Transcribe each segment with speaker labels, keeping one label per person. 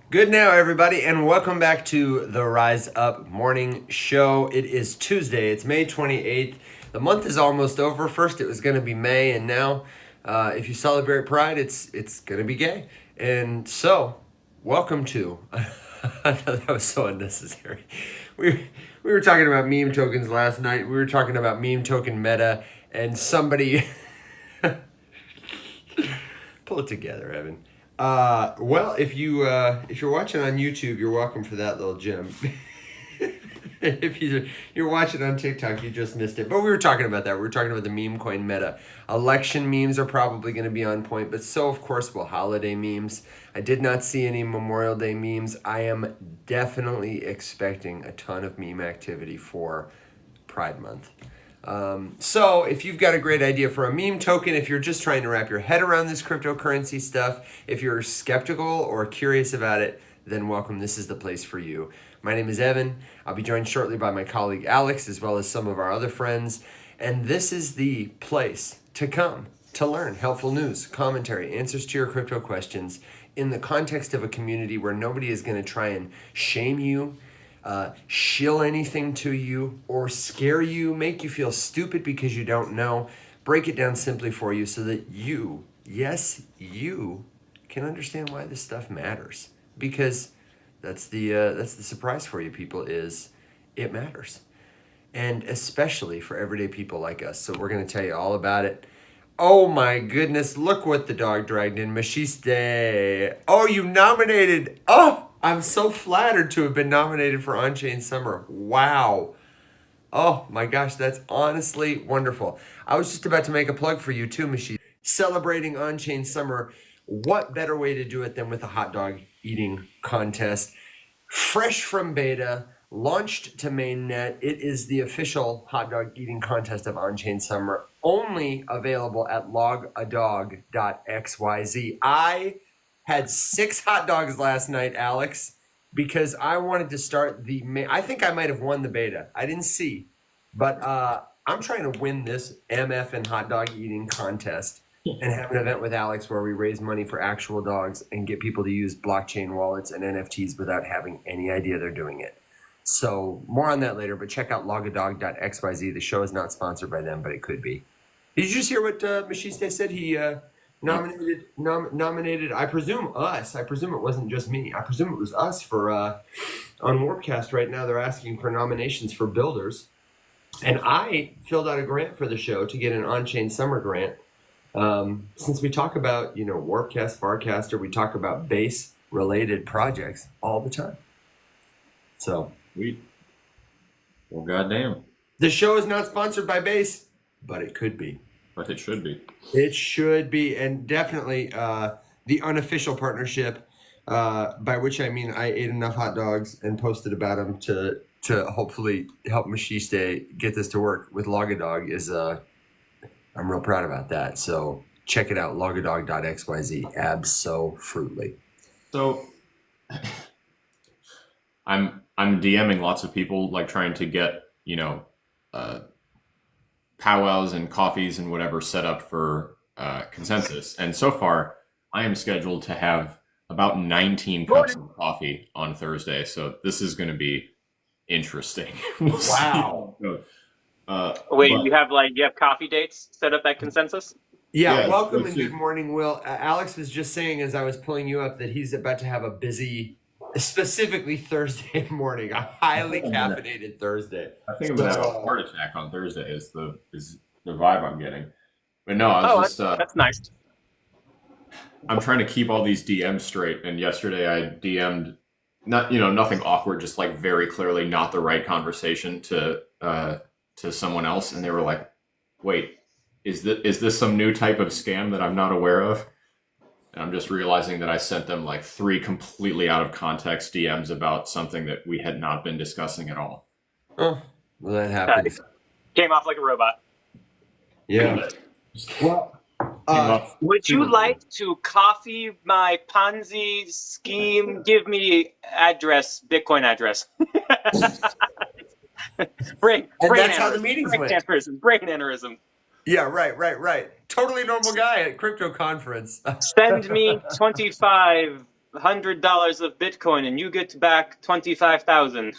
Speaker 1: Good now, everybody, and welcome back to the Rise Up Morning Show. It is Tuesday. It's May 28th. The month is almost over. First, it was going to be May, and now, if you celebrate Pride, it's going to be gay. And so, welcome to. That was so unnecessary. We were talking about meme tokens last night. We were talking about meme token meta, and somebody pull it together, Evan. Well, if you're watching on YouTube, you're welcome for that little gem. If you're watching on TikTok, you just missed it. But we were talking about that. We were talking about the meme coin meta. Election memes are probably going to be on point, but so of course will holiday memes. I did not see any Memorial Day memes. I am definitely expecting a ton of meme activity for Pride Month. So if you've got a great idea for a meme token, if you're just trying to wrap your head around this cryptocurrency stuff, if you're skeptical or curious about it, then welcome. This is the place for you. My name is Evan. I'll be joined shortly by my colleague Alex, as well as some of our other friends. And this is the place to come to learn helpful news, commentary, answers to your crypto questions in the context of a community where nobody is going to try and shame you, shill anything to you, or scare you, make you feel stupid because you don't know. Break it down simply for you so that you, yes, you, can understand why this stuff matters. Because that's the surprise for you people, is it matters. And especially for everyday people like us. So we're going to tell you all about it. Oh my goodness, look what the dog dragged in. Machiste. Oh, you nominated. Oh, I'm so flattered to have been nominated for Onchain Summer. Wow. Oh my gosh, that's honestly wonderful. I was just about to make a plug for you too, Machiste. Celebrating Onchain Summer. What better way to do it than with a hot dog eating contest? Fresh from beta, launched to mainnet. It is the official hot dog eating contest of Onchain Summer, only available at Logadog.xyz. I had 6 hot dogs last night, Alex, because I wanted to start I think I might have won the beta. I didn't see, but I'm trying to win this MF and hot dog eating contest and have an event with Alex where we raise money for actual dogs and get people to use blockchain wallets and NFTs without having any idea they're doing it. So more on that later, but check out Logadog.xyz. The show is not sponsored by them, but it could be. Did you just hear what Machiste said? He nominated, I presume us. I presume it wasn't just me. I presume it was us for on Warpcast right now. They're asking for nominations for builders. And I filled out a grant for the show to get an on-chain summer grant. Since we talk about, Warpcast, Farcaster, we talk about base-related projects all the time. So,
Speaker 2: well, goddamn.
Speaker 1: The show is not sponsored by Base, but it could be.
Speaker 2: But it should be.
Speaker 1: It should be, and definitely the unofficial partnership, by which I mean I ate enough hot dogs and posted about them to hopefully help Machiste get this to work with Logadog is I'm real proud about that. So check it out, Logadog.xyz. Abso-fruitly.
Speaker 2: So I'm DMing lots of people, like trying to get, powwows and coffees and whatever set up for consensus. And so far, I am scheduled to have about 19 cups of coffee on Thursday. So this is going to be interesting.
Speaker 1: Wow.
Speaker 3: Wait, you have coffee dates set up at consensus?
Speaker 1: Yeah, welcome and good morning, Will. Alex was just saying as I was pulling you up that he's about to have a busy, specifically Thursday morning, a highly caffeinated Thursday.
Speaker 2: I think I'm going to have a heart attack on Thursday is the vibe I'm getting. But no,
Speaker 3: that's nice.
Speaker 2: I'm trying to keep all these DMs straight. And yesterday I DM'd, nothing awkward, just like very clearly not the right conversation to someone else. And they were like, wait, is this some new type of scam that I'm not aware of? And I'm just realizing that I sent them like 3 completely out of context DMs about something that we had not been discussing at all.
Speaker 1: Oh, well, that happens.
Speaker 3: Came off like a robot.
Speaker 1: Yeah. Well,
Speaker 3: would you like to copy my Ponzi scheme? Give me Bitcoin address. brain
Speaker 1: that's how the meetings went.
Speaker 3: Brain aneurysm.
Speaker 1: Yeah, right. Totally normal guy at crypto conference.
Speaker 3: Send me 25 $500 of Bitcoin and you get back 25,000.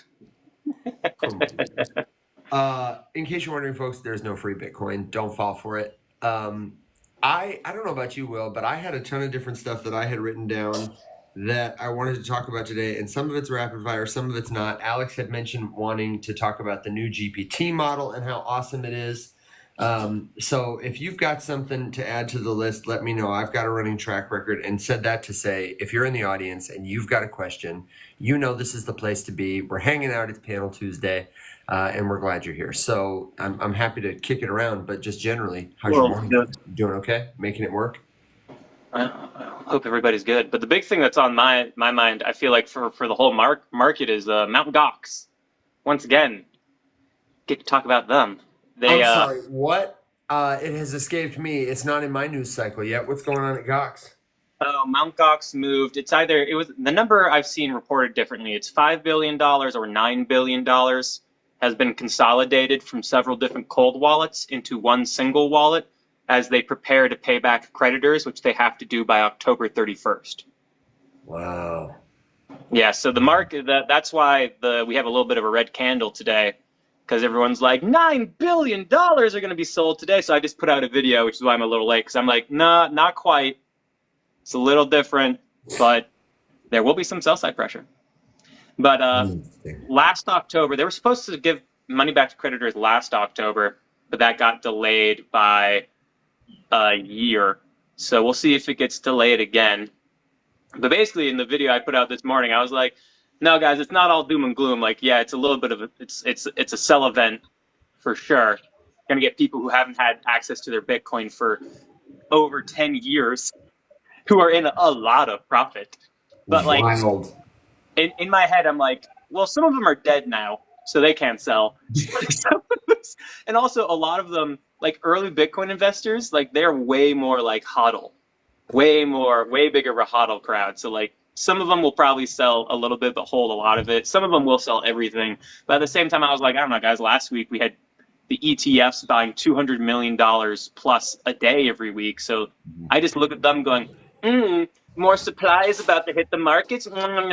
Speaker 1: In case you're wondering, folks, there's no free Bitcoin. Don't fall for it. I don't know about you, Will, but I had a ton of different stuff that I had written down that I wanted to talk about today, and some of it's rapid fire, some of it's not. Alex had mentioned wanting to talk about the new GPT model and how awesome it is. So if you've got something to add to the list, let me know. I've got a running track record, and said that to say, if you're in the audience and you've got a question, you know this is the place to be. We're hanging out at Panel Tuesday, and we're glad you're here. So I'm happy to kick it around, but just generally, how's your morning? Doing okay? Making it work?
Speaker 3: I hope everybody's good. But the big thing that's on my mind, I feel like for the whole market is Mt. Gox. Once again, get to talk about them.
Speaker 1: I'm sorry, what? It has escaped me. It's not in my news cycle yet. What's going on at Gox?
Speaker 3: Oh, Mt. Gox moved. It was the number I've seen reported differently. It's $5 billion or $9 billion has been consolidated from several different cold wallets into one single wallet as they prepare to pay back creditors, which they have to do by October 31st.
Speaker 1: Wow.
Speaker 3: Yeah, so the market, that's why we have a little bit of a red candle today, because everyone's like, $9 billion are going to be sold today. So I just put out a video, which is why I'm a little late, because I'm like, nah, not quite. It's a little different, but there will be some sell-side pressure. But last October, they were supposed to give money back to creditors last October, but that got delayed by a year. So we'll see if it gets delayed again. But basically, in the video I put out this morning, I was like, no, guys, it's not all doom and gloom. Like, yeah, it's a little bit of it's a sell event for sure. Going to get people who haven't had access to their Bitcoin for over 10 years who are in a lot of profit. But like,
Speaker 1: wild.
Speaker 3: In my head, I'm like, well, some of them are dead now, so they can't sell. And also, a lot of them, like early Bitcoin investors, like they're way more like hodl, way bigger of a hodl crowd. So like, some of them will probably sell a little bit, but hold a lot of it. Some of them will sell everything. But at the same time, I was like, I don't know, guys, last week we had the ETFs buying $200 million plus a day every week. So I just look at them going, more supply is about to hit the markets. Delicious.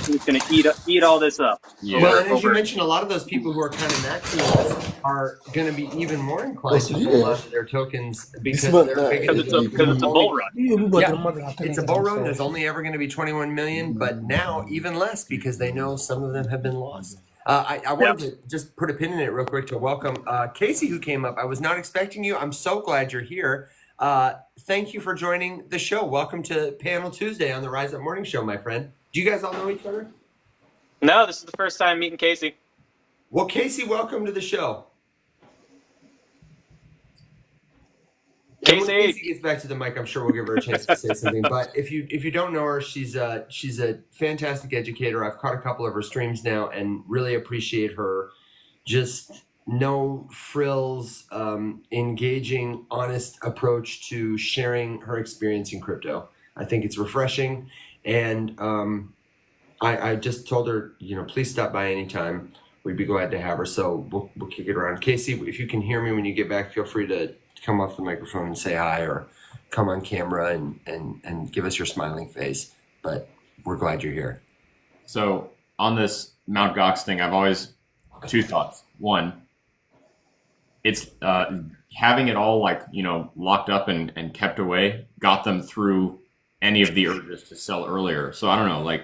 Speaker 3: Who's going to eat all this up?
Speaker 1: Yeah. Well, and as you mentioned, a lot of those people who are kind of maximalists are going to be even more inclined to hold on to their tokens because it's a bull run. Yeah, it's a bull run. There's only ever going to be 21 million, but now even less because they know some of them have been lost. I wanted to just put a pin in it real quick to welcome Casey, who came up. I was not expecting you. I'm so glad you're here. Thank you for joining the show. Welcome to Panel Tuesday on the Rise Up Morning Show, my friend. Do you guys all know each other?
Speaker 3: No, this is the first time meeting Casey.
Speaker 1: Well, Casey, welcome to the show. Casey. When Casey gets back to the mic, I'm sure we'll give her a chance to say something. But if you don't know her, she's a fantastic educator. I've caught a couple of her streams now and really appreciate her just no frills, engaging, honest approach to sharing her experience in crypto. I think it's refreshing. And I just told her, please stop by anytime. We'd be glad to have her. So we'll kick it around. Casey, if you can hear me when you get back, feel free to come off the microphone and say hi or come on camera and give us your smiling face. But we're glad you're here.
Speaker 2: So on this Mt. Gox thing, I've always two thoughts. One, it's having it all locked up and kept away got them through any of the urges to sell earlier. So I don't know,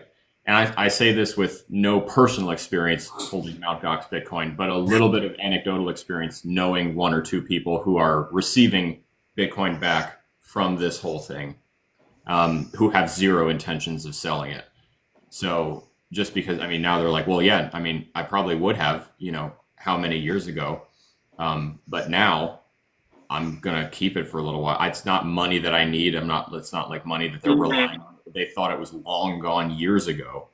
Speaker 2: and I say this with no personal experience holding Mt. Gox Bitcoin, but a little bit of anecdotal experience knowing one or two people who are receiving Bitcoin back from this whole thing, who have zero intentions of selling it. So just because, now they're like, well, yeah, I probably would have, how many years ago. But now I'm going to keep it for a little while. It's not money that I need. It's not like money that they're relying on. They thought it was long gone years ago.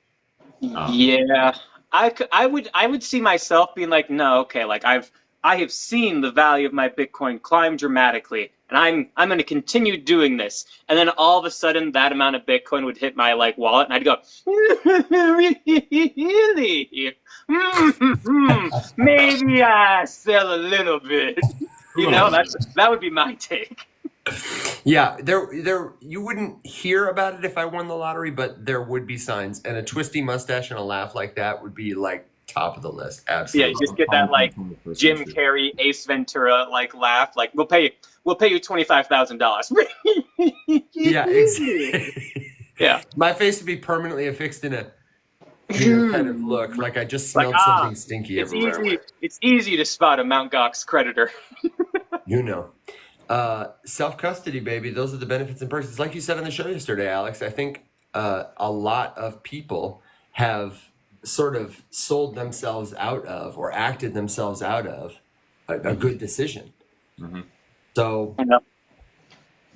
Speaker 3: Yeah, I would see myself being like, no, okay, I have seen the value of my Bitcoin climb dramatically, and I'm going to continue doing this. And then all of a sudden, that amount of Bitcoin would hit my wallet, and I'd go, really? Maybe I sell a little bit. That would be my take.
Speaker 1: Yeah, you wouldn't hear about it if I won the lottery, but there would be signs, and a twisty mustache and a laugh like that would be like top of the list.
Speaker 3: Yeah, you
Speaker 1: Absolutely.
Speaker 3: just get that like Jim Carrey, Ace Ventura like laugh, like we'll pay you $25,000.
Speaker 1: Yeah, exactly.
Speaker 3: Yeah,
Speaker 1: My face would be permanently affixed in a kind of look, like I just
Speaker 3: like
Speaker 1: smelled something stinky
Speaker 3: it's
Speaker 1: everywhere.
Speaker 3: easy. It's easy to spot a Mt. Gox creditor.
Speaker 1: You know. Self-custody, baby. Those are the benefits and perks. It's like you said on the show yesterday, Alex. I think a lot of people have sort of sold themselves out of or acted themselves out of a good decision.
Speaker 2: Mm-hmm.
Speaker 1: So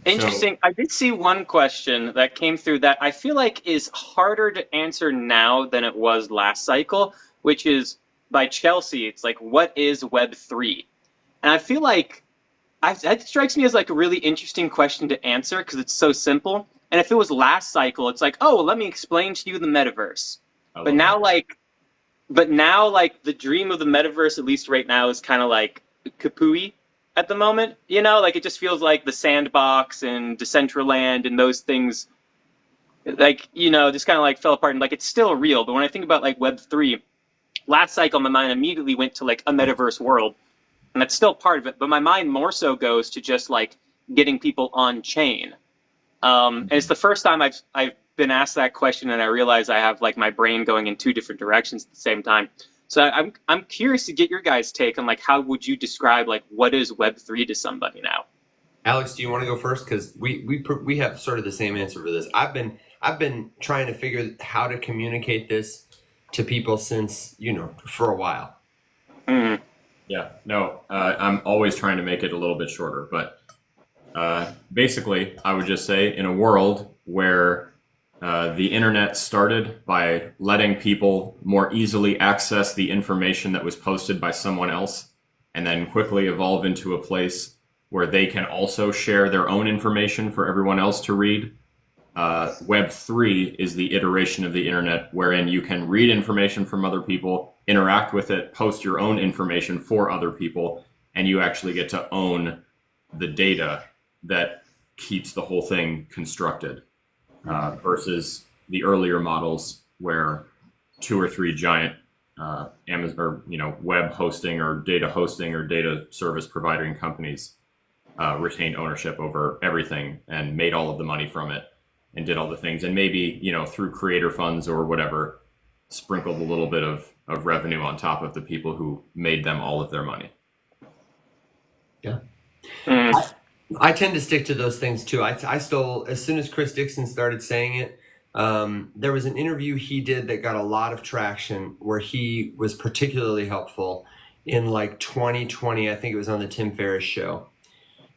Speaker 3: Interesting. I did see one question that came through that I feel like is harder to answer now than it was last cycle, which is by Chelsea. It's like, what is Web3? And I feel like that strikes me as like a really interesting question to answer because it's so simple. And if it was last cycle, it's like, oh, well, let me explain to you the metaverse. But now, like the dream of the metaverse, at least right now, is kind of like kapooey at the moment. You know, like it just feels like the Sandbox and Decentraland and those things, like, you know, just kind of like fell apart. And like it's still real. But when I think about like Web3, last cycle, my mind immediately went to like a metaverse world. And that's still part of it, but my mind more so goes to just like getting people on chain. And it's the first time I've been asked that question, and I realize I have like my brain going in two different directions at the same time. So I'm curious to get your guys' take on like how would you describe like what is Web3 to somebody now?
Speaker 1: Alex, do you want to go first? Because we have sort of the same answer for this. I've been trying to figure how to communicate this to people since, for a while.
Speaker 3: Mm.
Speaker 2: Yeah, no, I'm always trying to make it a little bit shorter, but basically, I would just say in a world where the internet started by letting people more easily access the information that was posted by someone else, and then quickly evolve into a place where they can also share their own information for everyone else to read. Web3 is the iteration of the internet wherein you can read information from other people, interact with it, post your own information for other people, and you actually get to own the data that keeps the whole thing constructed, versus the earlier models where 2 or 3 giant Amazon or web hosting or data service providing companies retained ownership over everything and made all of the money from it and did all the things, and maybe through creator funds or whatever sprinkled a little bit of revenue on top of the people who made them all of their money.
Speaker 1: Yeah. I tend to stick to those things too. I stole, as soon as Chris Dixon started saying it, there was an interview he did that got a lot of traction where he was particularly helpful in like 2020. I think it was on the Tim Ferriss show.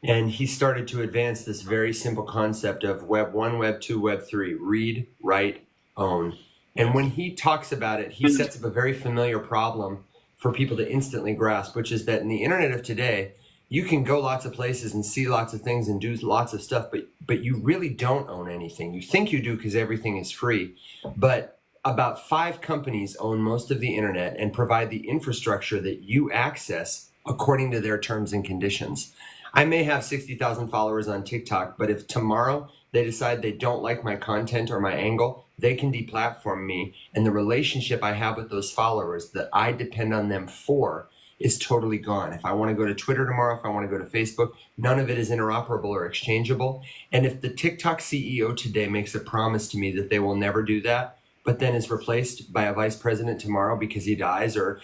Speaker 1: And he started to advance this very simple concept of Web 1, Web 2, Web 3, read, write, own. And when he talks about it, he sets up a very familiar problem for people to instantly grasp, which is that in the internet of today, you can go lots of places and see lots of things and do lots of stuff, but you really don't own anything. You think you do because everything is free. But about 5 companies own most of the internet and provide the infrastructure that you access according to their terms and conditions. I may have 60,000 followers on TikTok, but if tomorrow they decide they don't like my content or my angle, they can deplatform me. And the relationship I have with those followers that I depend on them for is totally gone. If I want to go to Twitter tomorrow, if I want to go to Facebook, none of it is interoperable or exchangeable. And if the TikTok CEO today makes a promise to me that they will never do that, but then is replaced by a vice president tomorrow because he dies or,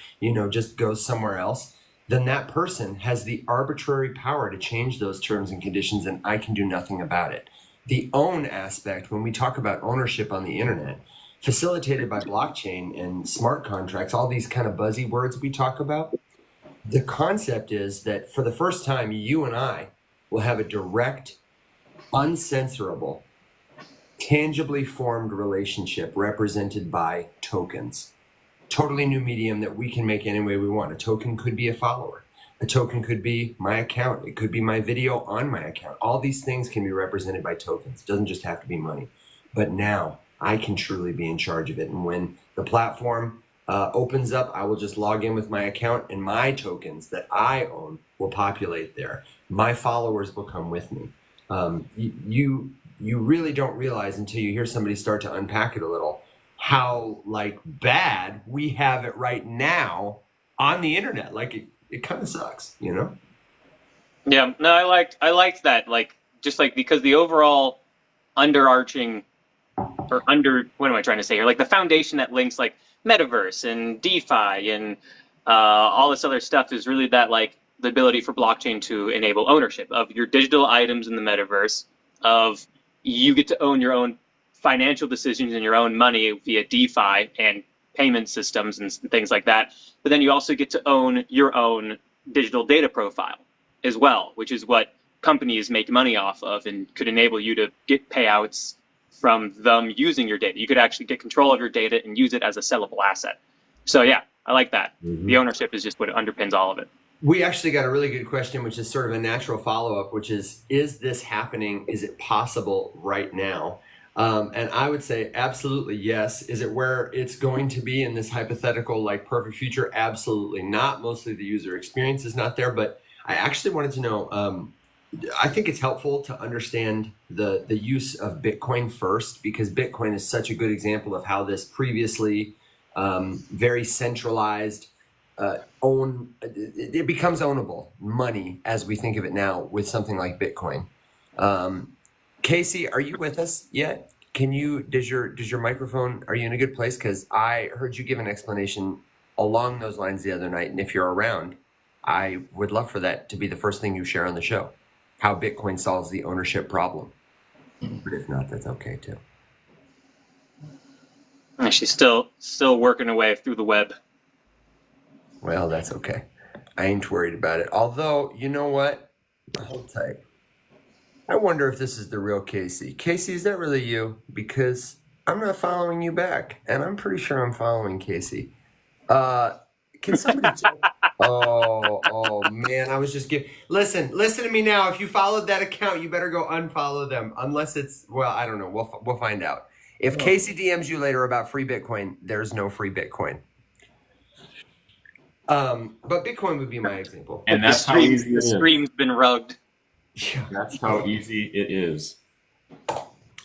Speaker 1: just goes somewhere else, then that person has the arbitrary power to change those terms and conditions, and I can do nothing about it. The own aspect, when we talk about ownership on the internet, facilitated by blockchain and smart contracts, all these kind of buzzy words we talk about, the concept is that for the first time, you and I will have a direct, uncensorable, tangibly formed relationship represented by tokens. Totally new medium that we can make any way we want. A token could be a follower. A token could be my account. It could be my video on my account. All these things can be represented by tokens. It doesn't just have to be money. But now I can truly be in charge of it. And when the platform opens up, I will just log in with my account and my tokens that I own will populate there. My followers will come with me. You really don't realize until you hear somebody start to unpack it a little how like bad we have it right now on the internet. Like it kind of sucks, you know?
Speaker 3: Yeah, no, I liked that, like, just like, because the overall underarching, or what am I trying to say here? Like the foundation that links like metaverse and DeFi and all this other stuff is really that, like, the ability for blockchain to enable ownership of your digital items in the metaverse, of you get to own your own financial decisions and your own money via DeFi and payment systems and things like that. But then you also get to own your own digital data profile as well, which is what companies make money off of and could enable you to get payouts from them using your data. You could actually get control of your data and use it as a sellable asset. So yeah, I like that. The ownership is just what underpins all of it.
Speaker 1: We actually got a really good question, which is sort of a natural follow-up, which is this happening? Is it possible right now? And I would say absolutely yes. Is it where it's going to be in this hypothetical, like, perfect future? Absolutely not. Mostly the user experience is not there. But I actually wanted to know, I think it's helpful to understand the use of Bitcoin first, because Bitcoin is such a good example of how this previously very centralized it becomes ownable money as we think of it now with something like Bitcoin. Casey, are you with us yet? Does your microphone, are you in a good place? Because I heard you give an explanation along those lines the other night, and if you're around, I would love for that to be the first thing you share on the show, how Bitcoin solves the ownership problem. But if not, that's okay too.
Speaker 3: And she's still working her way through the web.
Speaker 1: Well, that's okay. I ain't worried about it. Although, you know what? Hold tight. I wonder if this is the real Casey. Casey, is that really you? Because I'm not following you back, and I'm pretty sure I'm following Casey. Can somebody Oh man, I was just giving. Listen to me now. If you followed that account, you better go unfollow them. Unless it's, well, I don't know. We'll find out. If Casey DMs you later about free Bitcoin, there's no free Bitcoin. But Bitcoin would be my example.
Speaker 2: And that's how easy it is.
Speaker 3: The stream's been rugged.
Speaker 1: Yeah.
Speaker 2: That's how easy it is.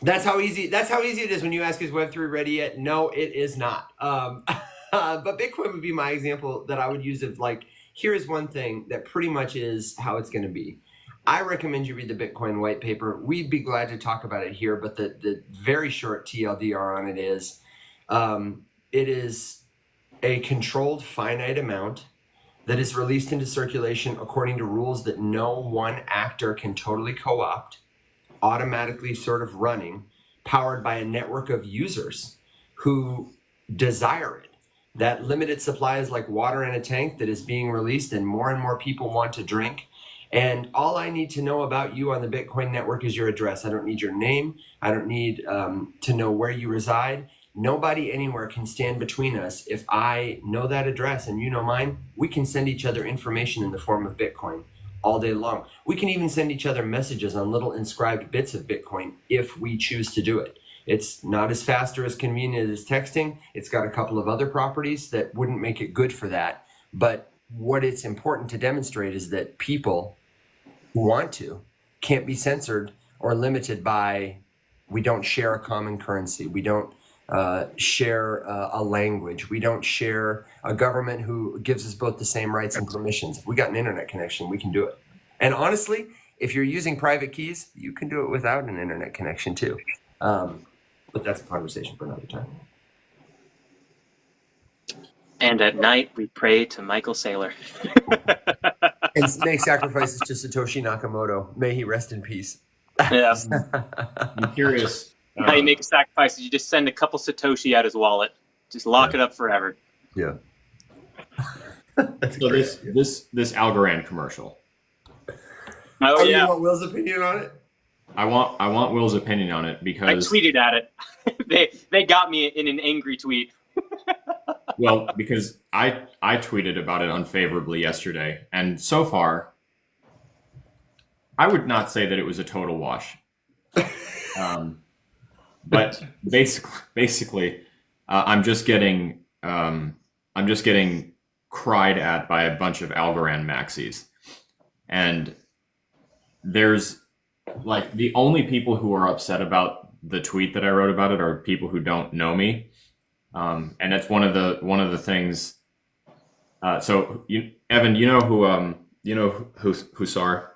Speaker 1: That's how easy it is when you ask, is Web3 ready yet? No, it is not. But Bitcoin would be my example that I would use of, like, here is one thing that pretty much is how it's going to be. I recommend you read the Bitcoin white paper. We'd be glad to talk about it here, but the very short TLDR on it is a controlled finite amount that is released into circulation according to rules that no one actor can totally co-opt, automatically sort of running, powered by a network of users who desire it. That limited supply is like water in a tank that is being released, and more people want to drink. And all I need to know about you on the Bitcoin network is your address. I don't need your name. I don't need to know where you reside. Nobody anywhere can stand between us. If I know that address and you know mine, we can send each other information in the form of Bitcoin all day long. We can even send each other messages on little inscribed bits of Bitcoin if we choose to do it. It's not as fast or as convenient as texting. It's got a couple of other properties that wouldn't make it good for that. But what it's important to demonstrate is that people who want to can't be censored or limited by, we don't share a common currency. We don't share a language. We don't share a government who gives us both the same rights and permissions. If we got an internet connection, we can do it. And honestly, if you're using private keys, you can do it without an internet connection too. But that's a conversation for another time.
Speaker 3: And at night, we pray to Michael Saylor.
Speaker 1: And make sacrifices to Satoshi Nakamoto. May he rest in peace.
Speaker 3: Yeah.
Speaker 2: I'm curious.
Speaker 3: How you make a sacrifice is you just send a couple Satoshi out his wallet. Just lock it up forever.
Speaker 1: Yeah.
Speaker 2: So this Algorand commercial.
Speaker 3: Oh yeah.
Speaker 1: You want Will's opinion on it?
Speaker 2: I want Will's opinion on it because
Speaker 3: I tweeted at it. They got me in an angry tweet.
Speaker 2: Well, because I tweeted about it unfavorably yesterday, and so far, I would not say that it was a total wash. But basically, I'm just getting cried at by a bunch of Algorand maxis, and there's like the only people who are upset about the tweet that I wrote about it are people who don't know me. And that's one of the things. So Evan, you know who Hussar?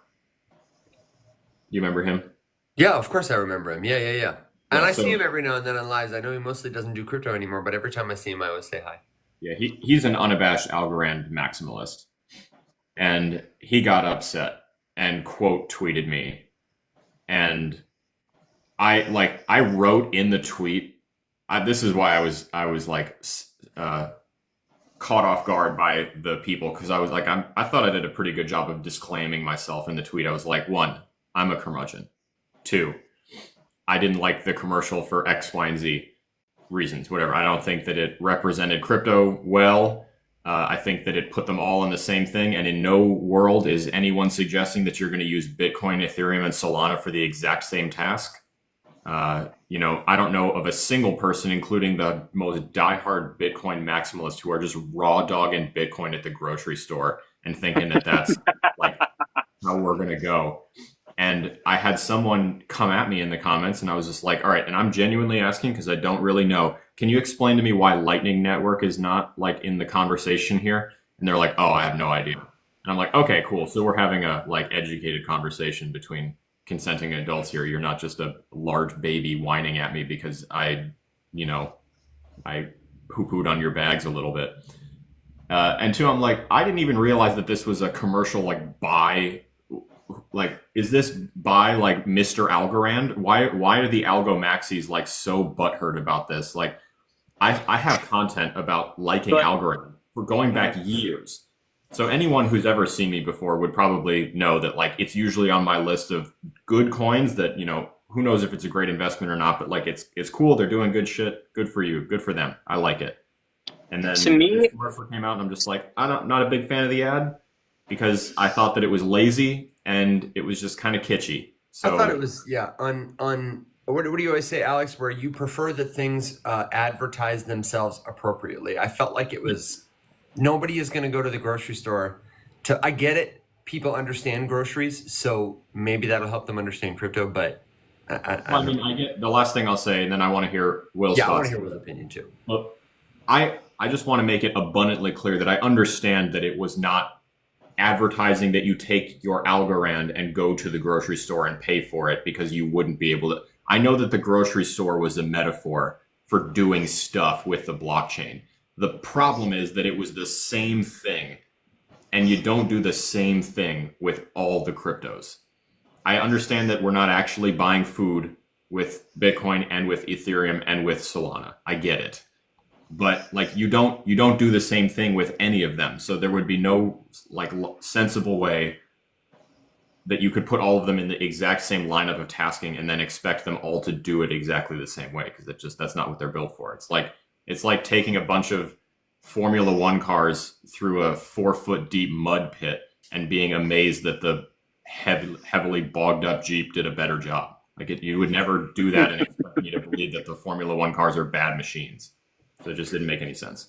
Speaker 2: You remember him?
Speaker 1: Yeah, of course I remember him. Yeah. And
Speaker 2: Yeah,
Speaker 1: I
Speaker 2: so
Speaker 1: see him every now and then on lives. I know he mostly doesn't do crypto anymore, but every time I see him, I always say hi.
Speaker 2: yeah, he's an unabashed Algorand maximalist, and he got upset and quote tweeted me, and I wrote in the tweet. This is why I was like caught off guard by the people, because I was like I thought I did a pretty good job of disclaiming myself in the tweet. I was like, 1, I'm a curmudgeon. 2, I didn't like the commercial for X, Y, and Z reasons, whatever. I don't think that it represented crypto well. I think that it put them all in the same thing. And in no world is anyone suggesting that you're going to use Bitcoin, Ethereum, and Solana for the exact same task. I don't know of a single person, including the most diehard Bitcoin maximalists, who are just raw dogging Bitcoin at the grocery store and thinking that that's like how we're going to go. And I had someone come at me in the comments, and I was just like, all right, and I'm genuinely asking because I don't really know. Can you explain to me why Lightning Network is not like in the conversation here? And they're like, oh, I have no idea. And I'm like, okay, cool. So we're having a like educated conversation between consenting adults here. You're not just a large baby whining at me because I poo-pooed on your bags a little bit. And 2, I'm like, I didn't even realize that this was a commercial like buy. Like, is this by like Mr. Algorand? Why are the Algo Maxis like so butthurt about this? Like, I have content about liking Algorand for going back years. So anyone who's ever seen me before would probably know that like it's usually on my list of good coins that, who knows if it's a great investment or not, but like it's cool, they're doing good shit, good for you, good for them. I like it. And then
Speaker 3: To me,
Speaker 2: this commercial came out and I'm just like, I'm not a big fan of the ad because I thought that it was lazy and it was just kind of kitschy. So
Speaker 1: I thought it was, what do you always say, Alex, where you prefer that things advertise themselves appropriately. I felt like it was, nobody is going to go to the grocery store I get it. People understand groceries, so maybe that'll help them understand crypto, but
Speaker 2: I get the last thing I'll say, and then I want to hear Will's
Speaker 1: I want
Speaker 2: thoughts.
Speaker 1: to hear Will's opinion too.
Speaker 2: Look, I just want to make it abundantly clear that I understand that it was not advertising that you take your Algorand and go to the grocery store and pay for it because you wouldn't be able to. I know that the grocery store was a metaphor for doing stuff with the blockchain. The problem is that it was the same thing, and you don't do the same thing with all the cryptos. I understand that we're not actually buying food with Bitcoin and with Ethereum and with Solana. I get it. But like you don't do the same thing with any of them. So there would be no like sensible way that you could put all of them in the exact same lineup of tasking and then expect them all to do it exactly the same way, because that's not what they're built for. It's like taking a bunch of Formula One cars through a 4-foot deep mud pit and being amazed that the heavily bogged up Jeep did a better job. You would never do that and expect me to believe that the Formula One cars are bad machines. So it just didn't make any sense.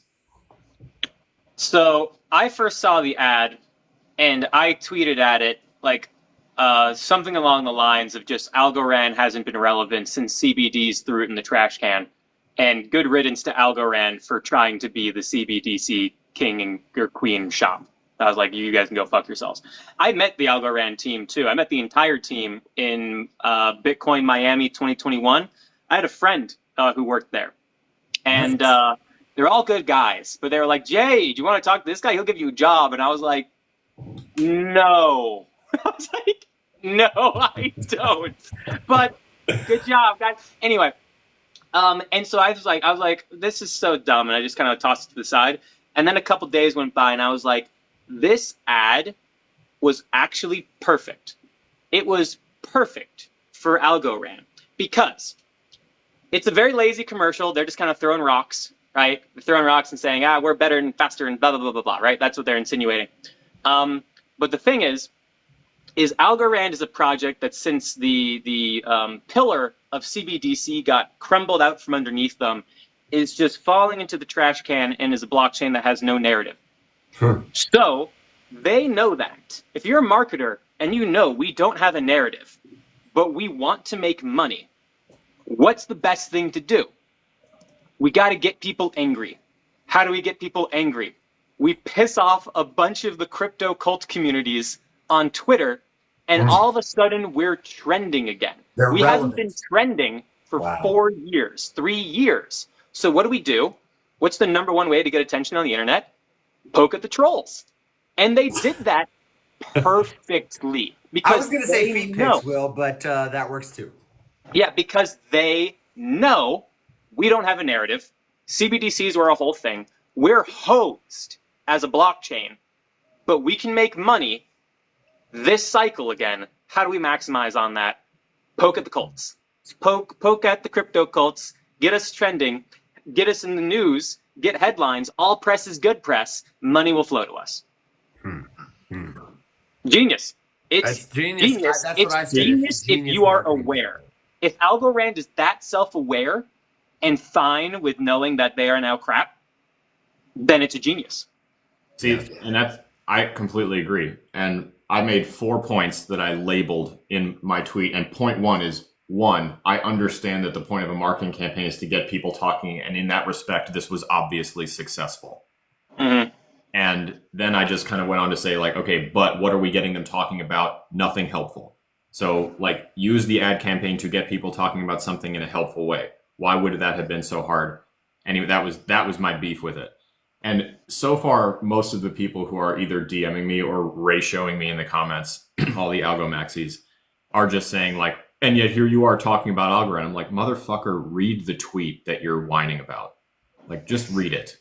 Speaker 3: So I first saw the ad and I tweeted at it like something along the lines of just Algorand hasn't been relevant since CBDs threw it in the trash can. And good riddance to Algorand for trying to be the CBDC king or queen shop. I was like, you guys can go fuck yourselves. I met the Algorand team too. I met the entire team in Bitcoin Miami 2021. I had a friend who worked there. And they're all good guys. But they were like, Jay, do you want to talk to this guy? He'll give you a job. And I was like, no. I was like, no, I don't. But good job, guys. Anyway. And so I was like, this is so dumb. And I just kind of tossed it to the side. And then a couple days went by and I was like, this ad was actually perfect. It was perfect for Algorand because it's a very lazy commercial. They're just kind of throwing rocks, right? They're throwing rocks and saying, we're better and faster and blah, blah, blah, blah, blah, right? That's what they're insinuating. But the thing is Algorand is a project that since the pillar of CBDC got crumbled out from underneath them, is just falling into the trash can and is a blockchain that has no narrative. So they know that. If you're a marketer and you know we don't have a narrative, but we want to make money. What's the best thing to do? We got to get people angry. How do we get people angry? We piss off a bunch of the crypto cult communities on Twitter, and all of a sudden we're trending again. We haven't been trending for 4 years, 3 years. So what do? What's the number one way to get attention on the internet? Poke at the trolls. And they did that perfectly. Because
Speaker 1: I was going to say feet pics, Will, but that works too.
Speaker 3: Yeah, because they know we don't have a narrative. CBDCs were a whole thing. We're hosed as a blockchain, but we can make money this cycle again. How do we maximize on that? Poke at the cults. Poke at the crypto cults. Get us trending. Get us in the news. Get headlines. All press is good press. Money will flow to us. Genius. It's genius. It's genius if you are aware. If Algorand is that self-aware and fine with knowing that they are now crap, then it's a genius.
Speaker 2: See, and I completely agree. And I made 4 points that I labeled in my tweet. And point 1 is, 1, I understand that the point of a marketing campaign is to get people talking. And in that respect, this was obviously successful.
Speaker 3: Mm-hmm.
Speaker 2: And then I just kind of went on to say, like, okay, but what are we getting them talking about? Nothing helpful. So, like, use the ad campaign to get people talking about something in a helpful way. Why would that have been so hard? Anyway, that was my beef with it. And so far, most of the people who are either DMing me or ratioing me in the comments, all the algo maxis, are just saying, like, and yet here you are talking about Algorand. I'm like, motherfucker, read the tweet that you're whining about. Like, just read it.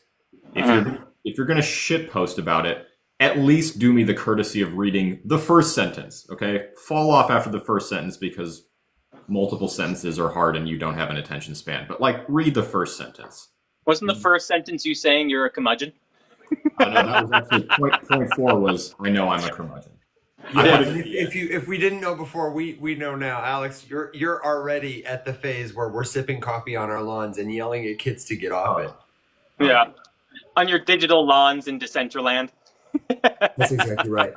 Speaker 2: If you're going to shit post about it, at least do me the courtesy of reading the first sentence, okay? Fall off after the first sentence because multiple sentences are hard and you don't have an attention span. But, like, read the first sentence.
Speaker 3: Wasn't the first sentence you saying you're a curmudgeon?
Speaker 2: No, that was actually point 4 was, I know I'm a curmudgeon.
Speaker 1: Yeah, if we didn't know before, we know now. Alex, you're already at the phase where we're sipping coffee on our lawns and yelling at kids to get off it.
Speaker 3: Yeah. On your digital lawns in Decentraland.
Speaker 1: That's exactly right.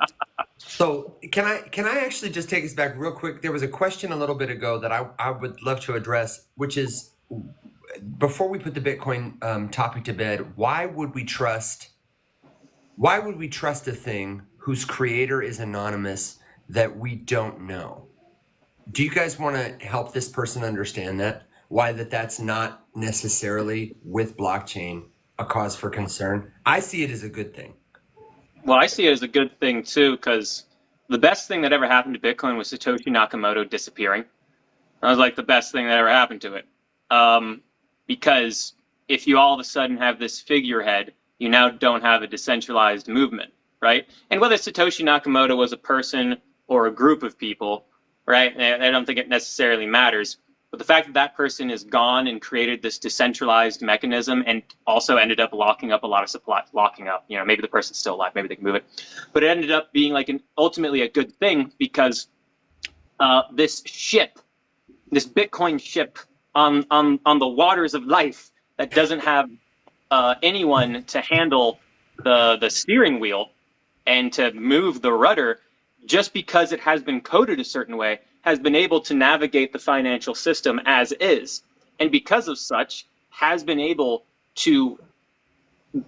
Speaker 1: So can I actually just take us back real quick? There was a question a little bit ago that I would love to address, which is, before we put the Bitcoin topic to bed, why would we trust a thing whose creator is anonymous that we don't know? Do you guys want to help this person understand that? Why that's not necessarily with blockchain a cause for concern? I see it as a good thing.
Speaker 3: Well, I see it as a good thing too, because the best thing that ever happened to Bitcoin was Satoshi Nakamoto disappearing. That was like the best thing that ever happened to it. Because if you all of a sudden have this figurehead, you now don't have a decentralized movement, right? And whether Satoshi Nakamoto was a person or a group of people, right? I don't think it necessarily matters. But the fact that that person is gone and created this decentralized mechanism and also ended up locking up a lot of supply, maybe the person's still alive, maybe they can move it. But it ended up being like ultimately a good thing because this Bitcoin ship on the waters of life that doesn't have anyone to handle the steering wheel and to move the rudder, just because it has been coded a certain way, has been able to navigate the financial system as is. And because of such, has been able to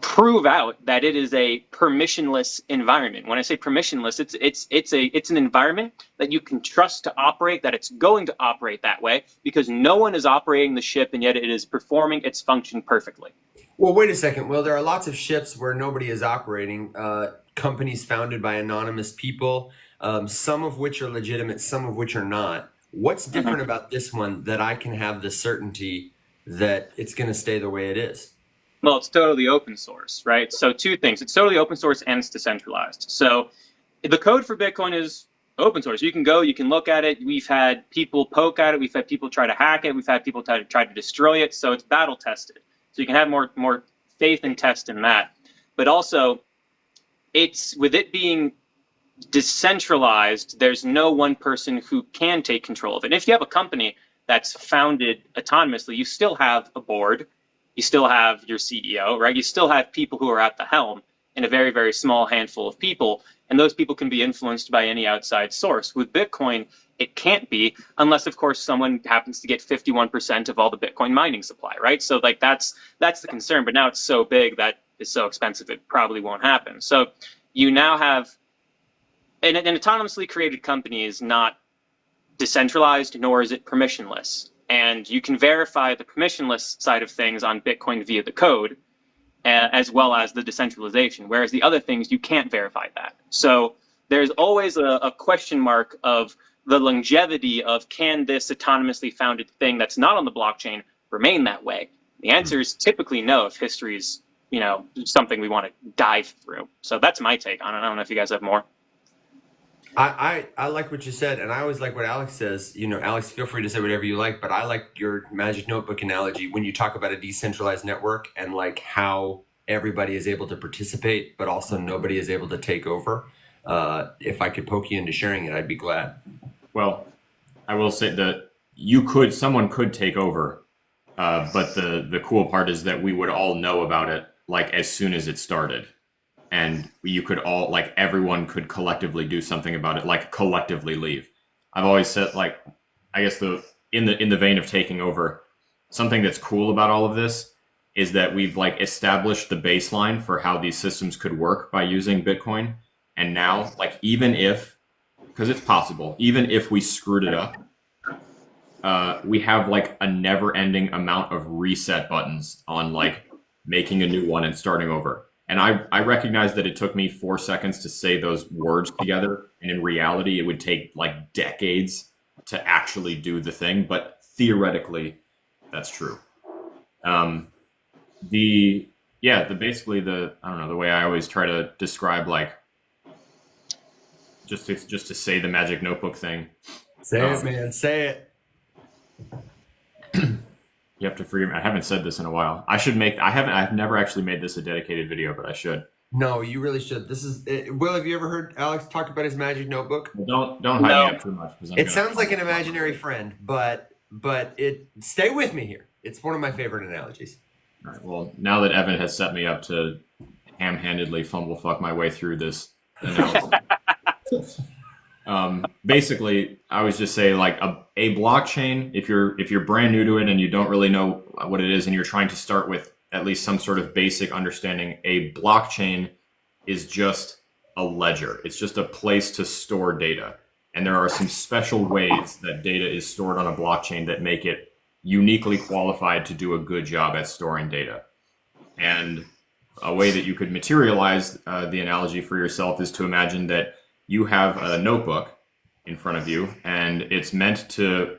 Speaker 3: prove out that it is a permissionless environment. When I say permissionless, it's an environment that you can trust to operate, that it's going to operate that way, because no one is operating the ship, and yet it is performing its function perfectly.
Speaker 1: Well, wait a second. Well, there are lots of ships where nobody is operating, companies founded by anonymous people, some of which are legitimate, some of which are not. What's different about this one that I can have the certainty that it's going to stay the way it is?
Speaker 3: Well, it's totally open source, right? So 2 things. It's totally open source and it's decentralized. So the code for Bitcoin is open source. You can go, you can look at it. We've had people poke at it. We've had people try to hack it. We've had people try to destroy it. So it's battle tested. So you can have more faith and test in that. But also, it's with it being decentralized, there's no one person who can take control of it. And if you have a company that's founded autonomously, you still have a board, you still have your CEO, right? You still have people who are at the helm in a very, very small handful of people, and those people can be influenced by any outside source. With Bitcoin, it can't be, unless of course someone happens to get 51% of all the Bitcoin mining supply, right? So like that's the concern. But now it's so big that it's so expensive it probably won't happen. So you now have an autonomously created company is not decentralized, nor is it permissionless. And you can verify the permissionless side of things on Bitcoin via the code, as well as the decentralization, whereas the other things, you can't verify that. So there's always a question mark of the longevity of, can this autonomously founded thing that's not on the blockchain remain that way? The answer is typically no, if history is, something we want to dive through. So that's my take on it. I don't know if you guys have more.
Speaker 1: I like what you said, and I always like what Alex says. Alex, feel free to say whatever you like, but I like your Magic Notebook analogy when you talk about a decentralized network and like how everybody is able to participate, but also nobody is able to take over. If I could poke you into sharing it, I'd be glad.
Speaker 2: Well, I will say that someone could take over, but the cool part is that we would all know about it like as soon as it started. And you could all, like, everyone could collectively do something about it, like collectively leave. I've always said, like, I guess in the vein of taking over, something that's cool about all of this is that we've like established the baseline for how these systems could work by using Bitcoin. And now, like, even if, because it's possible, even if we screwed it up, we have like a never-ending amount of reset buttons on like making a new one and starting over. And I recognize that it took me 4 seconds to say those words together. And in reality, it would take like decades to actually do the thing. But theoretically, that's true. Basically I don't know, the way I always try to describe, like, just to say the Magic Notebook thing.
Speaker 1: Say it, man. Say it.
Speaker 2: You have to forgive me. I haven't said this in a while. I've never actually made this a dedicated video, but I should.
Speaker 1: No, you really should. This is Will. Have you ever heard Alex talk about his Magic Notebook?
Speaker 2: Well, don't hype me up too much.
Speaker 1: It sounds like an imaginary friend, but stay with me here. It's one of my favorite analogies.
Speaker 2: All right. Well, now that Evan has set me up to ham-handedly fumble fuck my way through this analysis. Basically, I was just say, like, a blockchain, if you're brand new to it and you don't really know what it is and you're trying to start with at least some sort of basic understanding, a blockchain is just a ledger. It's just a place to store data. And there are some special ways that data is stored on a blockchain that make it uniquely qualified to do a good job at storing data. And a way that you could materialize the analogy for yourself is to imagine that you have a notebook in front of you, and it's meant to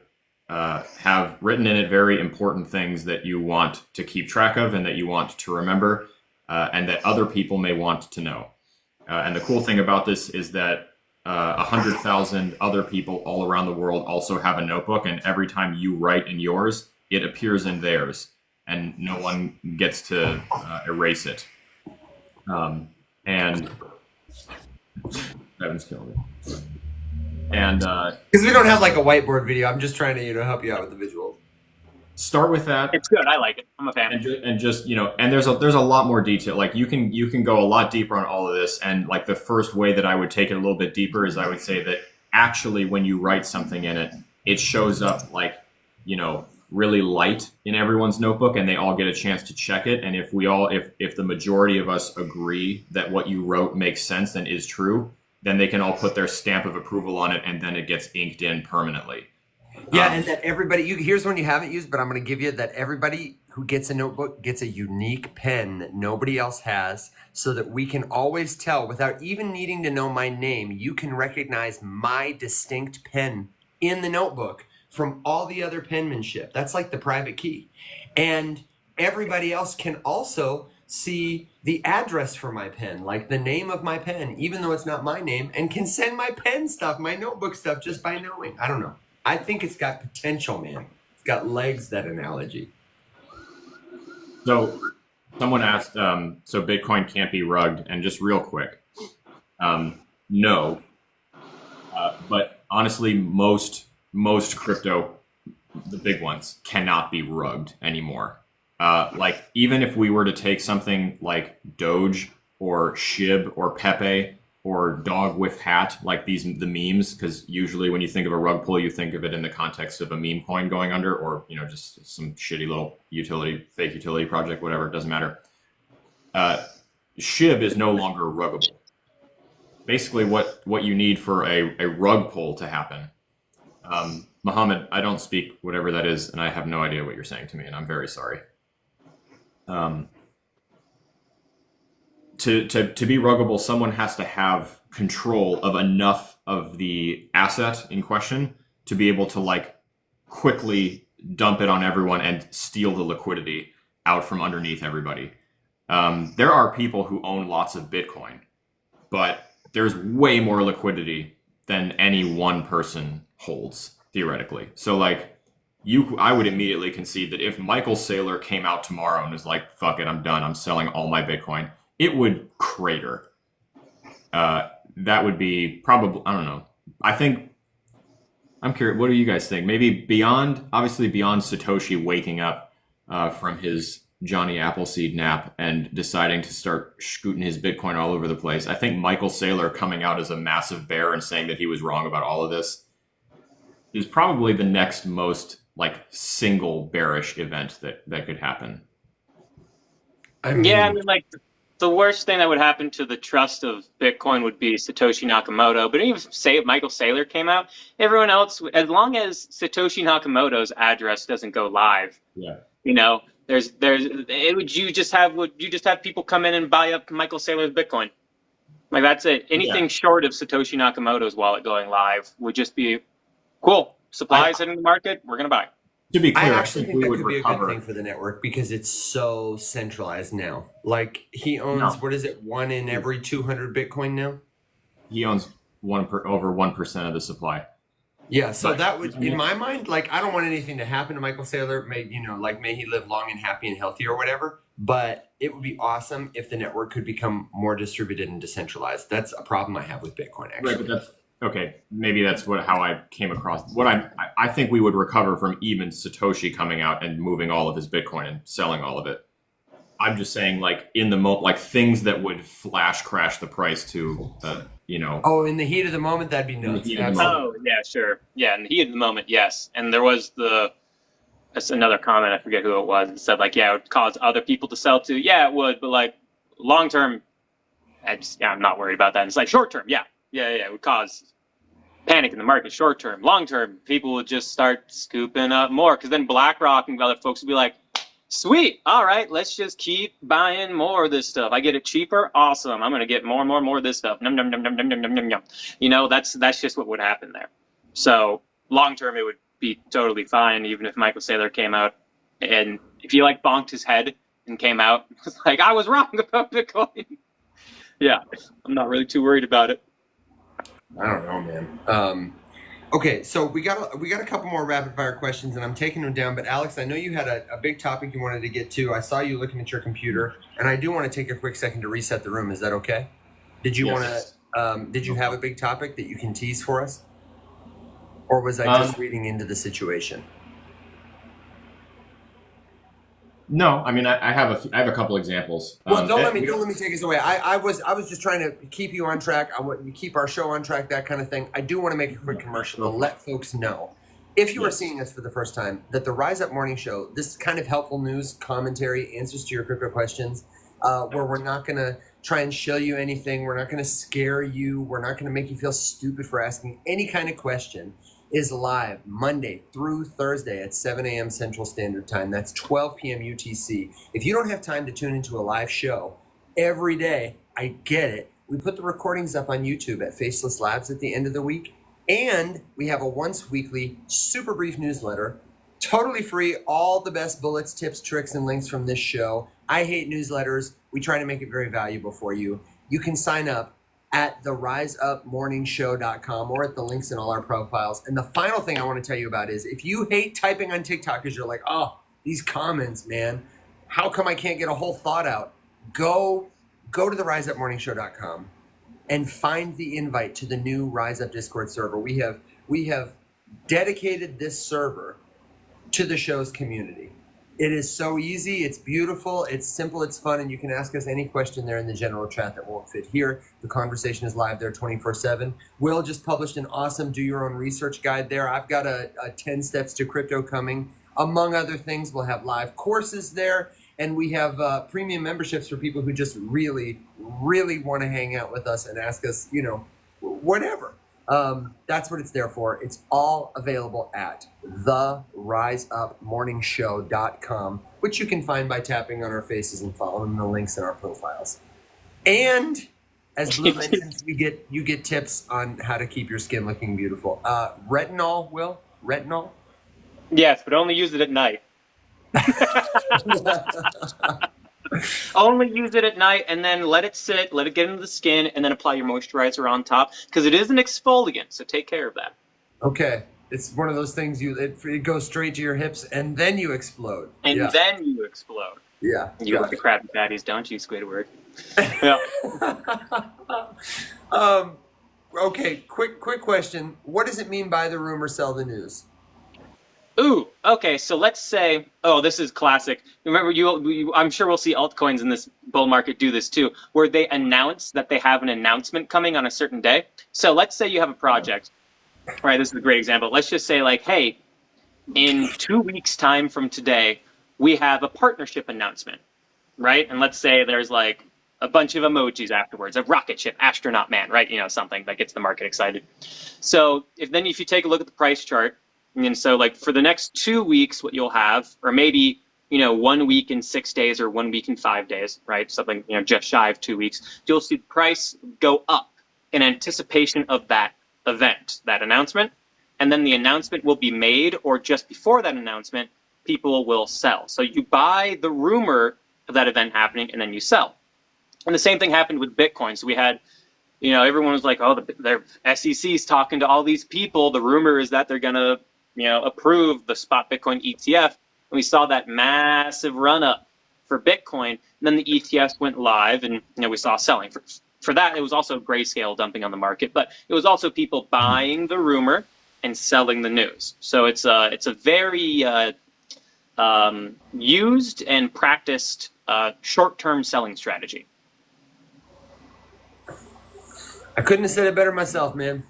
Speaker 2: have written in it very important things that you want to keep track of and that you want to remember, and that other people may want to know. And the cool thing about this is that 100,000 other people all around the world also have a notebook, and every time you write in yours, it appears in theirs, and no one gets to erase it. And Evan's killing me. And
Speaker 1: because we don't have like a whiteboard video, I'm just trying to help you out with the visuals.
Speaker 2: Start with that.
Speaker 3: It's good. I like it. I'm a fan.
Speaker 2: And just and there's a lot more detail. Like you can go a lot deeper on all of this. And like the first way that I would take it a little bit deeper is I would say that actually when you write something in it, it shows up like really light in everyone's notebook, and they all get a chance to check it. And if the majority of us agree that what you wrote makes sense and is true, then they can all put their stamp of approval on it, and then it gets inked in permanently.
Speaker 1: Yeah, and that everybody, here's one you haven't used, but I'm going to give you that everybody who gets a notebook gets a unique pen that nobody else has, so that we can always tell, without even needing to know my name, you can recognize my distinct pen in the notebook from all the other penmanship. That's like the private key. And everybody else can also see the address for my pen, like the name of my pen, even though it's not my name, and can send my pen stuff, my notebook stuff, just by knowing. I don't know. I think it's got potential, man. It's got legs, that analogy.
Speaker 2: So someone asked, so Bitcoin can't be rugged, and just real quick, no. But honestly, most crypto, the big ones, cannot be rugged anymore. Like even if we were to take something like Doge or SHIB or Pepe or dog with hat, like the memes, because usually when you think of a rug pull, you think of it in the context of a meme coin going under, or just some shitty little fake utility project, whatever, it doesn't matter. SHIB is no longer ruggable. Basically, what you need for a rug pull to happen. Mohammed, I don't speak whatever that is, and I have no idea what you're saying to me, and I'm very sorry. To be ruggable, someone has to have control of enough of the asset in question to be able to like quickly dump it on everyone and steal the liquidity out from underneath everybody. There are people who own lots of Bitcoin, but there's way more liquidity than any one person holds, theoretically. So like I would immediately concede that if Michael Saylor came out tomorrow and was like, fuck it, I'm done, I'm selling all my Bitcoin, it would crater. That would be probably, I don't know. I'm curious, what do you guys think? Maybe beyond Satoshi waking up from his Johnny Appleseed nap and deciding to start scooting his Bitcoin all over the place. I think Michael Saylor coming out as a massive bear and saying that he was wrong about all of this is probably the next most like single bearish event that could happen.
Speaker 3: I mean, like the worst thing that would happen to the trust of Bitcoin would be Satoshi Nakamoto. But even if Michael Saylor came out, everyone else, as long as Satoshi Nakamoto's address doesn't go live, would you just have people come in and buy up Michael Saylor's Bitcoin? Like that's it. Anything short of Satoshi Nakamoto's wallet going live would just be cool. Supplies hitting the market, we're gonna buy.
Speaker 2: To be clear,
Speaker 1: I actually think that could be a good thing for the network because it's so centralized now. Like he owns what is it, 1 in every 200 Bitcoin now?
Speaker 2: He owns over 1% of the supply.
Speaker 1: Yeah, so that would, in my mind, like I don't want anything to happen to Michael Saylor. May he live long and happy and healthy or whatever. But it would be awesome if the network could become more distributed and decentralized. That's a problem I have with Bitcoin, actually.
Speaker 2: Right, but that's okay. Maybe that's how I came across. What I think we would recover from even Satoshi coming out and moving all of his Bitcoin and selling all of it. I'm just saying, like in the like things that would flash crash the price to,
Speaker 1: Oh, in the heat of the moment, that'd be nuts.
Speaker 3: Oh, yeah, sure. Yeah, in the heat of the moment, yes. And there was that's another comment, I forget who it was, it said like, yeah, it would cause other people to sell too. Yeah, it would, but like long term, I'm not worried about that. And it's like short term, it would cause panic in the market short term. Long term, people would just start scooping up more because then BlackRock and other folks would be like, sweet, all right, let's just keep buying more of this stuff. I get it cheaper, awesome. I'm gonna get more and more and more of this stuff. Num num num num num num num num. That's just what would happen there. So long term, it would be totally fine, even if Michael Saylor came out and if he like bonked his head and came out, was like, I was wrong about Bitcoin. Yeah, I'm not really too worried about it.
Speaker 1: I don't know, man. Okay, so we got a couple more rapid fire questions, and I'm taking them down. But Alex, I know you had a big topic you wanted to get to. I saw you looking at your computer, and I do want to take a quick second to reset the room. Is that okay? Did you want to? Did you have a big topic that you can tease for us, or was I just reading into the situation?
Speaker 2: No, I mean I have a couple examples.
Speaker 1: Well, don't let me take us away. I was just trying to keep you on track. I want you to keep our show on track, that kind of thing. I do want to make a quick commercial to let folks know, if you are seeing us for the first time, that the Rise Up Morning Show, this kind of helpful news, commentary, answers to your crypto questions, where we're not going to try and show you anything. We're not going to scare you. We're not going to make you feel stupid for asking any kind of question, is live Monday through Thursday at 7 a.m. Central Standard Time. That's 12 p.m. UTC. If you don't have time to tune into a live show every day, I get it. We put the recordings up on YouTube at Faceless Labs at the end of the week. And we have a once weekly super brief newsletter, totally free, all the best bullets, tips, tricks, and links from this show. I hate newsletters. We try to make it very valuable for you. You can sign up at theriseupmorningshow.com or at the links in all our profiles. And the final thing I want to tell you about is if you hate typing on TikTok because you're like, oh, these comments, man, how come I can't get a whole thought out? Go to theriseupmorningshow.com and find the invite to the new Rise Up Discord server. We have dedicated this server to the show's community. It is so easy. It's beautiful. It's simple. It's fun. And you can ask us any question there in the general chat that won't fit here. The conversation is live there 24/7. Will just published an awesome do your own research guide there. I've got a 10 steps to crypto coming. Among other things, we'll have live courses there. And we have premium memberships for people who just really, really want to hang out with us and ask us, whatever. That's what it's there for. It's all available at theriseupmorningshow.com, which you can find by tapping on our faces and following the links in our profiles. And as Blue mentions, you get tips on how to keep your skin looking beautiful. Retinol, Will? Retinol?
Speaker 3: Yes, but only use it at night. Only use it at night and then let it sit, let it get into the skin, and then apply your moisturizer on top because it is an exfoliant, so take care of that.
Speaker 1: Okay. It's one of those things it goes straight to your hips and then you explode.
Speaker 3: And then you explode.
Speaker 1: Yeah.
Speaker 3: You like the Krabby Patties, don't you, Squidward? Yeah.
Speaker 1: Okay, quick question. What does it mean by the rumor sell the news?
Speaker 3: Ooh, okay, so let's say, this is classic. Remember, I'm sure we'll see altcoins in this bull market do this too, where they announce that they have an announcement coming on a certain day. So let's say you have a project, right? This is a great example. Let's just say like, hey, in 2 weeks' time from today, we have a partnership announcement, right? And let's say there's like a bunch of emojis afterwards, a rocket ship, astronaut man, right? Something that gets the market excited. So if you take a look at the price chart, and so like for the next 2 weeks, what you'll have, or maybe, 1 week in 6 days or 1 week in 5 days, right? Something, just shy of 2 weeks, you'll see the price go up in anticipation of that event, that announcement. And then the announcement will be made, or just before that announcement, people will sell. So you buy the rumor of that event happening and then you sell. And the same thing happened with Bitcoin. So we had, everyone was like, the SEC's talking to all these people. The rumor is that they're going to, approve the spot Bitcoin ETF. And we saw that massive run up for Bitcoin. And then the ETFs went live and, we saw selling. For that, it was also Grayscale dumping on the market, but it was also people buying the rumor and selling the news. So it's a very used and practiced short-term selling strategy.
Speaker 1: I couldn't have said it better myself, man.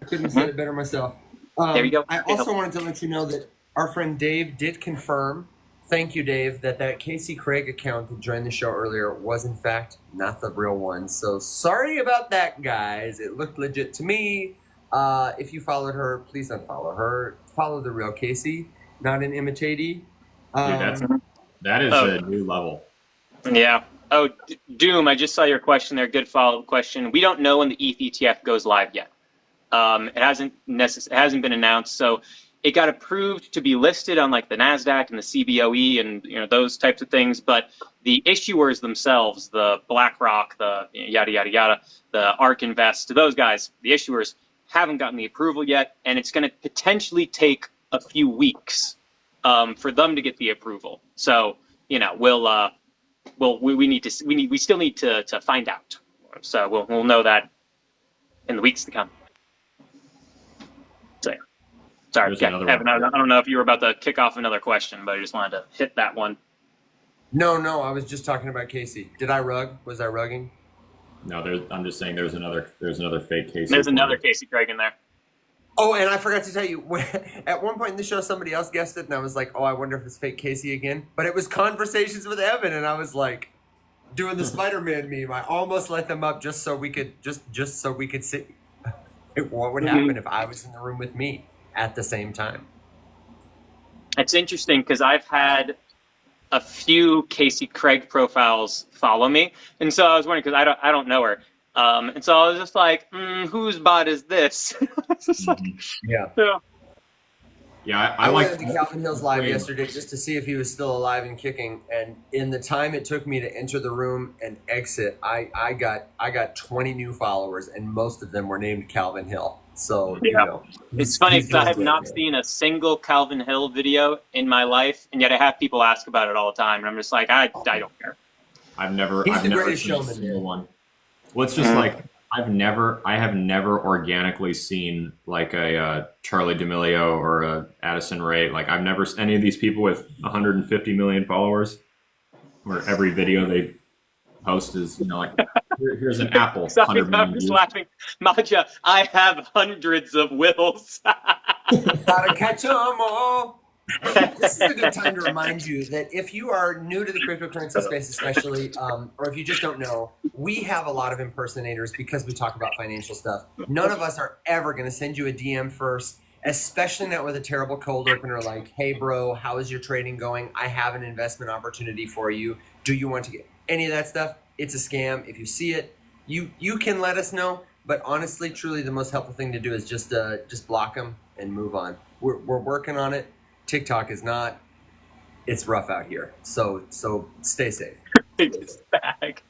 Speaker 1: I couldn't have said it better myself.
Speaker 3: There you go.
Speaker 1: I also wanted to let you know that our friend Dave did confirm, thank you, Dave, that Casey Craig account that joined the show earlier was, in fact, not the real one. So sorry about that, guys. It looked legit to me. If you followed her, please unfollow her. Follow the real Casey, not an imitatee.
Speaker 2: That is a new level.
Speaker 3: Yeah. Oh, Doom, I just saw your question there. Good follow-up question. We don't know when the ETH ETF goes live yet. It hasn't been announced, so it got approved to be listed on like the NASDAQ and the CBOE and those types of things. But the issuers themselves, the BlackRock, the yada yada yada, the ARK Invest, those guys, the issuers haven't gotten the approval yet, and it's going to potentially take a few weeks for them to get the approval. So we still need to find out. So we'll know that in the weeks to come. So yeah. Sorry, Evan, I don't know if you were about to kick off another question, but I just wanted to hit that one.
Speaker 1: No, I was just talking about Casey. Did I rug? Was I rugging?
Speaker 2: No, I'm just saying there's another fake Casey.
Speaker 3: There's another Casey Craig in there.
Speaker 1: Oh, and I forgot to tell you, at one point in the show, somebody else guessed it, and I was like, I wonder if it's fake Casey again. But it was Conversations with Evan, and I was like, doing the Spider-Man meme. I almost let them up just so we could see what would happen if I was in the room with me at the same time.
Speaker 3: It's interesting because I've had a few Casey Craig profiles follow me, and so I was wondering because I don't know her. And so I was just like, whose bot is this? Just like,
Speaker 2: I
Speaker 1: went to Calvin Hill's live yesterday just to see if he was still alive and kicking. And in the time it took me to enter the room and exit, I got 20 new followers, and most of them were named Calvin Hill. So
Speaker 3: it's funny because I have not seen a single Calvin Hill video in my life, and yet I have people ask about it all the time, and I'm just like, I don't care.
Speaker 2: I've never
Speaker 1: greatest
Speaker 2: seen a
Speaker 1: showman,
Speaker 2: single one. Well, it's just like I have never organically seen like a Charlie D'Amelio or a Addison Rae. Like I've never any of these people with 150 million followers, where every video they post is like here's an apple,
Speaker 3: Sorry,
Speaker 2: 100
Speaker 3: I'm
Speaker 2: million
Speaker 3: just
Speaker 2: views.
Speaker 3: laughing. Maja, I have hundreds of wills.
Speaker 1: Gotta catch 'em all. This is a good time to remind you that if you are new to the cryptocurrency space, especially, or if you just don't know, we have a lot of impersonators because we talk about financial stuff. None of us are ever going to send you a DM first, especially not with a terrible cold opener like, hey, bro, how is your trading going? I have an investment opportunity for you. Do you want to get any of that stuff? It's a scam. If you see it, you can let us know. But honestly, truly, the most helpful thing to do is just block them and move on. We're working on it. TikTok is not. It's rough out here. So stay safe.
Speaker 3: It's back.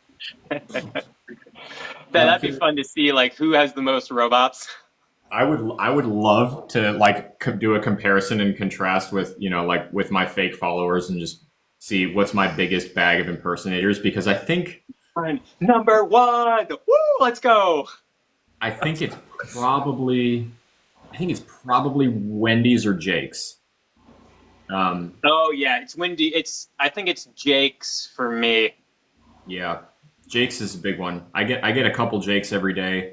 Speaker 3: That'd be fun to see. Like, who has the most robots?
Speaker 2: I would love to like do a comparison and contrast with like with my fake followers and just see what's my biggest bag of impersonators, because I think
Speaker 3: Number one. Woo! Let's go.
Speaker 2: I think it's probably Wendy's or Jake's.
Speaker 3: Oh yeah, it's Windy. I think it's Jake's for me.
Speaker 2: Yeah, Jake's is a big one. I get a couple Jakes every day,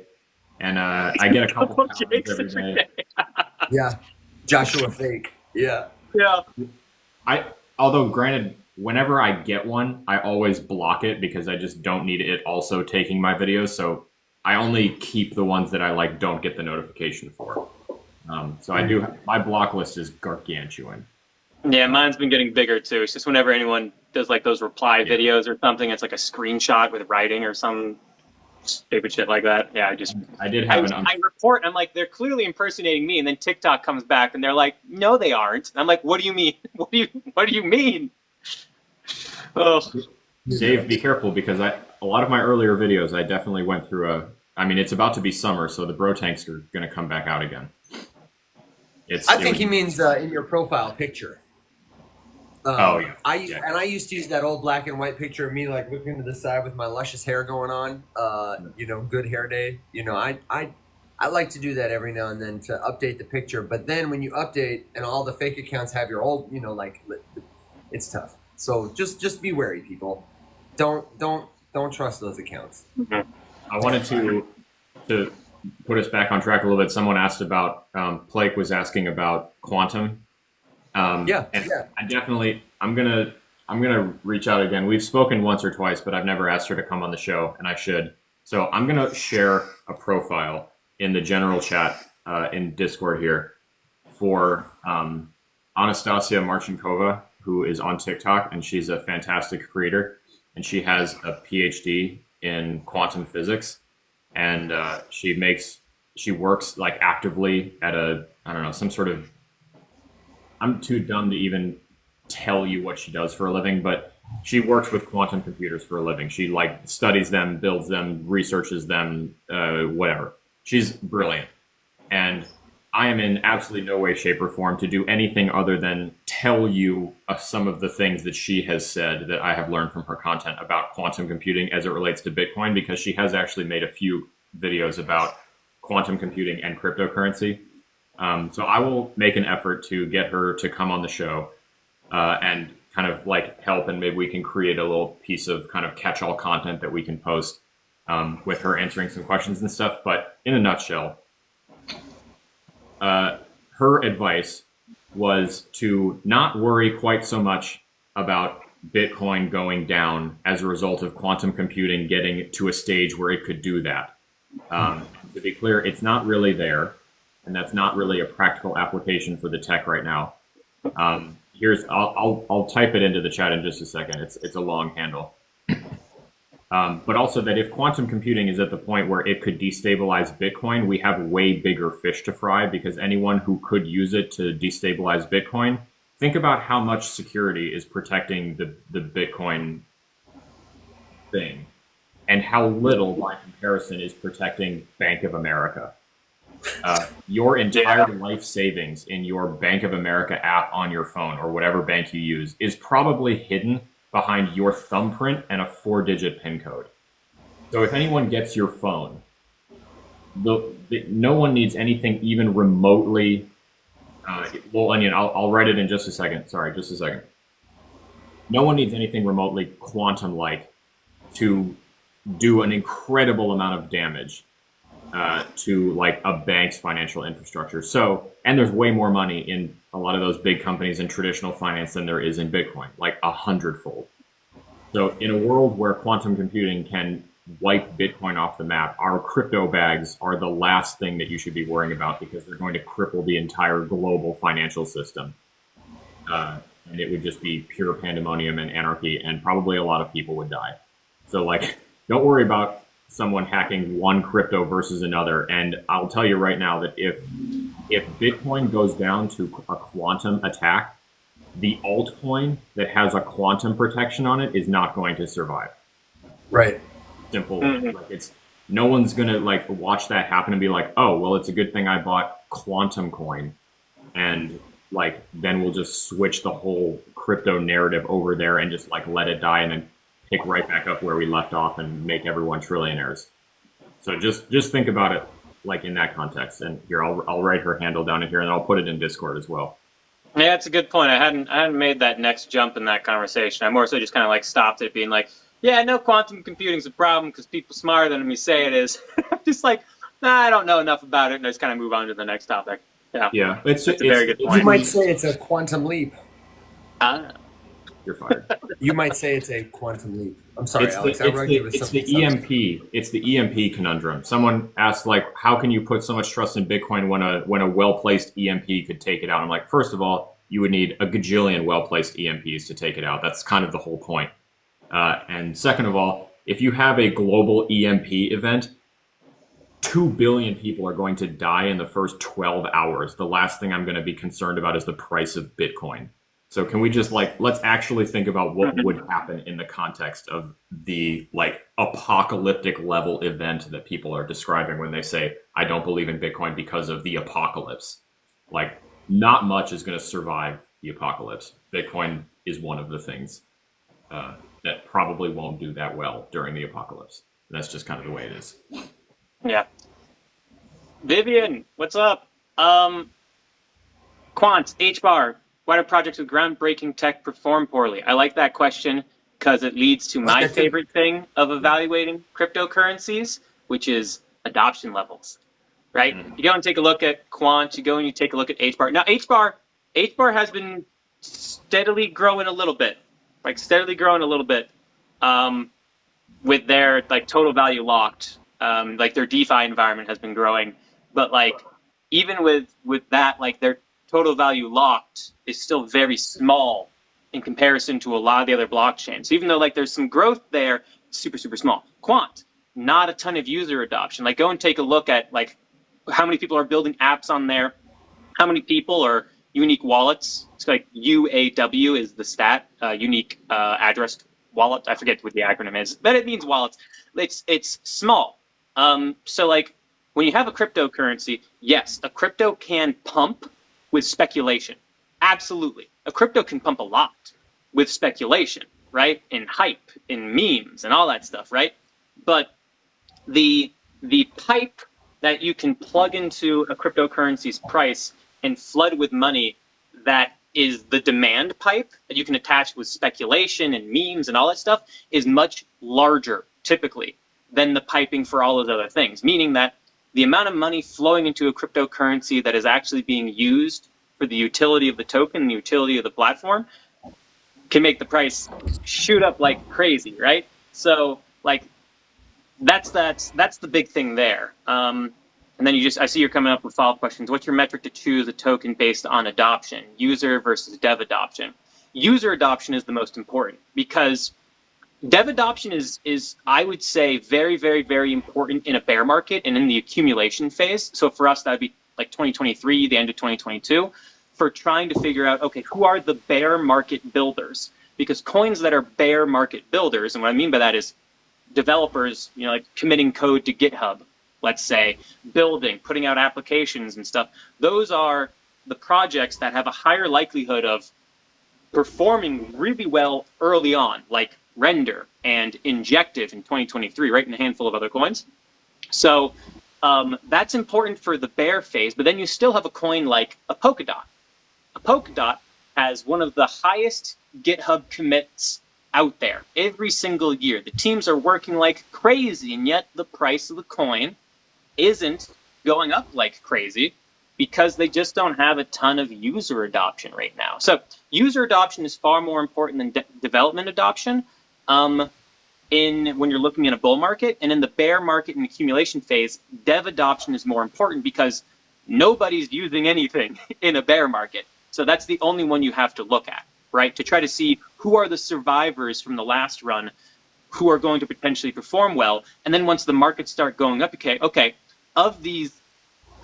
Speaker 2: and I get a couple
Speaker 3: Jake's
Speaker 2: every day.
Speaker 1: Yeah, Joshua Fake. Yeah.
Speaker 3: Yeah.
Speaker 2: Although granted, whenever I get one, I always block it because I just don't need it also taking my videos. So I only keep the ones that I like don't get the notification for. So I do. My block list is gargantuan.
Speaker 3: Yeah, mine's been getting bigger too. It's just whenever anyone does like those reply videos or something, it's like a screenshot with writing or some stupid shit like that. Yeah,
Speaker 2: I
Speaker 3: report. I'm like, they're clearly impersonating me, and then TikTok comes back and they're like, no, they aren't. And I'm like, what do you mean? What do you mean? Oh.
Speaker 2: Dave, be careful, because a lot of my earlier videos, I definitely went through it's about to be summer, so the bro tanks are going to come back out again.
Speaker 1: I think he means in your profile picture.
Speaker 2: Yeah.
Speaker 1: I used to use that old black and white picture of me like looking to the side with my luscious hair going on. Good hair day. I like to do that every now and then to update the picture. But then when you update and all the fake accounts have your old, it's tough. So just be wary, people. Don't trust those accounts.
Speaker 2: I wanted to put us back on track a little bit. Someone asked about Blake was asking about quantum. I'm gonna reach out again. We've spoken once or twice, but I've never asked her to come on the show, and I should. So I'm gonna share a profile in the general chat in Discord here for Anastasia Marchinkova, who is on TikTok, and she's a fantastic creator, and she has a PhD in quantum physics, and she works like actively at some sort of. I'm too dumb to even tell you what she does for a living, but she works with quantum computers for a living. She like studies them, builds them, researches them, whatever. She's brilliant. And I am in absolutely no way, shape, or form to do anything other than tell you some of the things that she has said that I have learned from her content about quantum computing as it relates to Bitcoin, because she has actually made a few videos about quantum computing and cryptocurrency. So I will make an effort to get her to come on the show and kind of like help, and maybe we can create a little piece of kind of catch-all content that we can post with her answering some questions and stuff. But in a nutshell, her advice was to not worry quite so much about Bitcoin going down as a result of quantum computing getting to a stage where it could do that. To be clear, it's not really there. And that's not really a practical application for the tech right now. I'll type it into the chat in just a second. It's a long handle. But also that if quantum computing is at the point where it could destabilize Bitcoin, we have way bigger fish to fry, because anyone who could use it to destabilize Bitcoin, think about how much security is protecting the Bitcoin thing, and how little, by comparison, is protecting Bank of America. Your entire life savings in your Bank of America app on your phone, or whatever bank you use, is probably hidden behind your thumbprint and a 4-digit PIN code. So if anyone gets your phone no one needs anything even remotely. Well, Onion, I'll write it in just a second. Sorry, just a second. No one needs anything remotely quantum-like to do an incredible amount of damage to like a bank's financial infrastructure. So, and there's way more money in a lot of those big companies in traditional finance than there is in Bitcoin, like 100-fold. So in a world where quantum computing can wipe Bitcoin off the map, our crypto bags are the last thing that you should be worrying about because they're going to cripple the entire global financial system. And it would just be pure pandemonium and anarchy, and probably a lot of people would die. So like, don't worry about someone hacking one crypto versus another. And I'll tell you right now that if Bitcoin goes down to a quantum attack, the altcoin that has a quantum protection on it is not going to survive.
Speaker 1: Right.
Speaker 2: Simple. Like it's no one's gonna like watch that happen and be like, oh, well, it's a good thing I bought quantum coin, and like then we'll just switch the whole crypto narrative over there and just like let it die and then pick right back up where we left off and make everyone trillionaires. So just think about it like in that context. And here I'll write her handle down in here and I'll put it in Discord as well.
Speaker 3: Yeah, that's a good point. I hadn't made that next jump in that conversation. I more so just kind of like stopped it, being like, yeah, I know quantum computing's a problem because people smarter than me say it is. Just like, nah, I don't know enough about it, and I just kind of move on to the next topic. Yeah,
Speaker 2: it's
Speaker 3: a very good point.
Speaker 1: You might say it's a quantum leap.
Speaker 2: You're fired.
Speaker 1: You might say it's a quantum leap. I'm sorry, Alex.
Speaker 2: It's the EMP. It's the EMP conundrum. Someone asked, like, how can you put so much trust in Bitcoin when a well-placed EMP could take it out? I'm like, first of all, you would need a gajillion well-placed EMPs to take it out. That's kind of the whole point. And second of all, if you have a global EMP event, 2 billion people are going to die in the first 12 hours. The last thing I'm going to be concerned about is the price of Bitcoin. So can we just like, let's actually think about what would happen in the context of the like apocalyptic level event that people are describing when they say, I don't believe in Bitcoin because of the apocalypse. Like not much is going to survive the apocalypse. Bitcoin is one of the things that probably won't do that well during the apocalypse. And that's just kind of the way it is.
Speaker 3: Yeah. Vivian, what's up? Quant, HBAR. Why do projects with groundbreaking tech perform poorly? I like that question because it leads to my favorite thing of evaluating cryptocurrencies, which is adoption levels, right? You go and take a look at Quant, you go and you take a look at HBAR. Now, HBAR has been steadily growing a little bit, with their like total value locked, like their DeFi environment has been growing, but like even with that, like their total value locked is still very small in comparison to a lot of the other blockchains. So even though like there's some growth there, it's super, super small. Quant, not a ton of user adoption. Like go and take a look at like how many people are building apps on there, how many people are unique wallets. It's like UAW is the stat, unique address wallet. I forget what the acronym is, but it means wallets. It's small. So like when you have a cryptocurrency, yes, a crypto can pump with speculation. Absolutely. A crypto can pump a lot with speculation, right? In hype, in memes, and all that stuff, right? But the pipe that you can plug into a cryptocurrency's price and flood with money that is the demand pipe that you can attach with speculation and memes and all that stuff is much larger, typically, than the piping for all those other things, meaning that the amount of money flowing into a cryptocurrency that is actually being used for the utility of the token, the utility of the platform, can make the price shoot up like crazy, right? So like that's the big thing there. And then I see you're coming up with follow-up questions. What's your metric to choose a token based on adoption, user versus dev adoption? User adoption is the most important because dev adoption is, I would say, very, very, very important in a bear market and in the accumulation phase. So for us, that would be like 2023, the end of 2022, for trying to figure out, okay, who are the bear market builders? Because coins that are bear market builders, and what I mean by that is developers, like committing code to GitHub, let's say, building, putting out applications and stuff, those are the projects that have a higher likelihood of performing really well early on, like Render and Injective in 2023, right, and a handful of other coins. So That's important for the bear phase, but then you still have a coin like a Polkadot. A Polkadot has one of the highest GitHub commits out there every single year. The teams are working like crazy, and yet the price of the coin isn't going up like crazy because they just don't have a ton of user adoption right now. So user adoption is far more important than development adoption when you're looking in a bull market. And in the bear market and accumulation phase, dev adoption is more important because nobody's using anything in a bear market. So that's the only one you have to look at, right? To try to see who are the survivors from the last run who are going to potentially perform well. And then once the markets start going up, okay, of these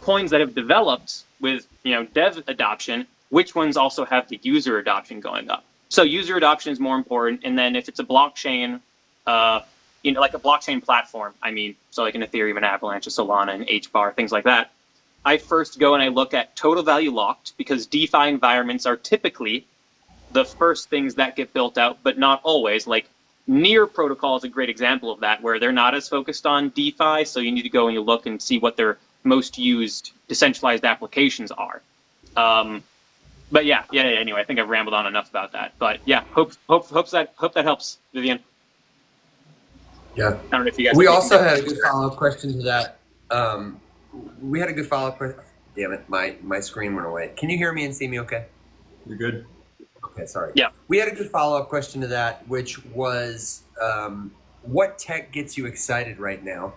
Speaker 3: coins that have developed with dev adoption, which ones also have the user adoption going up? So user adoption is more important. And then if it's a blockchain, like a blockchain platform, so like an Ethereum, an Avalanche, a Solana, an HBAR, things like that, I first go and I look at total value locked, because DeFi environments are typically the first things that get built out, but not always. Like Near protocol is a great example of that, where they're not as focused on DeFi, so you need to go and you look and see what their most used decentralized applications are. But yeah. Anyway, I think I've rambled on enough about that. But yeah, hope that helps, Vivian.
Speaker 1: Yeah.
Speaker 3: I don't know if you guys.
Speaker 1: We also had a good follow-up question to that. We had a good follow-up question. Damn it, my screen went away. Can you hear me and see me okay?
Speaker 2: You're good.
Speaker 1: Okay, sorry.
Speaker 3: Yeah.
Speaker 1: We had a good follow-up question to that, which was what tech gets you excited right now?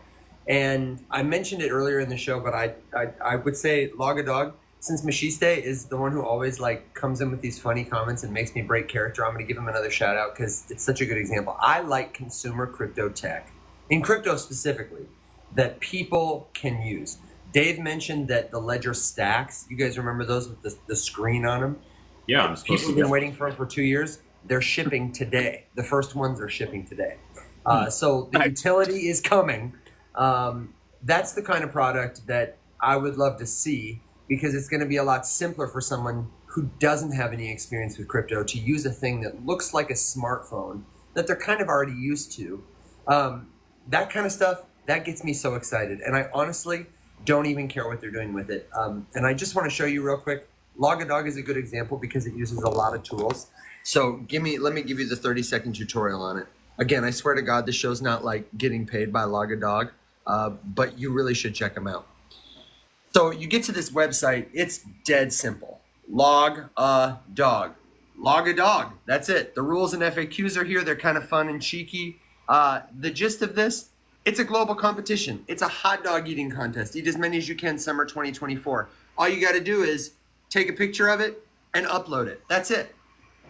Speaker 1: And I mentioned it earlier in the show, but I would say Logadog, since Machiste is the one who always comes in with these funny comments and makes me break character, I'm going to give him another shout out because it's such a good example. I like consumer crypto tech, in crypto specifically, that people can use. Dave mentioned that the Ledger stacks, you guys remember those with the screen on them?
Speaker 2: Yeah, I'm supposed
Speaker 1: People
Speaker 2: to.
Speaker 1: have been waiting for them for 2 years. They're shipping today. The first ones are shipping today. So the utility is coming. That's the kind of product that I would love to see, because it's going to be a lot simpler for someone who doesn't have any experience with crypto to use a thing that looks like a smartphone that they're kind of already used to. That kind of stuff, that gets me so excited. And I honestly don't even care what they're doing with it. And I just want to show you real quick. Logadog is a good example because it uses a lot of tools. So let me give you the 30-second tutorial on it. Again, I swear to God, this show's not like getting paid by Logadog, but you really should check them out. So you get to this website, it's dead simple. Logadog. Logadog, that's it. The rules and FAQs are here. They're kind of fun and cheeky. The gist of this, it's a global competition. It's a hot dog eating contest. Eat as many as you can, summer 2024. All you got to do is take a picture of it and upload it. That's it.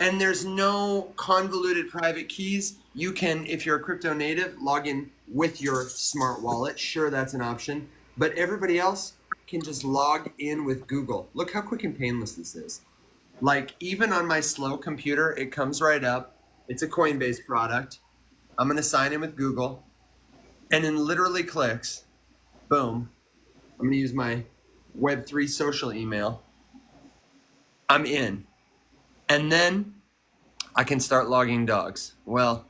Speaker 1: And there's no convoluted private keys. You can, if you're a crypto native, log in with your smart wallet. Sure, that's an option. But everybody else can just log in with Google. Look how quick and painless this is. Like, even on my slow computer, it comes right up. It's a Coinbase product. I'm going to sign in with Google. And in literally clicks, boom, I'm going to use my Web3 social email. I'm in. And then I can start logging dogs. Well,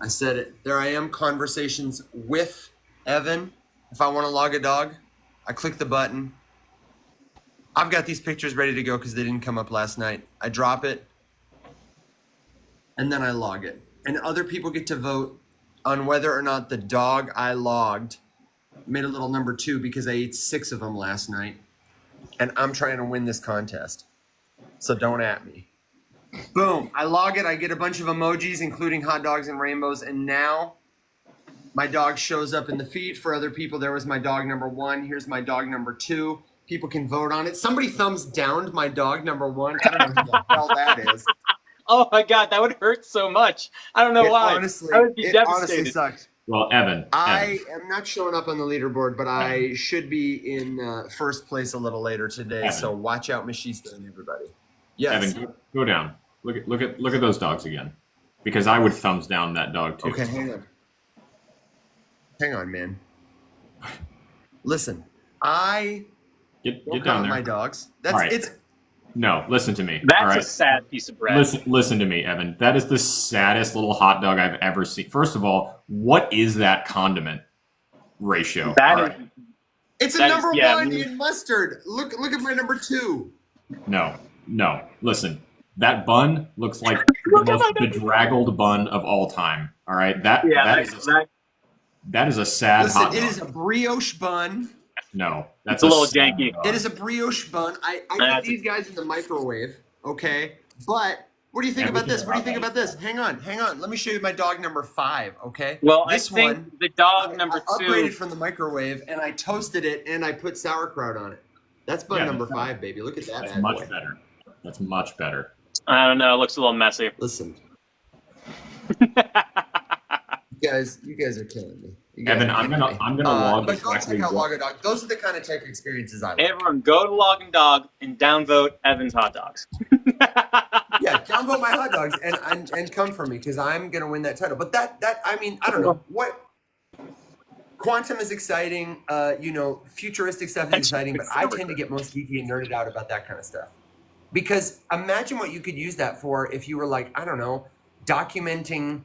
Speaker 1: I said it. There I am, conversations with Evan. If I want to log a dog, I click the button. I've got these pictures ready to go because they didn't come up last night. I drop it, and then I log it. And other people get to vote on whether or not the dog I logged made a little number 2 because I ate 6 of them last night. And I'm trying to win this contest. So don't at me. Boom, I log it. I get a bunch of emojis, including hot dogs and rainbows. And now my dog shows up in the feed for other people. There was my dog number 1. Here's my dog number 2. People can vote on it. Somebody thumbs downed my dog number 1. I don't know who the hell that is.
Speaker 3: Oh my God, that would hurt so much. I don't know why.
Speaker 1: Honestly,
Speaker 3: I would be
Speaker 1: it
Speaker 3: devastated.
Speaker 1: honestly sucks.
Speaker 2: Well, Evan.
Speaker 1: I am not showing up on the leaderboard, but I should be in first place a little later today.
Speaker 2: Evan.
Speaker 1: So watch out, Machista and everybody. Yes.
Speaker 2: Evan, go down. Look at those dogs again, because I would thumbs down that dog too.
Speaker 1: Okay, hang on, man. Listen, I
Speaker 2: Get
Speaker 1: work
Speaker 2: down
Speaker 1: on
Speaker 2: there.
Speaker 1: my dogs. That's
Speaker 2: All right.
Speaker 1: it's.
Speaker 2: No, listen to me.
Speaker 3: That's
Speaker 2: all right?
Speaker 3: a sad piece of bread.
Speaker 2: Listen to me, Evan. That is the saddest little hot dog I've ever seen. First of all, what is that condiment ratio?
Speaker 3: That
Speaker 2: All
Speaker 3: is
Speaker 2: right.
Speaker 1: It's a
Speaker 3: That is-
Speaker 1: number
Speaker 3: yeah,
Speaker 1: one in mustard. Look at my number 2.
Speaker 2: No. Listen, that bun looks like the most bedraggled bun of all time. All right, that is a sad
Speaker 1: Listen,
Speaker 2: hot
Speaker 1: it
Speaker 2: dog.
Speaker 1: is a brioche bun.
Speaker 2: No, that's
Speaker 3: It's a little
Speaker 2: sad
Speaker 3: janky.
Speaker 2: dog.
Speaker 1: It is a brioche bun. I put these guys in the microwave, okay? But what do you think about this? What do you think about this? Hang on. Let me show you my dog number 5, okay?
Speaker 3: Well,
Speaker 1: this
Speaker 3: I think
Speaker 1: one,
Speaker 3: the dog number
Speaker 1: I
Speaker 3: 2.
Speaker 1: upgraded from the microwave and I toasted it and I put sauerkraut on it. That's bun number 5, baby. Look at that.
Speaker 2: That's much better. That's much better.
Speaker 3: I don't know. It looks a little messy.
Speaker 1: Listen, you guys are killing me.
Speaker 2: Evan, I'm gonna log
Speaker 1: but go
Speaker 2: exactly
Speaker 1: check out
Speaker 2: what.
Speaker 1: Logadog. Those are the kind of tech experiences I like.
Speaker 3: Everyone, go to Logadog and downvote Evan's hot dogs.
Speaker 1: Yeah, downvote my hot dogs and come for me because I'm gonna win that title. But that I mean, I don't know what. Quantum is exciting, futuristic stuff is exciting, but I tend to get most geeky and nerded out about that kind of stuff. Because imagine what you could use that for if you were like, I don't know, documenting.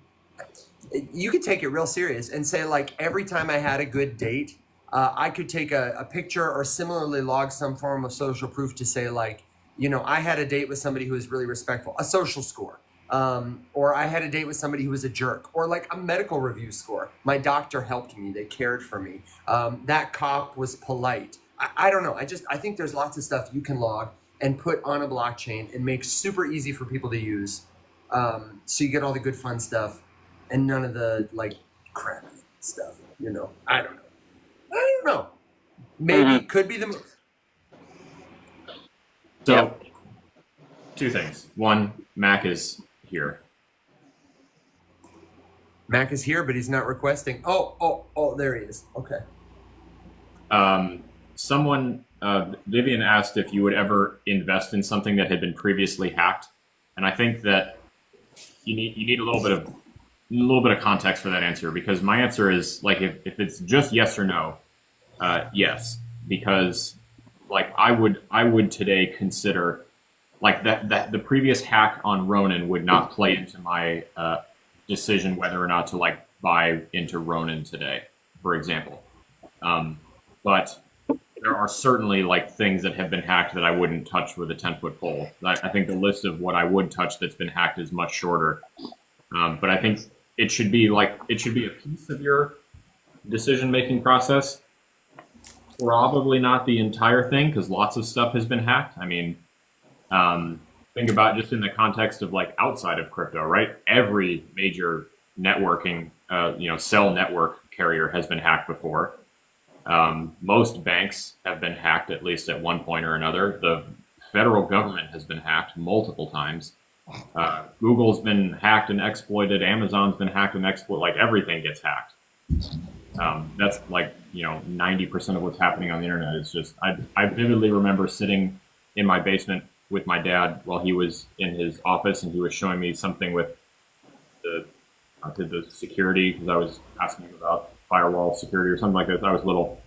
Speaker 1: You could take it real serious and say like every time I had a good date, I could take a picture or similarly log some form of social proof to say like, I had a date with somebody who was really respectful, a social score. Or I had a date with somebody who was a jerk, or like a medical review score. My doctor helped me, they cared for me. That cop was polite. I don't know. I think there's lots of stuff you can log and put on a blockchain and make super easy for people to use. So you get all the good fun stuff and none of the like crappy stuff, I don't know. Maybe could be the move.
Speaker 2: So, 2 things. One, Mack is here.
Speaker 1: Mack is here, but he's not requesting. Oh, there he is. Okay.
Speaker 2: Someone, Vivian asked if you would ever invest in something that had been previously hacked, and I think that you need a little bit of context for that answer, because my answer is like if it's just yes or no, yes, because like I would today consider like that the previous hack on Ronin would not play into my decision whether or not to like buy into Ronin today, for example. But there are certainly like things that have been hacked that I wouldn't touch with a 10-foot pole. I think the list of what I would touch that's been hacked is much shorter. But I think it should be a piece of your decision-making process. Probably not the entire thing, because lots of stuff has been hacked. I mean, think about just in the context of like outside of crypto, right? Every major networking, cell network carrier has been hacked before. Most banks have been hacked at least at one point or another. The federal government has been hacked multiple times. Google's been hacked and exploited. Amazon's been hacked and exploited. Like everything gets hacked. That's like 90% of what's happening on the internet. It's just I vividly remember sitting in my basement with my dad while he was in his office and he was showing me something with the security, because I was asking him about firewall security or something like this. I was little,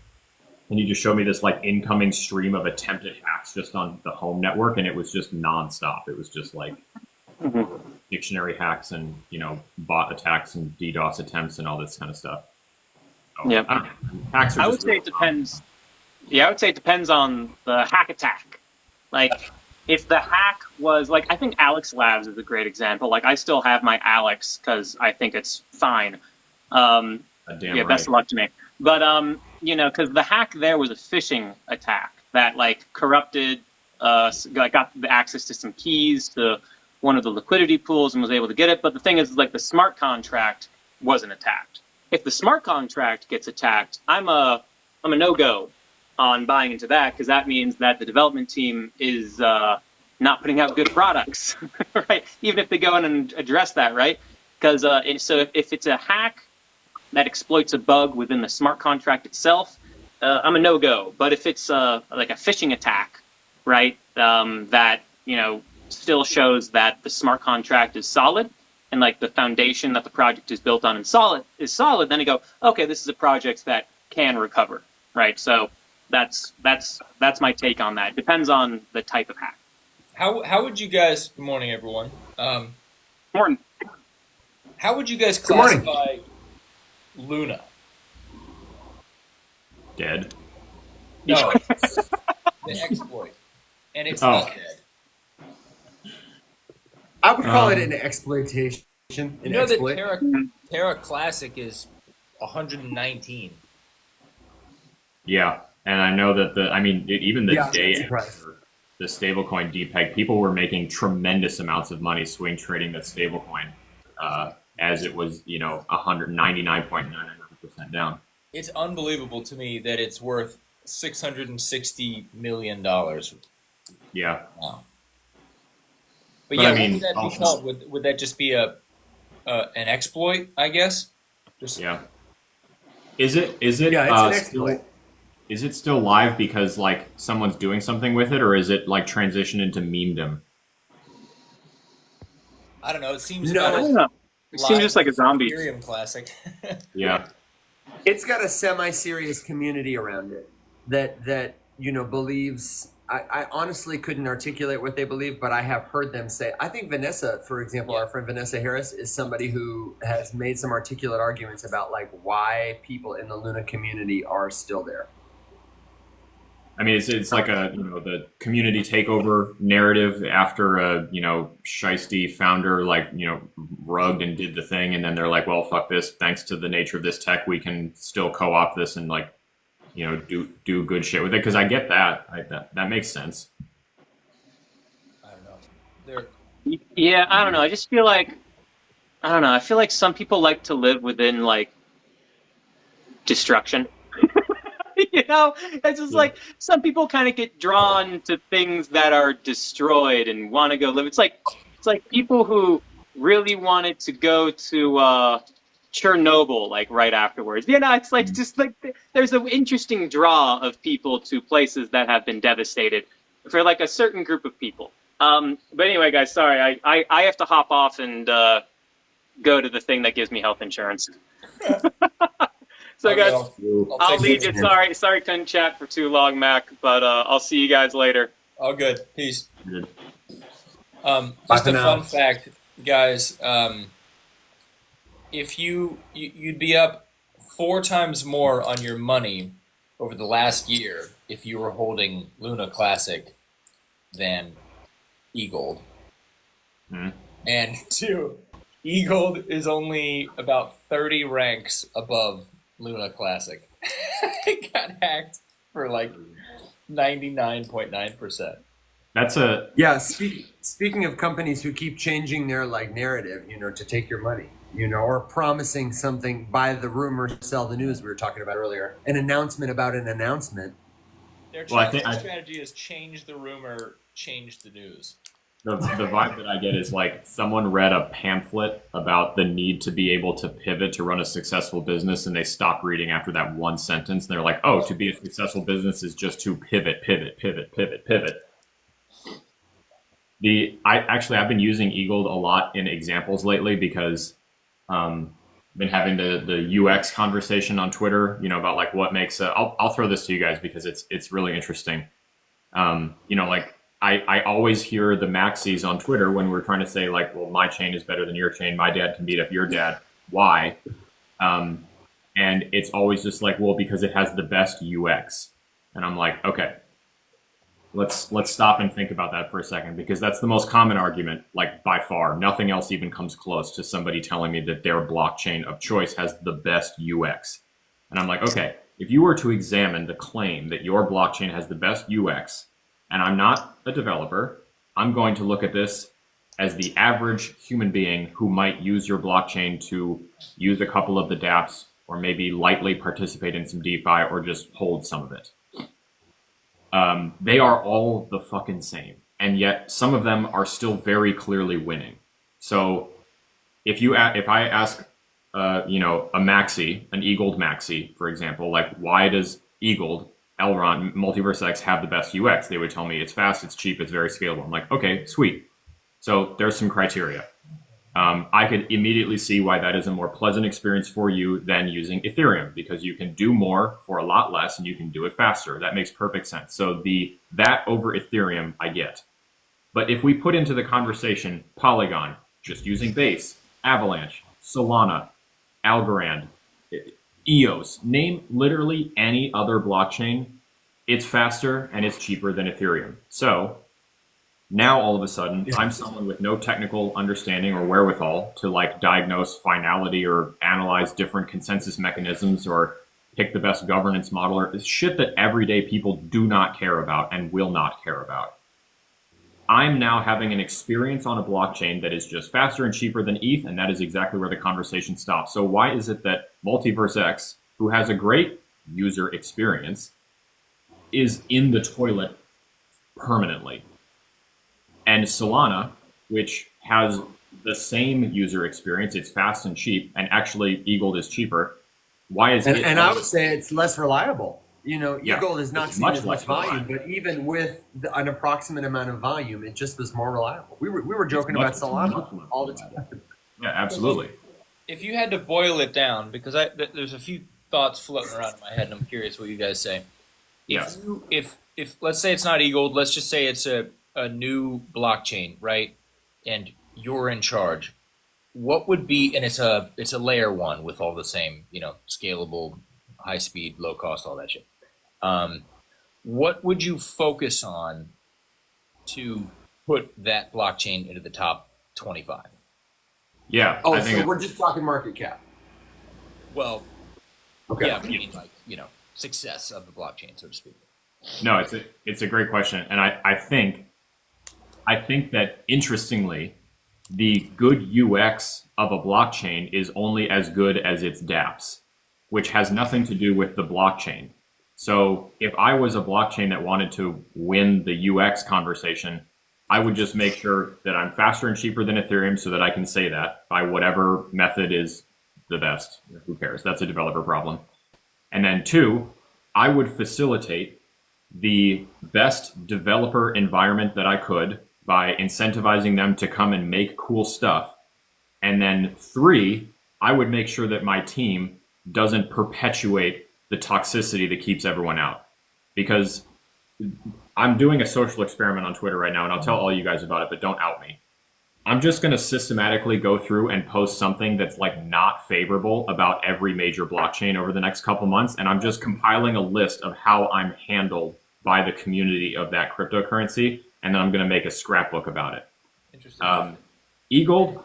Speaker 2: and he just showed me this like incoming stream of attempted hacks just on the home network, and it was just nonstop. It was just like dictionary hacks and bot attacks and DDoS attempts and all this kind of stuff. So,
Speaker 3: Yeah,
Speaker 2: hacks are
Speaker 3: I would say it depends. Yeah, I would say it depends on the hack attack. Like, if the hack was like, I think Alex Labs is a great example. Like, I still have my Alex because I think it's fine. Yeah,
Speaker 2: right.
Speaker 3: best of luck to me. But because the hack there was a phishing attack that like corrupted, got the access to some keys to one of the liquidity pools and was able to get it. But the thing is, like, the smart contract wasn't attacked. If the smart contract gets attacked, I'm a no-go on buying into that, because that means that the development team is not putting out good products, right? Even if they go in and address that, right? Because so if it's a hack that exploits a bug within the smart contract itself, I'm a no-go. But if it's like a phishing attack, right, that still shows that the smart contract is solid and like the foundation that the project is built on is solid, then I go, okay, this is a project that can recover, right? So that's my take on that. Depends on the type of hack.
Speaker 4: How would you guys? Good morning, everyone.
Speaker 3: Morning.
Speaker 4: How would you guys classify Luna?
Speaker 2: Dead.
Speaker 4: No, the exploit, and it's not dead.
Speaker 1: I would call it an exploitation.
Speaker 4: You know that Terra Classic is 119.
Speaker 2: Yeah, and I know that even the day
Speaker 1: price.
Speaker 2: after the stablecoin depeg, people were making tremendous amounts of money swing trading that stablecoin, as it was 199.99% down.
Speaker 4: It's unbelievable to me that it's worth $660 million.
Speaker 2: Yeah.
Speaker 4: Wow. But yeah, what would that be called? Would that just be an exploit? I guess.
Speaker 2: Yeah. Is it?
Speaker 1: Yeah, it's an exploit.
Speaker 2: Is it still live because like someone's doing something with it, or is it like transitioned into memedom?
Speaker 4: I don't know. It seems
Speaker 3: I don't know. It seems just like a zombie.
Speaker 4: Ethereum Classic.
Speaker 2: Yeah.
Speaker 1: It's got a semi-serious community around it that believes. I honestly couldn't articulate what they believe, but I have heard them say. I think Vanessa, for example, our friend Vanessa Harris, is somebody who has made some articulate arguments about like why people in the Luna community are still there.
Speaker 2: I mean, it's like the community takeover narrative after a shiesty founder rugged and did the thing, and then they're like, well, fuck this. Thanks to the nature of this tech, we can still co-opt this and do good shit with it. Because I get that. That makes sense.
Speaker 4: I don't know.
Speaker 3: Yeah, I don't know. I just feel like I feel like some people like to live within like destruction. It's just like some people kind of get drawn to things that are destroyed and want to go live. It's like people who really wanted to go to Chernobyl like right afterwards. It's like just like there's an interesting draw of people to places that have been devastated for like a certain group of people. But anyway, guys, sorry, I have to hop off and go to the thing that gives me health insurance. So guys, I'll leave you. Sorry, couldn't chat for too long, Mac. But I'll see you guys later.
Speaker 4: All good. Peace.
Speaker 2: Good.
Speaker 4: Just a fun fact, guys. If you'd be up 4 times more on your money over the last year if you were holding Luna Classic than eGold. And 2, eGold is only about 30 ranks above Luna Classic. It got hacked for like 99.9%.
Speaker 2: That's
Speaker 1: Speaking of companies who keep changing their like narrative, to take your money, or promising something, buy the rumor, sell the news. We were talking about earlier, an announcement about an announcement.
Speaker 4: Their strategy is change the rumor, change the news.
Speaker 2: The vibe that I get is like someone read a pamphlet about the need to be able to pivot to run a successful business, and they stopped reading after that one sentence. And they're like, oh, to be a successful business is just to pivot. I've been using eGold a lot in examples lately because I've been having the UX conversation on Twitter, about like what makes I'll throw this to you guys because it's really interesting. I always hear the maxis on Twitter when we're trying to say like, well, my chain is better than your chain. My dad can beat up your dad. Why? And it's always just like, well, because it has the best UX. And I'm like, okay, let's stop and think about that for a second, because that's the most common argument, like by far. Nothing else even comes close to somebody telling me that their blockchain of choice has the best UX. And I'm like, okay, if you were to examine the claim that your blockchain has the best UX, and I'm not a developer, I'm going to look at this as the average human being who might use your blockchain to use a couple of the dApps or maybe lightly participate in some DeFi or just hold some of it. They are all the fucking same. And yet some of them are still very clearly winning. So if I ask, a maxi, an eGold maxi, for example, like why does eGold, Elrond, Multiverse X have the best UX? They would tell me it's fast, it's cheap, it's very scalable. I'm like, okay, sweet. So there's some criteria. I could immediately see why that is a more pleasant experience for you than using Ethereum, because you can do more for a lot less and you can do it faster. That makes perfect sense. So that over Ethereum, I get. But if we put into the conversation Polygon, just using Base, Avalanche, Solana, Algorand, EOS, name literally any other blockchain, it's faster and it's cheaper than Ethereum. So now all of a sudden, I'm someone with no technical understanding or wherewithal to like diagnose finality or analyze different consensus mechanisms or pick the best governance model or shit that everyday people do not care about and will not care about. I'm now having an experience on a blockchain that is just faster and cheaper than ETH, and that is exactly where the conversation stops. So why is it that Multiverse X, who has a great user experience, is in the toilet permanently? And Solana, which has the same user experience, it's fast and cheap, and actually eGold is cheaper. Why is it?
Speaker 1: And I would say it's less reliable. You know,
Speaker 2: Yeah,
Speaker 1: eGold is not
Speaker 2: it's
Speaker 1: seeing
Speaker 2: much
Speaker 1: as much
Speaker 2: less
Speaker 1: volume,
Speaker 2: reliable.
Speaker 1: but even with an approximate amount of volume, it just was more reliable. We were joking about Solana all the time.
Speaker 2: Yeah, absolutely.
Speaker 4: If you had to boil it down, because there's a few thoughts floating around in my head, and I'm curious what you guys say. If let's say it's not eGold, let's just say it's a new blockchain, right? And you're in charge. What would be, and it's a layer one with all the same, scalable, high speed, low cost, all that shit. What would you focus on to put that blockchain into the top 25?
Speaker 2: Yeah.
Speaker 1: Oh, so we're just talking market cap.
Speaker 4: Well,
Speaker 1: Okay.
Speaker 4: yeah, I mean, like, success of the blockchain, so to speak.
Speaker 2: No, it's a great question, and I think that interestingly, the good UX of a blockchain is only as good as its dApps, which has nothing to do with the blockchain. So if I was a blockchain that wanted to win the UX conversation, I would just make sure that I'm faster and cheaper than Ethereum so that I can say that by whatever method is the best. Who cares? That's a developer problem. And then two, I would facilitate the best developer environment that I could by incentivizing them to come and make cool stuff. And then three, I would make sure that my team doesn't perpetuate the toxicity that keeps everyone out. Because I'm doing a social experiment on Twitter right now, and I'll tell all you guys about it, but don't out me. I'm just going to systematically go through and post something that's like not favorable about every major blockchain over the next couple months. And I'm just compiling a list of how I'm handled by the community of that cryptocurrency. And then I'm going to make a scrapbook about it.
Speaker 4: Interesting.
Speaker 2: eGold,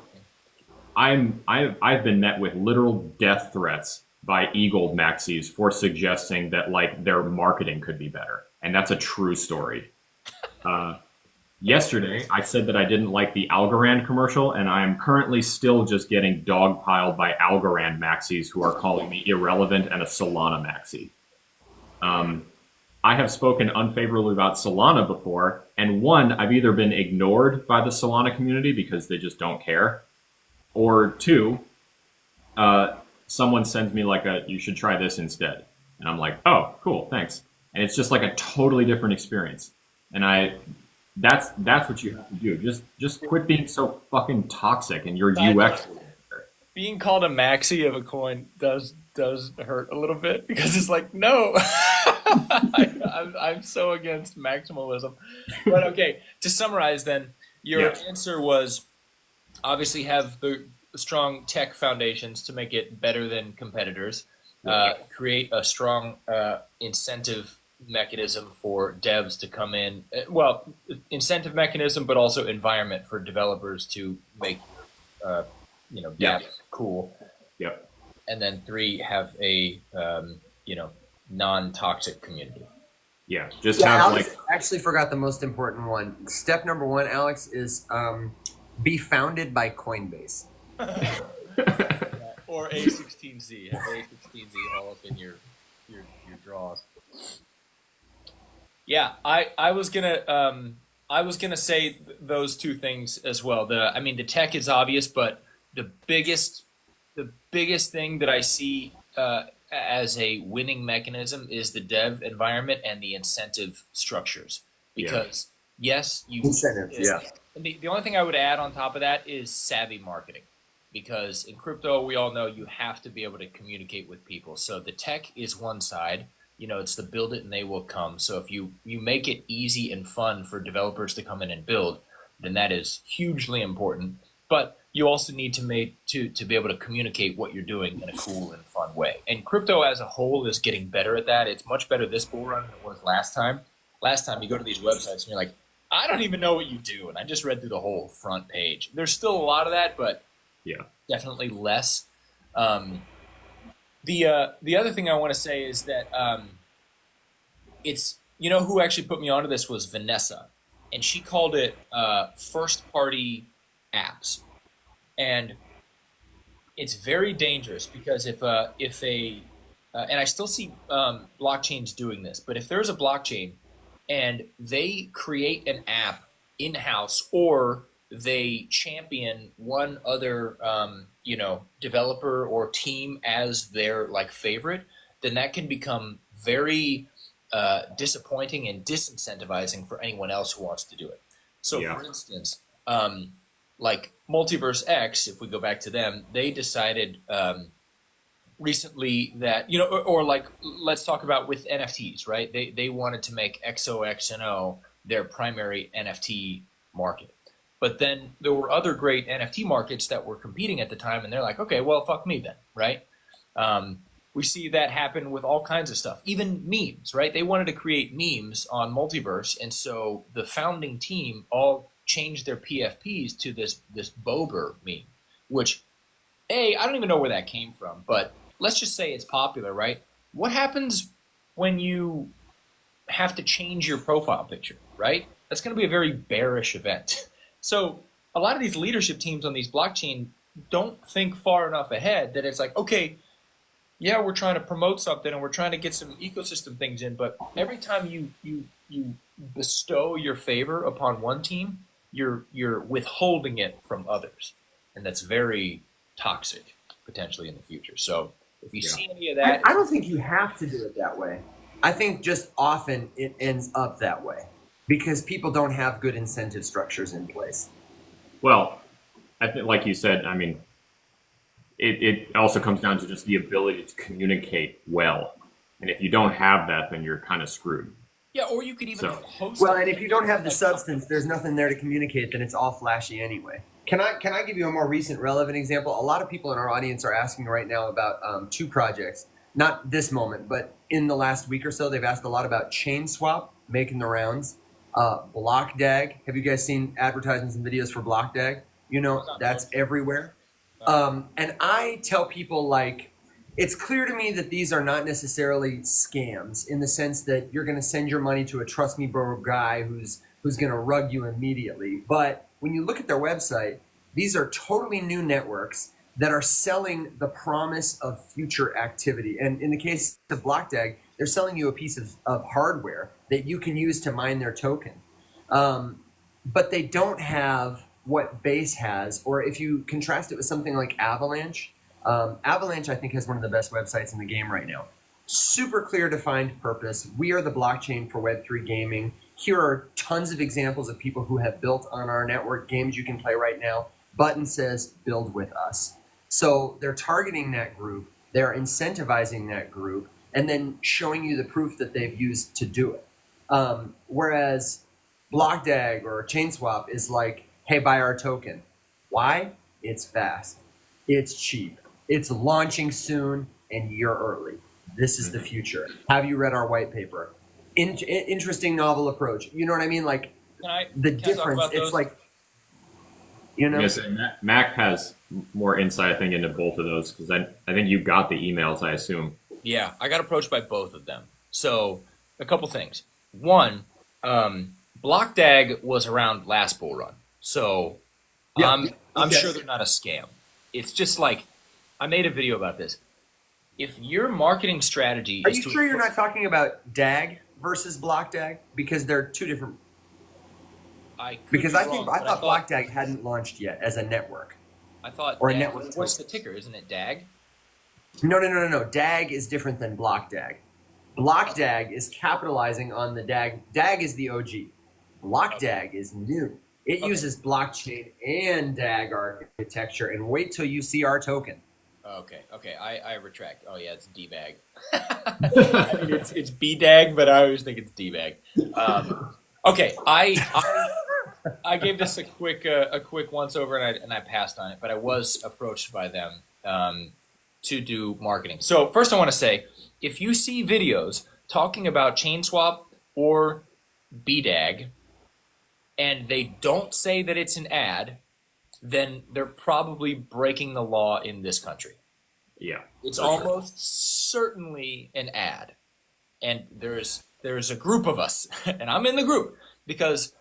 Speaker 2: I've been met with literal death threats by eGold maxis for suggesting that like their marketing could be better. And that's a true story. Yesterday, I said that I didn't like the Algorand commercial, and I'm currently still just getting dogpiled by Algorand maxis who are calling me irrelevant and a Solana maxi. I have spoken unfavorably about Solana before, and one, I've either been ignored by the Solana community because they just don't care, or two, someone sends me like you should try this instead. And I'm like, oh, cool, thanks. And it's just like a totally different experience. And that's what you have to do. Just quit being so fucking toxic and your UX.
Speaker 4: Being called a maxi of a coin does hurt a little bit because it's like, no, I'm so against maximalism. But okay, to summarize then, your answer was obviously have the strong tech foundations to make it better than competitors, create a strong incentive mechanism for devs to come in. Well, incentive mechanism, but also environment for developers to make, dApps cool.
Speaker 2: Yep.
Speaker 4: And then three, have a, non-toxic community.
Speaker 2: Yeah. Just
Speaker 1: Yeah,
Speaker 2: have
Speaker 1: Alex actually forgot the most important one. Step number one, Alex, is be founded by Coinbase.
Speaker 4: Or A16Z. Have A16Z all up in your draws. Yeah, I was gonna say those two things as well. The tech is obvious, but the biggest thing that I see as a winning mechanism is the dev environment and the incentive structures. Because
Speaker 1: Incentives, yeah.
Speaker 4: And the only thing I would add on top of that is savvy marketing. Because in crypto, we all know you have to be able to communicate with people. So the tech is one side. It's the build it and they will come. So if you make it easy and fun for developers to come in and build, then that is hugely important. but you also need to be able to communicate what you're doing in a cool and fun way. And crypto as a whole is getting better at that. It's much better this bull run than it was last time. Last time you go to these websites and you're like, I don't even know what you do, and I just read through the whole front page. There's still a lot of that, but definitely less. The other thing I want to say is that it's, you know, who actually put me onto this was Vanessa, and she called it first party apps, and it's very dangerous because if and I still see blockchains doing this, but if there's a blockchain and they create an app in-house or they champion one other developer or team as their like favorite, then that can become very disappointing and disincentivizing for anyone else who wants to do it. So for instance, like Multiverse X, if we go back to them, they decided recently that, you know, or like, let's talk about with NFTs, right? They wanted to make XOXNO their primary NFT market. But then there were other great NFT markets that were competing at the time, and they're like, okay, well, fuck me then, right? We see that happen with all kinds of stuff, even memes, right? They wanted to create memes on Multiverse, and so the founding team all changed their PFPs to this Bober meme, which, I don't even know where that came from, but let's just say it's popular, right? What happens when you have to change your profile picture, right? That's going to be a very bearish event. So a lot of these leadership teams on these blockchain don't think far enough ahead that it's like, okay, yeah, we're trying to promote something and we're trying to get some ecosystem things in, but every time you bestow your favor upon one team, you're withholding it from others, and that's very toxic potentially in the future. So if you see any of that,
Speaker 1: I don't think you have to do it that way. I think just often it ends up that way because people don't have good incentive structures in place.
Speaker 2: Well, I think, like you said, I mean, it also comes down to just the ability to communicate well. And if you don't have that, then you're kind of screwed.
Speaker 4: Yeah, or you could even host.
Speaker 1: Well, and if you don't have the substance, there's nothing there to communicate, then it's all flashy anyway. Can I give you a more recent relevant example? A lot of people in our audience are asking right now about two projects. Not this moment, but in the last week or so, they've asked a lot about ChainSwap, making the rounds. Logadog. Have you guys seen advertisements and videos for Logadog? You know, that's everywhere. And I tell people, like, it's clear to me that these are not necessarily scams in the sense that you're going to send your money to a trust me bro guy who's going to rug you immediately. But when you look at their website, these are totally new networks that are selling the promise of future activity. And in the case of Logadog, they're selling you a piece of hardware that you can use to mine their token. But they don't have what Base has, or if you contrast it with something like Avalanche, Avalanche, I think, has one of the best websites in the game right now. Super clear defined purpose. We are the blockchain for Web3 gaming. Here are tons of examples of people who have built on our network games you can play right now. Button says, build with us. So they're targeting that group. They're incentivizing that group and then showing you the proof that they've used to do it. Whereas Logadog or ChainSwap is like, hey, buy our token. Why? It's fast. It's cheap. It's launching soon, and you're early. This is the future. Have you read our white paper? Interesting novel approach. You know what I mean? Like, the difference, it's like, you know?
Speaker 2: Yes, Mack has more insight, I think, into both of those, because I think you got the emails, I assume.
Speaker 4: Yeah, I got approached by both of them. So, a couple things. One, Logadog was around last bull run. So, I'm sure they're not a scam. It's just like, I made a video about this. If your marketing strategy
Speaker 1: is... Are you sure you're not talking about DAG versus Logadog? Because they're two different... I thought Logadog hadn't launched yet as a network.
Speaker 4: I thought...
Speaker 1: Or a network.
Speaker 4: What's the ticker? Isn't it DAG?
Speaker 1: No. DAG is different than Logadog. Logadog is capitalizing on the DAG. DAG is the OG. Logadog is new. It uses blockchain and DAG architecture, and wait till you see our token.
Speaker 4: Okay, I retract. Oh yeah, it's DBAG. I mean, it's BDAG, but I always think it's DBAG. Okay, I gave this a quick once over, and I passed on it. But I was approached by them to do marketing. So first, I want to say, if you see videos talking about ChainSwap or BDAG, and they don't say that it's an ad, then they're probably breaking the law in this country.
Speaker 2: Yeah,
Speaker 4: it's almost certainly an ad, and there's a group of us, and I'm in the group because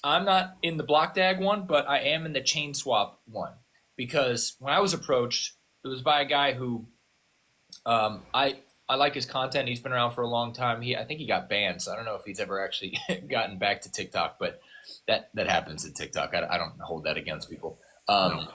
Speaker 4: I'm not in the BlockDAG one, but I am in the ChainSwap one. Because when I was approached, it was by a guy who I like his content. He's been around for a long time. I think he got banned, so I don't know if he's ever actually gotten back to TikTok, but that happens at TikTok. I don't hold that against people. No.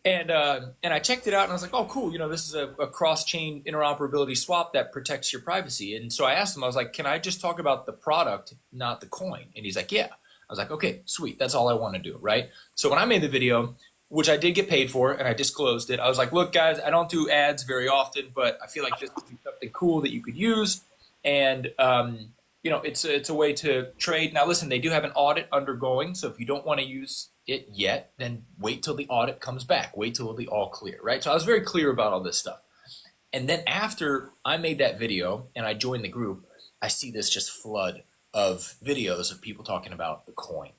Speaker 4: And I checked it out, and I was like, oh, cool. This is a cross-chain interoperability swap that protects your privacy. And so I asked him, I was like, can I just talk about the product, not the coin? And he's like, yeah. I was like, okay, sweet. That's all I want to do, right? So when I made the video, which I did get paid for, and I disclosed it, I was like, look, guys, I don't do ads very often, but I feel like this would be something cool that you could use. And, it's a way to trade. Now, listen, they do have an audit undergoing, so if you don't want to use it yet, then wait till the audit comes back. Wait till it'll be all clear, right? So I was very clear about all this stuff. And then after I made that video and I joined the group, I see this just flood of videos of people talking about the coin.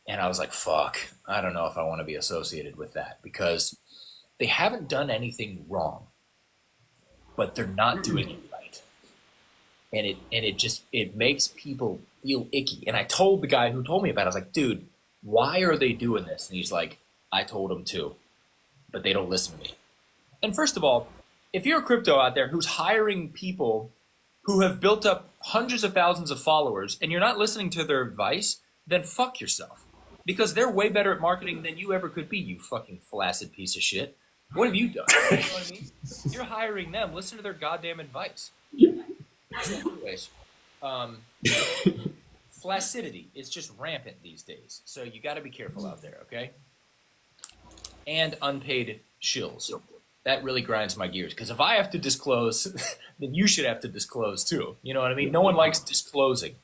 Speaker 4: And I was like, fuck, I don't know if I want to be associated with that, because they haven't done anything wrong, but they're not doing it right. And it makes people feel icky. And I told the guy who told me about it, I was like, dude, why are they doing this? And he's like, I told them to, but they don't listen to me. And first of all, if you're a crypto out there who's hiring people who have built up hundreds of thousands of followers and you're not listening to their advice, then fuck yourself. Because they're way better at marketing than you ever could be, you fucking flaccid piece of shit. What have you done? You know what I mean? You're hiring them. Listen to their goddamn advice. So anyways, flaccidity is just rampant these days. So you got to be careful out there, okay? And unpaid shills. That really grinds my gears. Because if I have to disclose, then you should have to disclose too. You know what I mean? No one likes disclosing,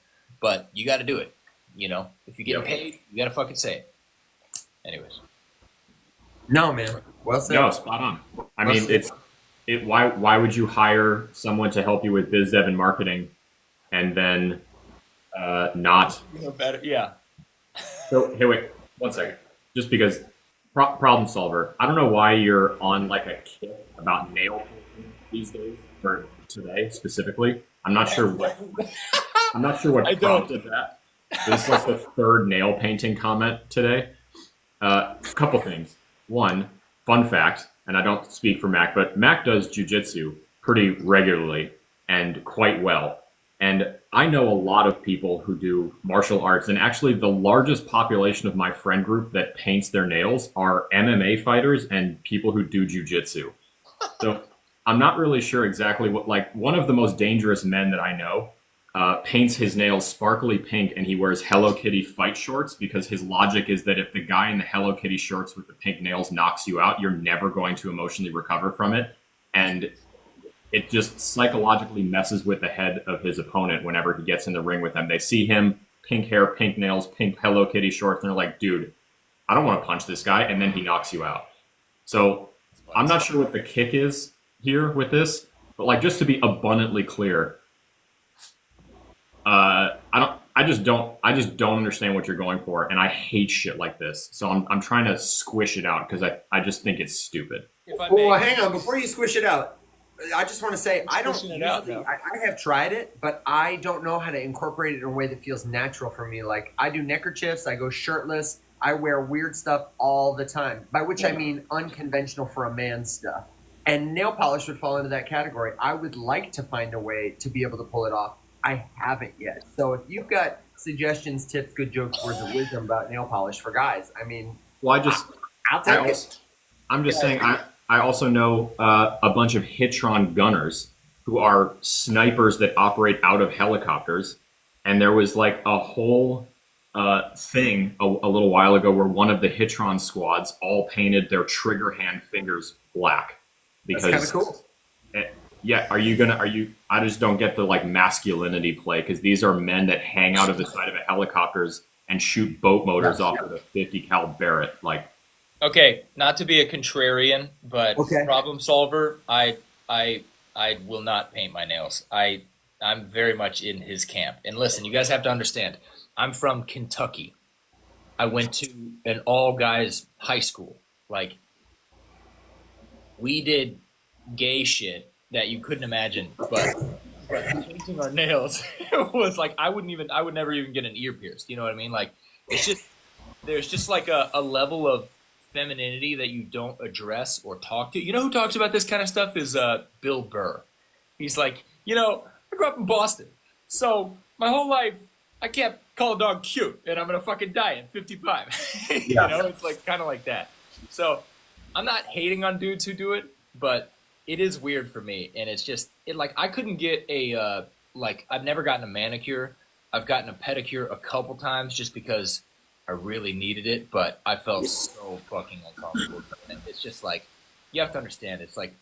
Speaker 4: but you got to do it. If you get paid, you got to fucking say it. Anyways.
Speaker 1: No, man. Well said.
Speaker 2: No, spot on. I mean, why would you hire someone to help you with biz dev and marketing and then not
Speaker 4: better? Yeah.
Speaker 2: So hey, wait 1 second. Just because problem solver. I don't know why you're on like a kick about nail painting these days, or today specifically. I'm not sure what prompted that. This is like the third nail painting comment today. Couple things. One, fun fact, and I don't speak for Mack, but Mack does jujitsu pretty regularly and quite well. And I know a lot of people who do martial arts, and actually the largest population of my friend group that paints their nails are MMA fighters and people who do jujitsu. So I'm not really sure exactly what, like one of the most dangerous men that I know paints his nails sparkly pink, and he wears Hello Kitty fight shorts because his logic is that if the guy in the Hello Kitty shorts with the pink nails knocks you out, you're never going to emotionally recover from it. And it just psychologically messes with the head of his opponent whenever he gets in the ring with them. They see him, pink hair, pink nails, pink Hello Kitty shorts, and they're like, dude, I don't want to punch this guy. And then he knocks you out. So I'm not sure what the kick is here with this, but like, just to be abundantly clear, I just don't understand what you're going for, and I hate shit like this. So I'm trying to squish it out because I just think it's stupid.
Speaker 1: Well, hang on, before you squish it out, I just want to say I have tried it, but I don't know how to incorporate it in a way that feels natural for me. Like I do neckerchiefs, I go shirtless, I wear weird stuff all the time, by which I mean unconventional for a man stuff. And nail polish would fall into that category. I would like to find a way to be able to pull it off. I haven't yet. So if you've got suggestions, tips, good jokes, words of wisdom about nail polish for guys, I mean,
Speaker 2: well,
Speaker 1: I'll take it.
Speaker 2: I'm just saying, I also know a bunch of Hitron gunners who are snipers that operate out of helicopters. And there was like a whole thing a little while ago where one of the Hitron squads all painted their trigger hand fingers black. Because
Speaker 1: that's kind of cool.
Speaker 2: I just don't get the like masculinity play, because these are men that hang out of the side of a helicopters and shoot boat motors off with a 50 cal Barrett. Like,
Speaker 4: Okay, not to be a contrarian, but
Speaker 1: Okay.
Speaker 4: problem solver, I will not paint my nails. I'm very much in his camp. And listen, you guys have to understand, I'm from Kentucky. I went to an all guys high school. Like, we did gay shit that you couldn't imagine, but painting our nails was like I would never even get an ear pierced. You know what I mean? Like, it's just there's just like a level of femininity that you don't address or talk to. You know who talks about this kind of stuff is Bill Burr. He's like, I grew up in Boston, so my whole life I can't call a dog cute, and I'm gonna fucking die at 55.
Speaker 1: Yeah.
Speaker 4: It's like kind of like that. So I'm not hating on dudes who do it, but it is weird for me, and it's just like I couldn't get a I've never gotten a manicure. I've gotten a pedicure a couple times just because I really needed it, but I felt so fucking uncomfortable. And it's just like you have to understand. It's like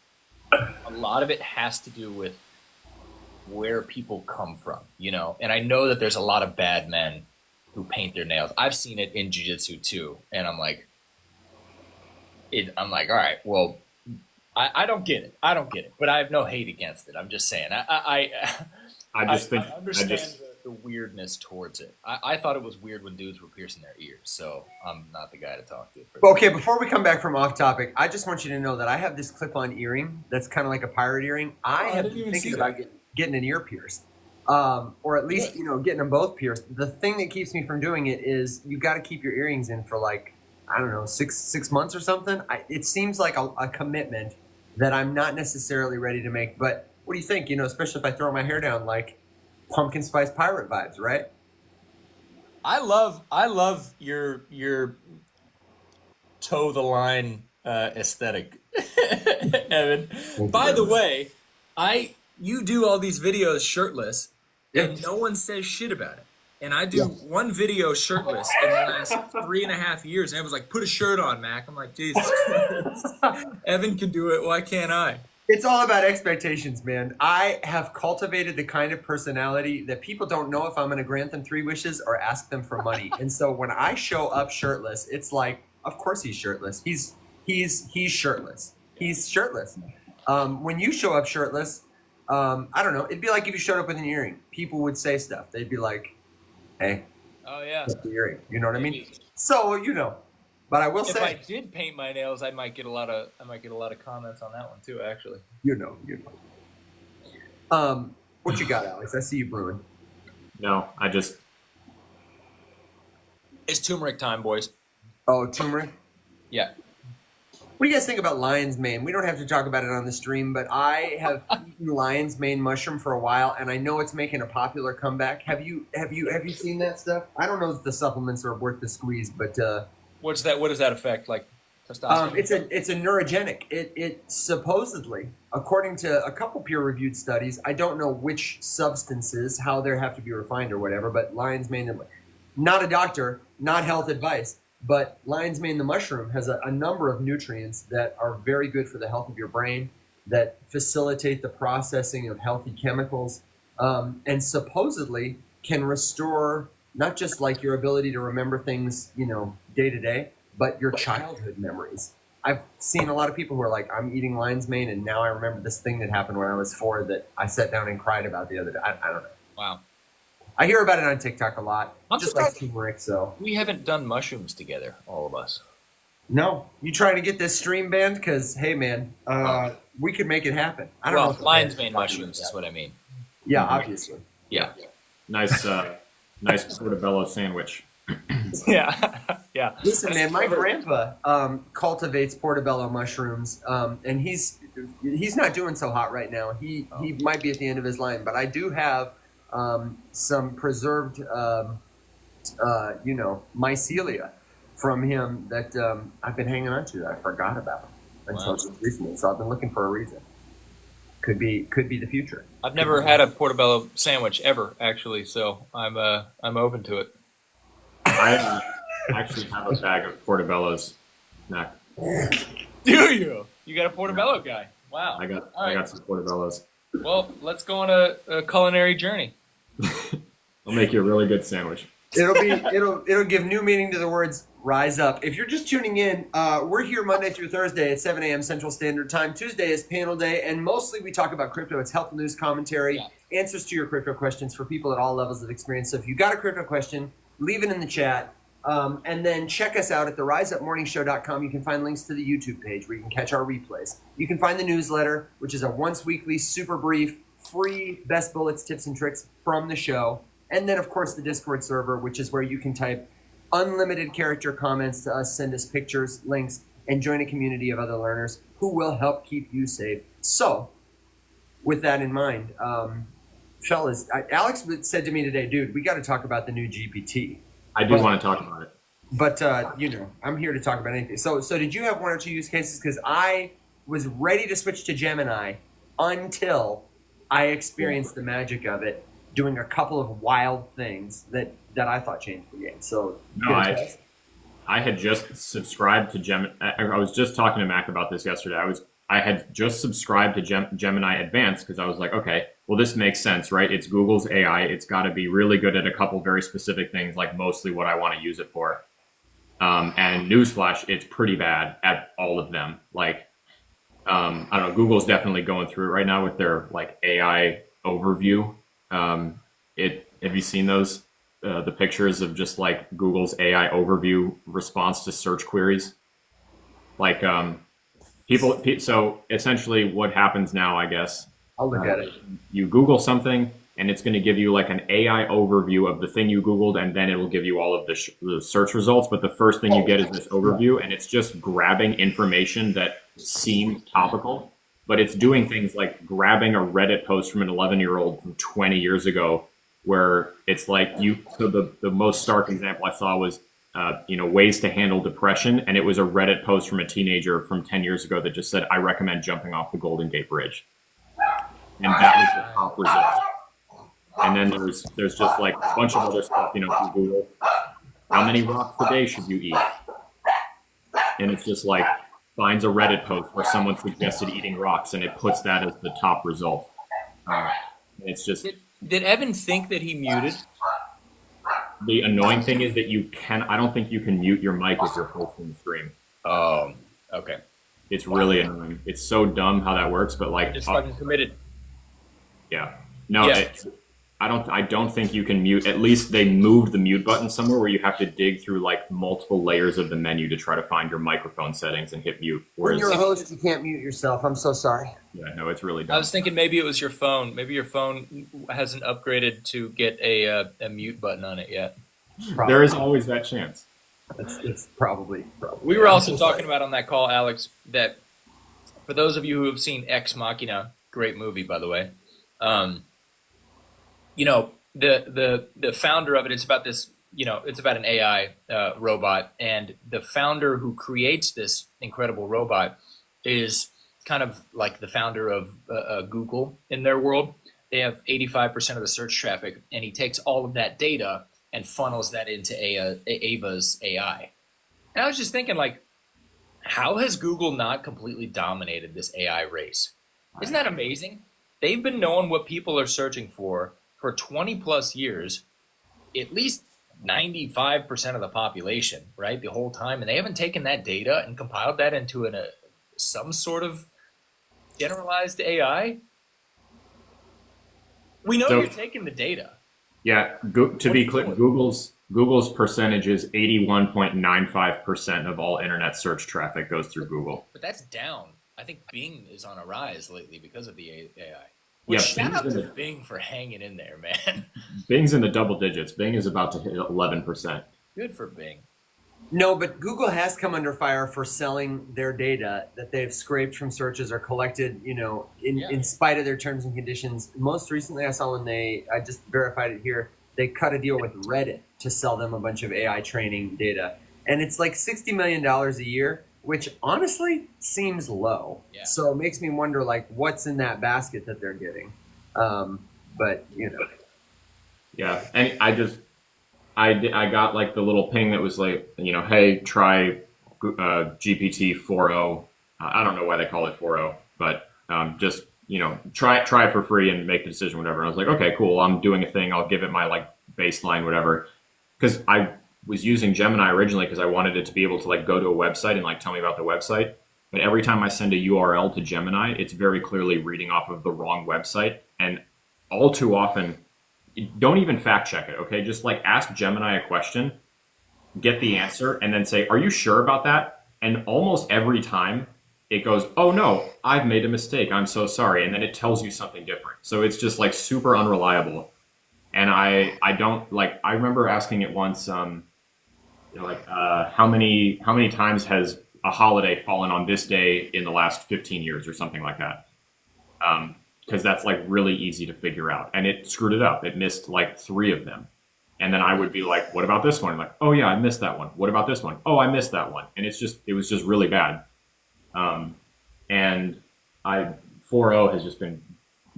Speaker 4: a lot of it has to do with where people come from, And I know that there's a lot of bad men who paint their nails. I've seen it in jiu-jitsu too, and I'm like, all right, well, I don't get it, but I have no hate against it. I'm just saying, I understand the weirdness towards it. I thought it was weird when dudes were piercing their ears, so I'm not the guy to talk to.
Speaker 1: Okay, before we come back from off topic, I just want you to know that I have this clip-on earring that's kind of like a pirate earring. I have been thinking about getting an ear pierced, or at least getting them both pierced. The thing that keeps me from doing it is you got to keep your earrings in for like, I don't know, six months or something. It seems like a commitment that I'm not necessarily ready to make. But what do you think? Especially if I throw my hair down, like pumpkin spice pirate vibes, right?
Speaker 4: I love your toe the line aesthetic, Evan. By the way, you do all these videos shirtless, and no one says shit about it. And I do one video shirtless in the last 3.5 years, and I was like, put a shirt on, Mac. I'm like, Jesus Christ. Evan can do it. Why can't I?
Speaker 1: It's all about expectations, man. I have cultivated the kind of personality that people don't know if I'm going to grant them 3 wishes or ask them for money. And so when I show up shirtless, it's like, of course he's shirtless. He's shirtless. He's shirtless. When you show up shirtless, I don't know. It'd be like if you showed up with an earring. People would say stuff. They'd be like, hey,
Speaker 4: oh yeah,
Speaker 1: that's the earring. You know what I mean? So but I will say,
Speaker 4: if I did paint my nails, I might get a lot of comments on that one too. Actually,
Speaker 1: what you got, Alex? I see you brewing.
Speaker 2: no,
Speaker 4: it's turmeric time, boys.
Speaker 1: Oh, turmeric.
Speaker 4: Yeah.
Speaker 1: What do you guys think about lion's mane? We don't have to talk about it on the stream, but I have eaten lion's mane mushroom for a while, and I know it's making a popular comeback. Have you seen that stuff? I don't know if the supplements are worth the squeeze, but
Speaker 4: what does that affect? Like testosterone?
Speaker 1: It's a neurogenic. It supposedly, according to a couple peer-reviewed studies, I don't know which substances, how they have to be refined or whatever, but lion's mane, not a doctor, not health advice. But lion's mane, the mushroom, has a number of nutrients that are very good for the health of your brain, that facilitate the processing of healthy chemicals, and supposedly can restore not just like your ability to remember things, day to day, but your childhood memories. I've seen a lot of people who are like, I'm eating lion's mane, and now I remember this thing that happened when I was 4 that I sat down and cried about the other day. I don't know.
Speaker 4: Wow.
Speaker 1: I hear about it on TikTok a lot.
Speaker 4: I'm
Speaker 1: just
Speaker 4: surprised
Speaker 1: like turmeric, so.
Speaker 4: We haven't done mushrooms together, all of us.
Speaker 1: No. You trying to get this stream banned? Because, hey, man, we could make it happen. I don't know. If
Speaker 4: lion's mane mushrooms is what I mean.
Speaker 1: Yeah, obviously.
Speaker 4: Yeah.
Speaker 2: nice portobello sandwich.
Speaker 4: Yeah. Yeah.
Speaker 1: Listen, man, my grandpa cultivates portobello mushrooms, and he's not doing so hot right now. He might be at the end of his line, but I do have some preserved, mycelia from him that I've been hanging on to that I forgot about until just recently. So I've been looking for a reason. Could be the future.
Speaker 4: I've never had a portobello sandwich ever, actually, so I'm open to it.
Speaker 2: I actually have a bag of portobellos. Mac.
Speaker 4: Do you? You got a portobello guy? Wow.
Speaker 2: I got some portobellos.
Speaker 4: Well, let's go on a culinary journey.
Speaker 2: I'll make you a really good sandwich.
Speaker 1: It'll give new meaning to the words rise up. If you're just tuning in, we're here Monday through Thursday at 7 a.m. Central Standard Time. Tuesday is panel day, and mostly we talk about crypto. It's helpful news, commentary, answers to your crypto questions for people at all levels of experience. So if you got a crypto question, leave it in the chat. And then check us out at theriseuppmorningshow.com. You can find links to the YouTube page where you can catch our replays. You can find the newsletter, which is a once weekly, super brief, free best bullets, tips, and tricks from the show. And then, of course, the Discord server, which is where you can type unlimited character comments to us, send us pictures, links, and join a community of other learners who will help keep you safe. So, with that in mind, fellas, Alex said to me today, dude, we got to talk about the new GPT.
Speaker 2: I do want to talk about it.
Speaker 1: But, I'm here to talk about anything. So did you have one or two use cases? Because I was ready to switch to Gemini until I experienced the magic of it, doing a couple of wild things that I thought changed the game. So
Speaker 2: no, I had just subscribed to Gemini. I was just talking to Mack about this yesterday. I had just subscribed to Gemini Advanced because I was like, okay, well, this makes sense, right? It's Google's AI. It's got to be really good at a couple very specific things, like mostly what I want to use it for. And newsflash, it's pretty bad at all of them. Like, I don't know, Google's definitely going through it right now with their like AI overview. Have you seen those? The pictures of just like Google's AI overview response to search queries? Like, so essentially what happens now, I guess,
Speaker 1: I'll look at it.
Speaker 2: You Google something and it's going to give you like an AI overview of the thing you Googled, and then it will give you all of the search results. But the first thing you get is this overview, and it's just grabbing information that seems topical, but it's doing things like grabbing a Reddit post from an 11-year-old from 20 years ago, where it's like so the most stark example I saw was, ways to handle depression. And it was a Reddit post from a teenager from 10 years ago that just said, I recommend jumping off the Golden Gate Bridge. And that was the top result. And then there's just like a bunch of other stuff, through Google. How many rocks a day should you eat? And it's just like finds a Reddit post where someone suggested eating rocks, and it puts that as the top result. It's just...
Speaker 4: Did Evan think that he muted?
Speaker 2: The annoying thing is that I don't think you can mute your mic if you're hosting the stream.
Speaker 4: Oh, okay.
Speaker 2: It's really annoying. It's so dumb how that works, but like...
Speaker 4: Just fucking committed.
Speaker 2: Yeah. No,
Speaker 4: yeah.
Speaker 2: I don't think you can mute. At least they moved the mute button somewhere where you have to dig through like multiple layers of the menu to try to find your microphone settings and hit mute.
Speaker 1: When you're a host, you can't mute yourself. I'm so sorry.
Speaker 2: Yeah, no, it's really dumb.
Speaker 4: I was thinking maybe it was your phone. Maybe your phone hasn't upgraded to get a mute button on it yet.
Speaker 1: Probably.
Speaker 2: There is always that chance.
Speaker 1: It's probably.
Speaker 4: We were also talking about on that call, Alex, that for those of you who have seen Ex Machina, great movie, by the way, the founder of it, it's about this, it's about an AI robot, and the founder who creates this incredible robot is kind of like the founder of Google in their world. They have 85% of the search traffic, and he takes all of that data and funnels that into Ava's AI. And I was just thinking, like, how has Google not completely dominated this AI race? Isn't that amazing? They've been knowing what people are searching for 20 plus years, at least 95% of the population, right? The whole time. And they haven't taken that data and compiled that into some sort of generalized AI. We know you're taking the data.
Speaker 2: Yeah, to be clear, Google's percentage is 81.95% of all internet search traffic goes through Google.
Speaker 4: But that's down. I think Bing is on a rise lately because of the AI.
Speaker 2: Yeah,
Speaker 4: shout out to Bing for hanging in there, man.
Speaker 2: Bing's in the double digits. Bing is about to hit 11%.
Speaker 4: Good for Bing.
Speaker 1: No, but Google has come under fire for selling their data that they've scraped from searches or collected, in spite of their terms and conditions. Most recently, I saw when I just verified it here, they cut a deal with Reddit to sell them a bunch of AI training data. And it's like $60 million a year, which honestly seems low.
Speaker 4: Yeah.
Speaker 1: So it makes me wonder, like, what's in that basket that they're getting. But.
Speaker 2: Yeah, and I got like the little ping that was like, hey, try GPT 4.0. I don't know why they call it 4.0, but just, try it for free and make the decision, whatever. And I was like, okay, cool. I'm doing a thing. I'll give it my like baseline, whatever. because I was using Gemini originally because I wanted it to be able to like go to a website and like tell me about the website. But every time I send a URL to Gemini, it's very clearly reading off of the wrong website. And all too often, don't even fact check it, okay? Just like ask Gemini a question, get the answer, and then say, are you sure about that? And almost every time it goes, oh no, I've made a mistake. I'm so sorry. And then it tells you something different. So it's just like super unreliable. And I don't like, I remember asking it once, how many times has a holiday fallen on this day in the last 15 years or something like that? Because that's like really easy to figure out. And it screwed it up. It missed like 3 of them. And then I would be like, what about this one? I'm like, oh yeah, I missed that one. What about this one? Oh, I missed that one. And it was just really bad. And 4.0 has just been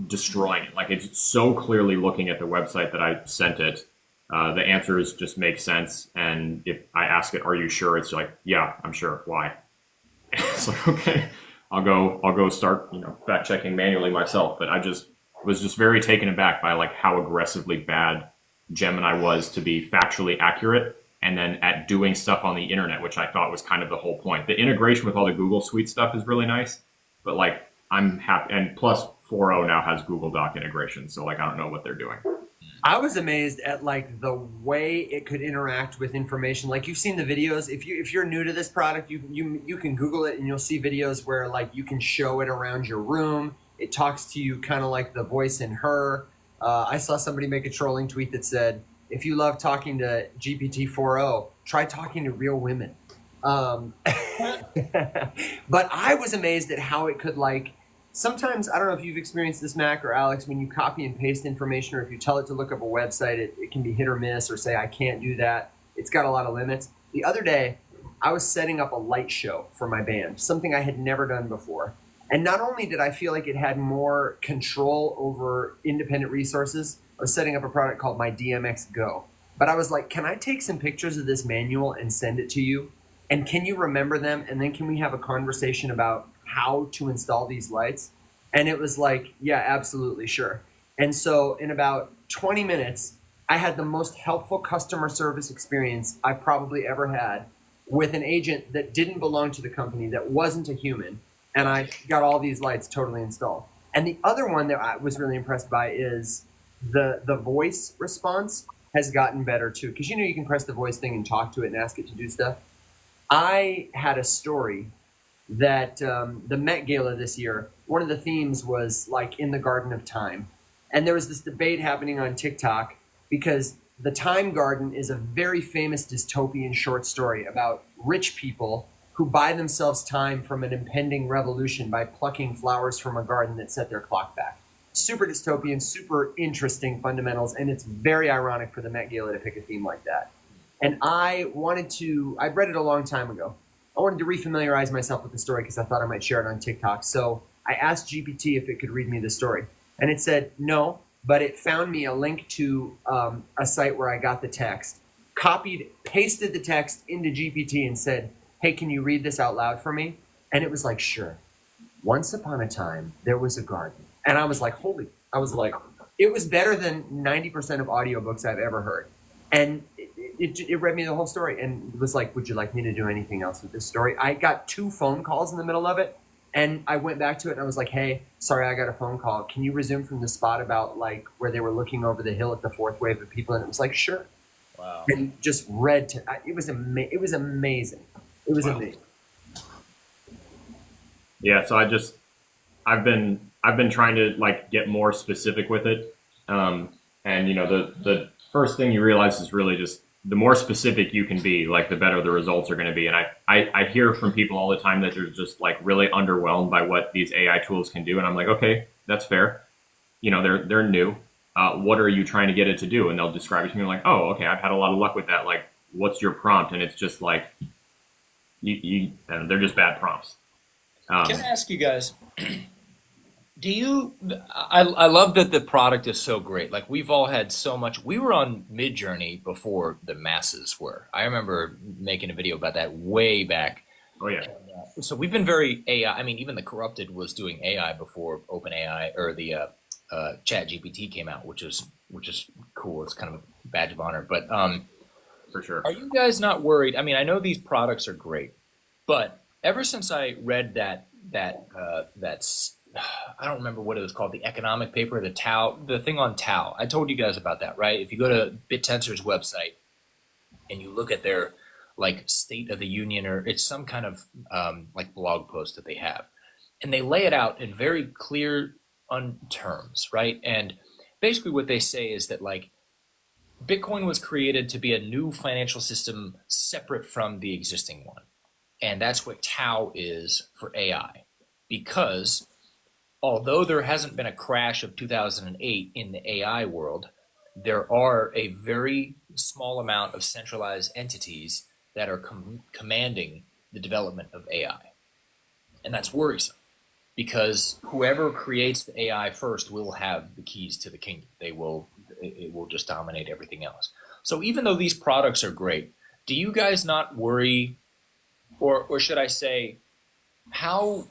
Speaker 2: destroying it. Like it's so clearly looking at the website that I sent it. The answers just make sense. And if I ask it, are you sure? It's like, yeah, I'm sure. Why? It's like, okay, I'll go start, fact checking manually myself. But I was just very taken aback by like how aggressively bad Gemini was to be factually accurate, and then at doing stuff on the internet, which I thought was kind of the whole point. The integration with all the Google Suite stuff is really nice, but like I'm happy. And plus 4.0 now has Google Doc integration. So like, I don't know what they're doing.
Speaker 1: I was amazed at like the way it could interact with information. Like you've seen the videos. If you're new to this product, you can Google it and you'll see videos where like you can show it around your room. It talks to you kind of like the voice in Her. I saw somebody make a trolling tweet that said, if you love talking to GPT 4.0, try talking to real women. But I was amazed at how it could like, sometimes, I don't know if you've experienced this, Mac or Alex, when you copy and paste information or if you tell it to look up a website, it can be hit or miss or say, I can't do that. It's got a lot of limits. The other day, I was setting up a light show for my band, something I had never done before. And not only did I feel like it had more control over independent resources, I was setting up a product called My DMX Go. But I was like, can I take some pictures of this manual and send it to you? And can you remember them? And then can we have a conversation about how to install these lights? And it was like, yeah, absolutely, sure. And so in about 20 minutes, I had the most helpful customer service experience I probably ever had with an agent that didn't belong to the company, that wasn't a human. And I got all these lights totally installed. And the other one that I was really impressed by is the voice response has gotten better too. Because you can press the voice thing and talk to it and ask it to do stuff. I had a story that the Met Gala this year, one of the themes was like in the Garden of Time. And there was this debate happening on TikTok because the Time Garden is a very famous dystopian short story about rich people who buy themselves time from an impending revolution by plucking flowers from a garden that set their clock back. Super dystopian, super interesting fundamentals, and it's very ironic for the Met Gala to pick a theme like that. And I read it a long time ago. I wanted to refamiliarize myself with the story because I thought I might share it on TikTok. So I asked GPT if it could read me the story. And it said no, but it found me a link to a site where I got the text, pasted the text into GPT and said, hey, can you read this out loud for me? And it was like, sure. Once upon a time, there was a garden. And I was like, it was better than 90% of audiobooks I've ever heard. And it read me the whole story and was like, would you like me to do anything else with this story? I got 2 phone calls in the middle of it. And I went back to it and I was like, hey, sorry, I got a phone call. Can you resume from the spot about like where they were looking over the hill at the 4th wave of people? And it was like, sure.
Speaker 4: Wow.
Speaker 1: And just read it was amazing. It was amazing.
Speaker 2: Yeah, so I've been trying to like get more specific with it. And the first thing you realize is really just the more specific you can be, like the better the results are going to be. And I hear from people all the time that they're just like really underwhelmed by what these AI tools can do. And I'm like, okay, that's fair. They're new. What are you trying to get it to do? And they'll describe it to me like, oh, okay, I've had a lot of luck with that. Like, what's your prompt? And it's just like, they're just bad prompts.
Speaker 4: Can I ask you guys, I love that the product is so great. Like we've all had so much, we were on Midjourney before the masses were. I remember making a video about that way back.
Speaker 2: Oh yeah.
Speaker 4: So we've been very AI. I mean, even the Corrupted was doing AI before OpenAI or the Chat GPT came out, which is cool. It's kind of a badge of honor. But
Speaker 2: for sure.
Speaker 4: Are you guys not worried? I mean, I know these products are great, but ever since I read that's I don't remember what it was called, the economic paper, the thing on Tau. I told you guys about that, right? If you go to BitTensor's website and you look at their like State of the Union, or it's some kind of like blog post that they have, and they lay it out in very clear terms, right? And basically what they say is that like Bitcoin was created to be a new financial system separate from the existing one. And that's what Tau is for AI. Because although there hasn't been a crash of 2008 in the AI world, there are a very small amount of centralized entities that are commanding the development of AI. And that's worrisome, because whoever creates the AI first will have the keys to the kingdom. It will just dominate everything else. So even though these products are great, do you guys not worry, or should I say, how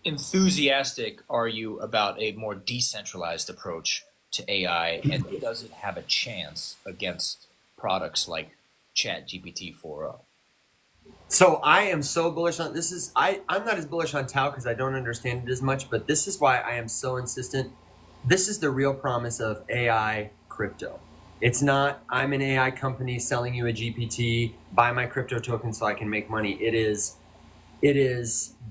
Speaker 4: enthusiastic are you about a more decentralized approach to AI, and does it have a chance against products like ChatGPT 4.0?
Speaker 1: So I am so bullish on this. I'm not as bullish on Tau because I don't understand it as much, but this is why I am so insistent. This is the real promise of AI crypto. It's not, I'm an AI company selling you a GPT, buy my crypto token so I can make money. It is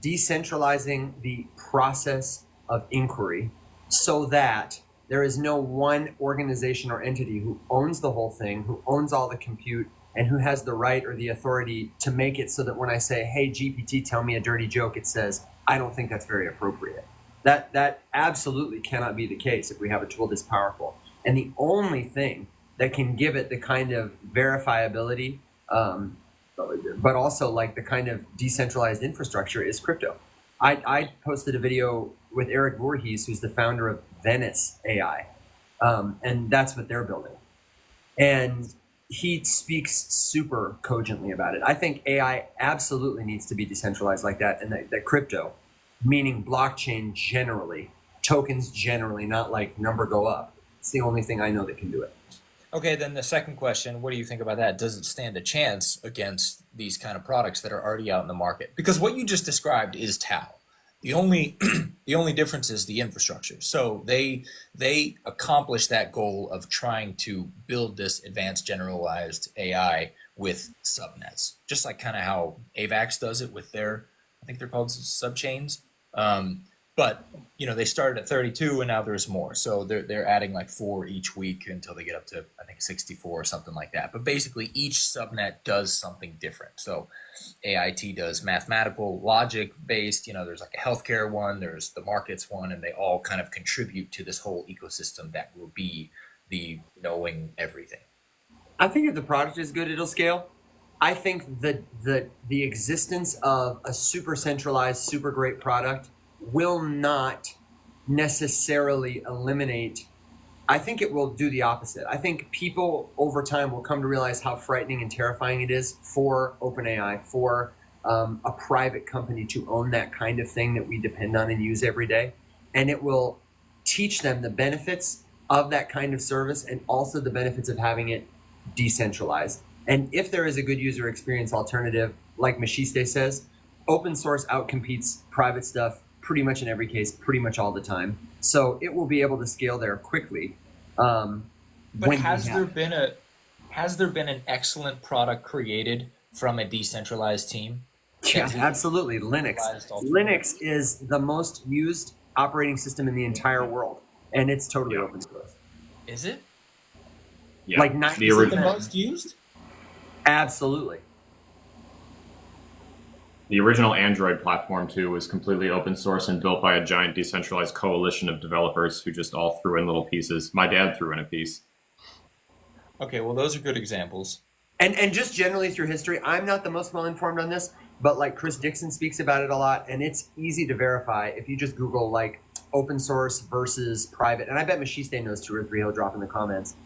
Speaker 1: decentralizing the process of inquiry so that there is no one organization or entity who owns the whole thing, who owns all the compute, and who has the right or the authority to make it so that when I say, hey, GPT, tell me a dirty joke, it says, I don't think that's very appropriate. That absolutely cannot be the case if we have a tool this powerful. And the only thing that can give it the kind of verifiability, but also like the kind of decentralized infrastructure is crypto. I posted a video with Eric Voorhees, who's the founder of Venice AI, and that's what they're building. And he speaks super cogently about it. I think AI absolutely needs to be decentralized like that, and that crypto, meaning blockchain generally, tokens generally, not like number go up. It's the only thing I know that can do it.
Speaker 4: Okay, then the second question, what do you think about that? Does it stand a chance against these kind of products that are already out in the market? Because what you just described is Tau. The only difference is the infrastructure. So they accomplish that goal of trying to build this advanced generalized AI with subnets, just like kind of how AVAX does it with their, I think they're called subchains. But they started at 32 and now there's more. So they're adding like 4 each week until they get up to, I think, 64 or something like that. But basically each subnet does something different. So AIT does mathematical logic based, there's like a healthcare one, there's the markets one, and they all kind of contribute to this whole ecosystem that will be the knowing everything.
Speaker 1: I think if the product is good, it'll scale. I think that the existence of a super centralized, super great product will not necessarily eliminate. I think it will do the opposite. I think people over time will come to realize how frightening and terrifying it is for OpenAI, for a private company to own that kind of thing that we depend on and use every day. And it will teach them the benefits of that kind of service and also the benefits of having it decentralized. And if there is a good user experience alternative, like Machiste says, open source outcompetes private stuff pretty much in every case, pretty much all the time. So it will be able to scale there quickly.
Speaker 4: But has there been an excellent product created from a decentralized team?
Speaker 1: Yeah, absolutely. Linux is the most used operating system in the entire world, and it's totally open source.
Speaker 4: Is it?
Speaker 2: Yeah.
Speaker 1: Like 90%.
Speaker 4: The most used?
Speaker 1: Absolutely.
Speaker 2: The original Android platform, too, was completely open source and built by a giant decentralized coalition of developers who just all threw in little pieces. My dad threw in a piece.
Speaker 4: Okay, well, those are good examples.
Speaker 1: And just generally through history, I'm not the most well-informed on this, but like Chris Dixon speaks about it a lot, and it's easy to verify if you just Google like open source versus private. And I bet Machiste knows 2 or 3, he'll drop in the comments.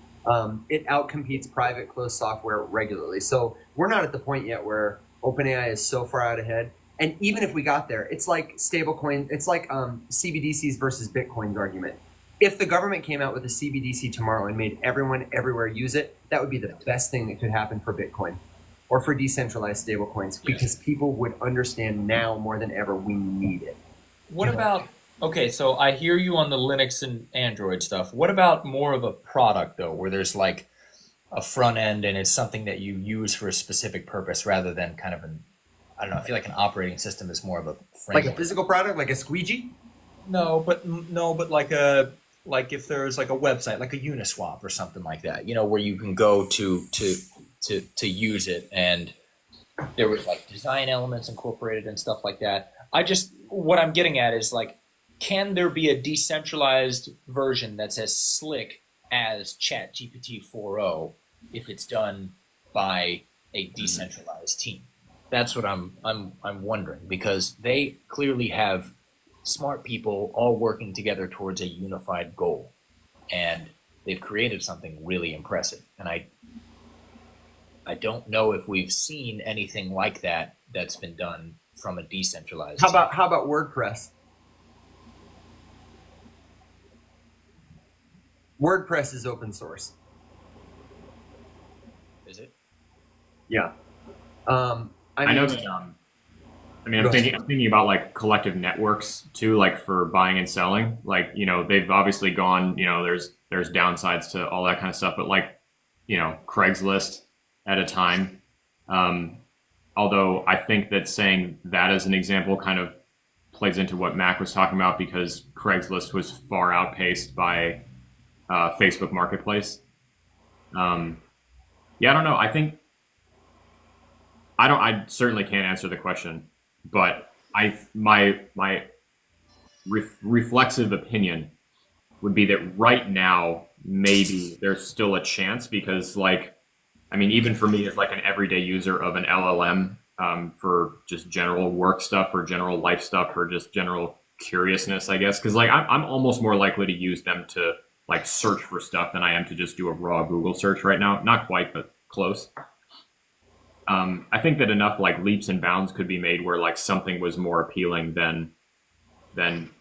Speaker 1: It outcompetes private closed software regularly. So we're not at the point yet where OpenAI is so far out ahead. And even if we got there, it's like stablecoin, it's like CBDCs versus Bitcoin's argument. If the government came out with a CBDC tomorrow and made everyone everywhere use it, that would be the best thing that could happen for Bitcoin or for decentralized stablecoins, because people would understand now more than ever we need it.
Speaker 4: What about, okay, so I hear you on the Linux and Android stuff. What about more of a product, though, where there's like a front end and it's something that you use for a specific purpose rather than kind of an, I don't know, I feel like an operating system is more of a framework.
Speaker 1: Like a physical product, like a squeegee?
Speaker 4: No, but like if there's like a website, like a Uniswap or something like that, you know, where you can go to use it, and there was like design elements incorporated and stuff like that. What I'm getting at is like, can there be a decentralized version that's as slick as ChatGPT 4.0 if it's done by a decentralized team? That's what I'm wondering, because they clearly have smart people all working together towards a unified goal, and they've created something really impressive. And I don't know if we've seen anything like that that's been done from a decentralized
Speaker 1: How about WordPress? WordPress is open source.
Speaker 4: Is it?
Speaker 1: Yeah.
Speaker 2: I know that. I mean, I'm thinking about like collective networks too, like for buying and selling. Like, you know, they've obviously gone, you know, there's downsides to all that kind of stuff, but like, you know, Craigslist at a time. Although I think that saying that as an example kind of plays into what Mack was talking about, because Craigslist was far outpaced by Facebook Marketplace. Yeah, I don't know. I certainly can't answer the question, but my reflexive opinion would be that right now maybe there's still a chance, because like, I mean, even for me as like an everyday user of an LLM, for just general work stuff or general life stuff or just general curiousness, I guess, because like I'm almost more likely to use them to like search for stuff than I am to just do a raw Google search right now. Not quite, but close. I think that enough like leaps and bounds could be made where like something was more appealing than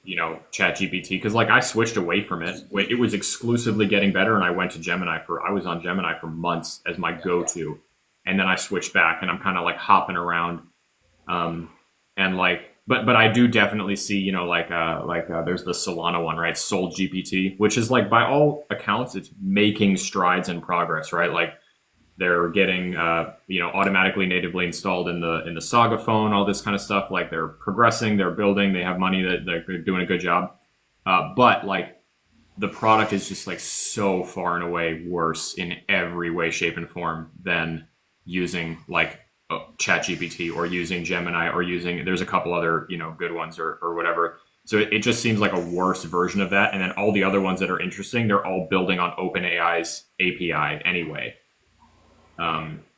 Speaker 2: you know, ChatGPT, because like I switched away from it. It was exclusively getting better, and I went to Gemini I was on Gemini for months as my go-to, and then I switched back, and I'm kind of like hopping around, and like, but I do definitely see, you know, like there's the Solana one, right? Sol GPT, which is like by all accounts it's making strides in progress, right? Like they're getting you know, automatically natively installed in the Saga phone, all this kind of stuff. Like they're progressing, they're building, they have money, that they're doing a good job. But like the product is just like so far and away worse in every way, shape, and form than using like ChatGPT or using Gemini or using, there's a couple other, you know, good ones or whatever. So it just seems like a worse version of that. And then all the other ones that are interesting, they're all building on OpenAI's API anyway.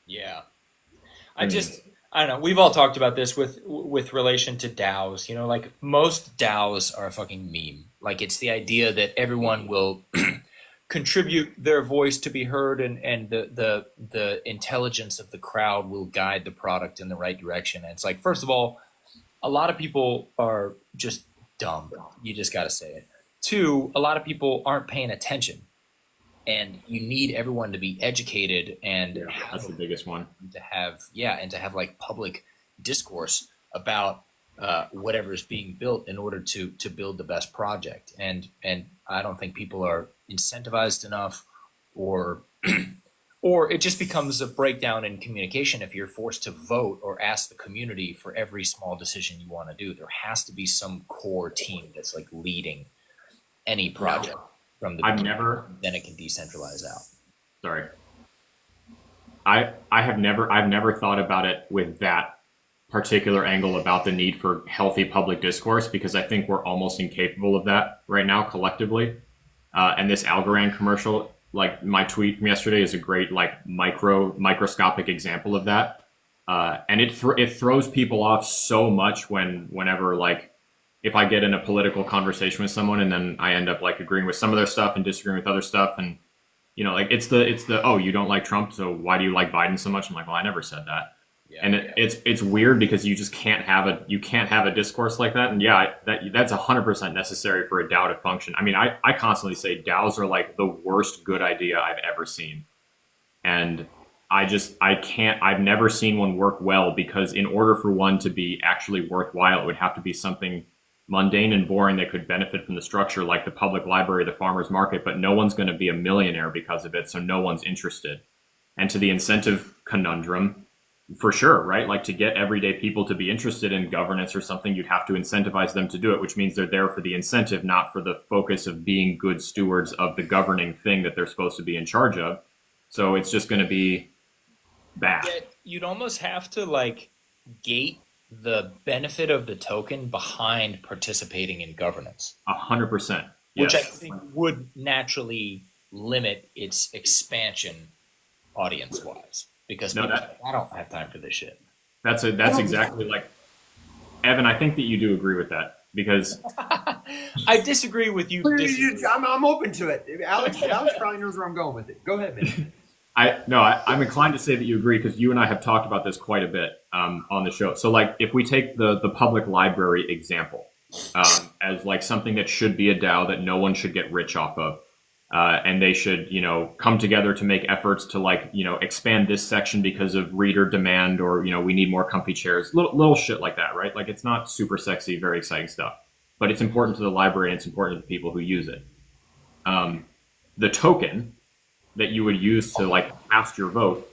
Speaker 4: Yeah. I don't know. We've all talked about this with relation to DAOs. You know, like most DAOs are a fucking meme. Like it's the idea that everyone will contribute their voice to be heard, and the intelligence of the crowd will guide the product in the right direction. And it's like, first of all, a lot of people are just dumb. You just got to say it. Two, a lot of people aren't paying attention. And you need everyone to be educated, and
Speaker 2: that's the biggest one.
Speaker 4: To have like public discourse about whatever is being built in order to build the best project. And I don't think people are incentivized enough, or it just becomes a breakdown in communication if you're forced to vote or ask the community for every small decision you want to do. There has to be some core team that's like leading any project. From the then it can decentralize out.
Speaker 2: Sorry. I've never thought about it with that particular angle about the need for healthy public discourse, because I think we're almost incapable of that right now collectively. And this Algorand commercial, like my tweet from yesterday, is a great like microscopic example of that. And it throws people off so much whenever like, if I get in a political conversation with someone and then I end up like agreeing with some of their stuff and disagreeing with other stuff, and you know, like it's the oh, you don't like Trump, so why do you like Biden so much? I'm like, well, I never said that. It's weird because you just can't have a discourse like that. And yeah, that's 100% necessary for a DAO to function. I mean, I constantly say DAOs are like the worst good idea I've ever seen. And I've never seen one work well, because in order for one to be actually worthwhile, it would have to be something mundane and boring that could benefit from the structure, like the public library, the farmer's market, but no one's going to be a millionaire because of it, so no one's interested. And to the incentive conundrum, for sure, right? Like, to get everyday people to be interested in governance or something, you'd have to incentivize them to do it, which means they're there for the incentive, not for the focus of being good stewards of the governing thing that they're supposed to be in charge of. So it's just going to be bad.
Speaker 4: Yeah, you'd almost have to like gate the benefit of the token behind participating in governance.
Speaker 2: 100%.
Speaker 4: Which I
Speaker 2: Yes.
Speaker 4: think would naturally limit its expansion audience-wise. Because I don't have time for this shit.
Speaker 2: That's exactly like, Evan, I think that you do agree with that, because
Speaker 4: I disagree with you.
Speaker 1: I'm open to it. Alex probably knows where I'm going with it. Go ahead, man.
Speaker 2: I'm inclined to say that you agree, because you and I have talked about this quite a bit on the show. So like, if we take the public library example as like something that should be a DAO that no one should get rich off of, and they should, come together to make efforts to like, expand this section because of reader demand, or, we need more comfy chairs, little shit like that, right? Like, it's not super sexy, very exciting stuff, but it's important to the library and it's important to the people who use it. The token that you would use to like cast your vote,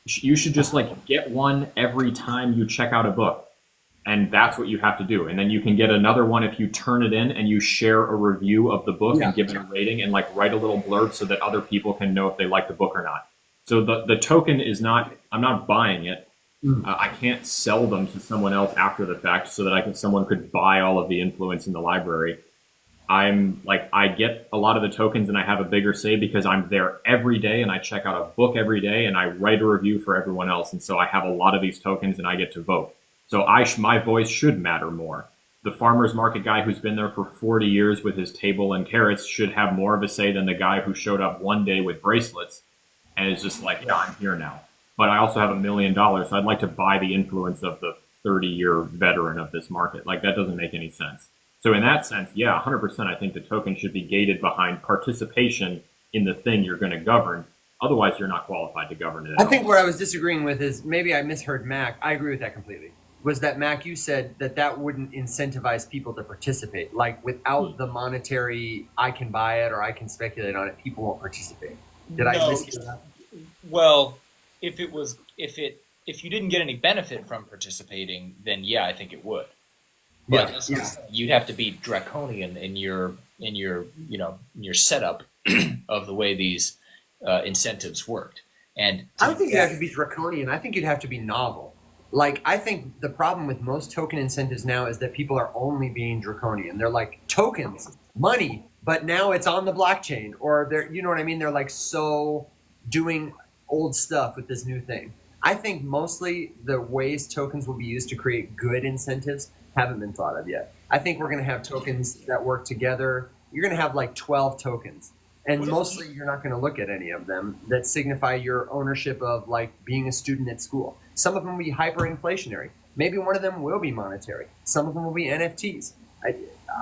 Speaker 2: you should just like get one every time you check out a book. And that's what you have to do. And then you can get another one if you turn it in and you share a review of the book and give it a rating and like write a little blurb so that other people can know if they like the book or not. So the token is not, I'm not buying it. I can't sell them to someone else after the fact so that someone could buy all of the influence in the library. I'm like, I get a lot of the tokens and I have a bigger say because I'm there every day and I check out a book every day and I write a review for everyone else. And so I have a lot of these tokens and I get to vote. So my voice should matter more. The farmer's market guy who's been there for 40 years with his table and carrots should have more of a say than the guy who showed up one day with bracelets and is just like, yeah, I'm here now. But I also have $1 million, so I'd like to buy the influence of the 30-year veteran of this market. Like, that doesn't make any sense. So in that sense, yeah, 100%, I think the token should be gated behind participation in the thing you're going to govern. Otherwise, you're not qualified to govern it.
Speaker 1: I think where I was disagreeing with is, maybe I misheard Mack. I agree with that completely. Was that, Mack, you said that wouldn't incentivize people to participate. Like, without the monetary, I can buy it or I can speculate on it, people won't participate. Did I mishear that?
Speaker 4: Well, if you didn't get any benefit from participating, then yeah, I think it would. But you'd have to be draconian in your setup of the way these incentives worked. And
Speaker 1: I don't think you'd have to be draconian. I think you'd have to be novel. Like, I think the problem with most token incentives now is that people are only being draconian. They're like, tokens, money, but now it's on the blockchain, or they're, you know what I mean? They're like so doing old stuff with this new thing. I think mostly the ways tokens will be used to create good incentives haven't been thought of yet. I think we're going to have tokens that work together. You're going to have like 12 tokens. And mostly you're not going to look at any of them that signify your ownership of like being a student at school. Some of them will be hyperinflationary. Maybe one of them will be monetary. Some of them will be NFTs.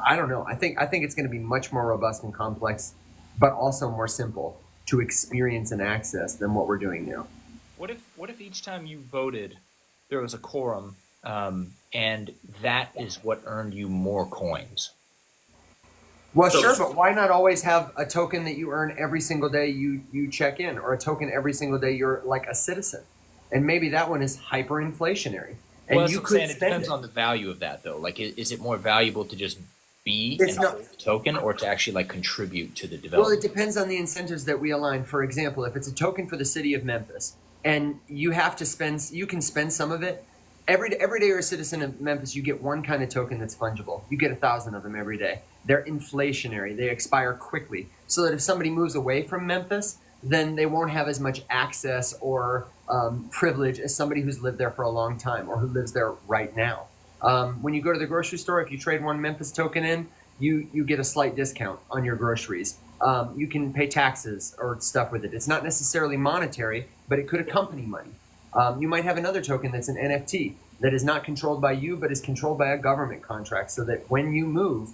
Speaker 1: I don't know. I think it's going to be much more robust and complex, but also more simple to experience and access than what we're doing now.
Speaker 4: What if each time you voted, there was a quorum, and that is what earned you more coins?
Speaker 1: Well, sure, but why not always have a token that you earn every single day you check in, or a token every single day you're like a citizen? And maybe that one is hyperinflationary. And
Speaker 4: well,
Speaker 1: you could
Speaker 4: it depends on the value of that, though. Like, is it more valuable to just be a token, or to actually like contribute to the development?
Speaker 1: Well, it depends on the incentives that we align. For example, if it's a token for the city of Memphis, and you have to spend, you can spend some of it. Every day you're a citizen of Memphis, you get one kind of token that's fungible. You get 1,000 of them every day. They're inflationary. They expire quickly. So that if somebody moves away from Memphis, then they won't have as much access or privilege as somebody who's lived there for a long time or who lives there right now. When you go to the grocery store, if you trade one Memphis token in, you get a slight discount on your groceries. You can pay taxes or stuff with it. It's not necessarily monetary, but it could accompany money.
Speaker 5: You might have another token that's an NFT that is not controlled by you, but is controlled by a government contract, so that when you move,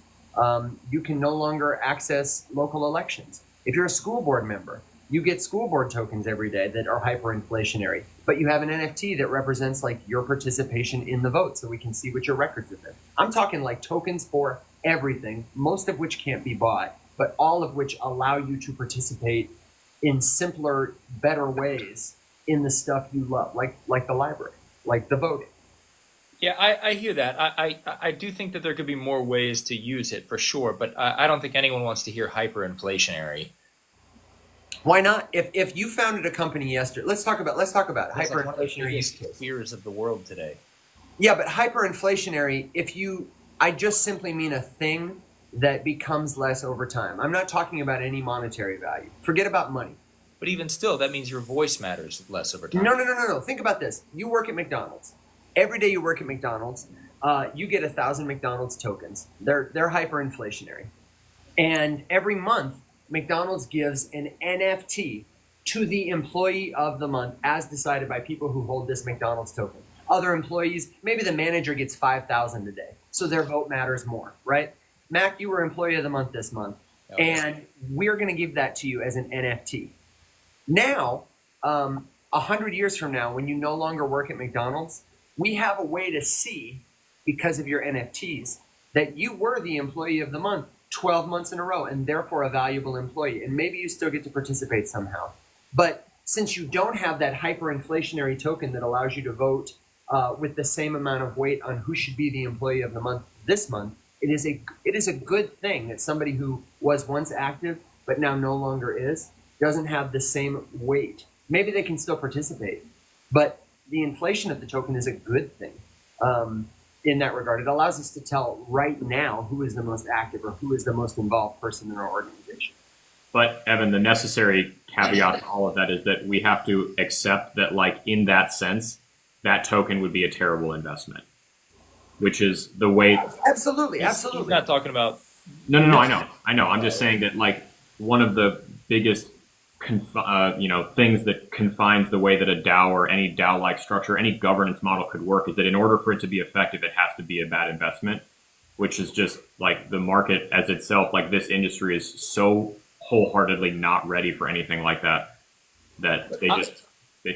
Speaker 5: you can no longer access local elections. If you're a school board member, you get school board tokens every day that are hyperinflationary, but you have an NFT that represents like your participation in the vote, so we can see what your records have been. I'm talking like tokens for everything, most of which can't be bought, but all of which allow you to participate in simpler, better ways in the stuff you love, like the library, like the voting.
Speaker 4: Yeah, I hear that. I do think that there could be more ways to use it for sure, but I don't think anyone wants to hear hyperinflationary.
Speaker 5: Why not? If you founded a company yesterday, let's talk about
Speaker 4: That's like one of the
Speaker 5: hyperinflationary use
Speaker 4: biggest
Speaker 5: case.
Speaker 4: fears of the world today.
Speaker 5: Yeah, but hyperinflationary, I just simply mean a thing that becomes less over time. I'm not talking about any monetary value. Forget about money.
Speaker 4: But even still, that means your voice matters less over time.
Speaker 5: No. Think about this. You work at McDonald's. Every day you work at McDonald's, you get 1,000 McDonald's tokens. They're hyperinflationary. And every month, McDonald's gives an NFT to the employee of the month as decided by people who hold this McDonald's token. Other employees, maybe the manager gets 5,000 a day, so their vote matters more, right? Mack, you were employee of the month this month, and we're going to give that to you as an NFT. Now, 100 years from now, when you no longer work at McDonald's, we have a way to see, because of your NFTs, that you were the employee of the month 12 months in a row, and therefore a valuable employee. And maybe you still get to participate somehow. But since you don't have that hyperinflationary token that allows you to vote with the same amount of weight on who should be the employee of the month this month, it is a good thing that somebody who was once active but now no longer is doesn't have the same weight. Maybe they can still participate, but the inflation of the token is a good thing in that regard. It allows us to tell right now who is the most active or who is the most involved person in our organization.
Speaker 2: But Evan, the necessary caveat to all of that is that we have to accept that, like, in that sense, that token would be a terrible investment, which is the way.
Speaker 5: Absolutely.
Speaker 4: He's not talking about.
Speaker 2: No. I know. I'm just saying that, like, one of the biggest things that confines the way that a DAO or any DAO-like structure, any governance model could work is that in order for it to be effective, it has to be a bad investment, which is just like the market as itself. Like, this industry is so wholeheartedly not ready for anything like that they fail.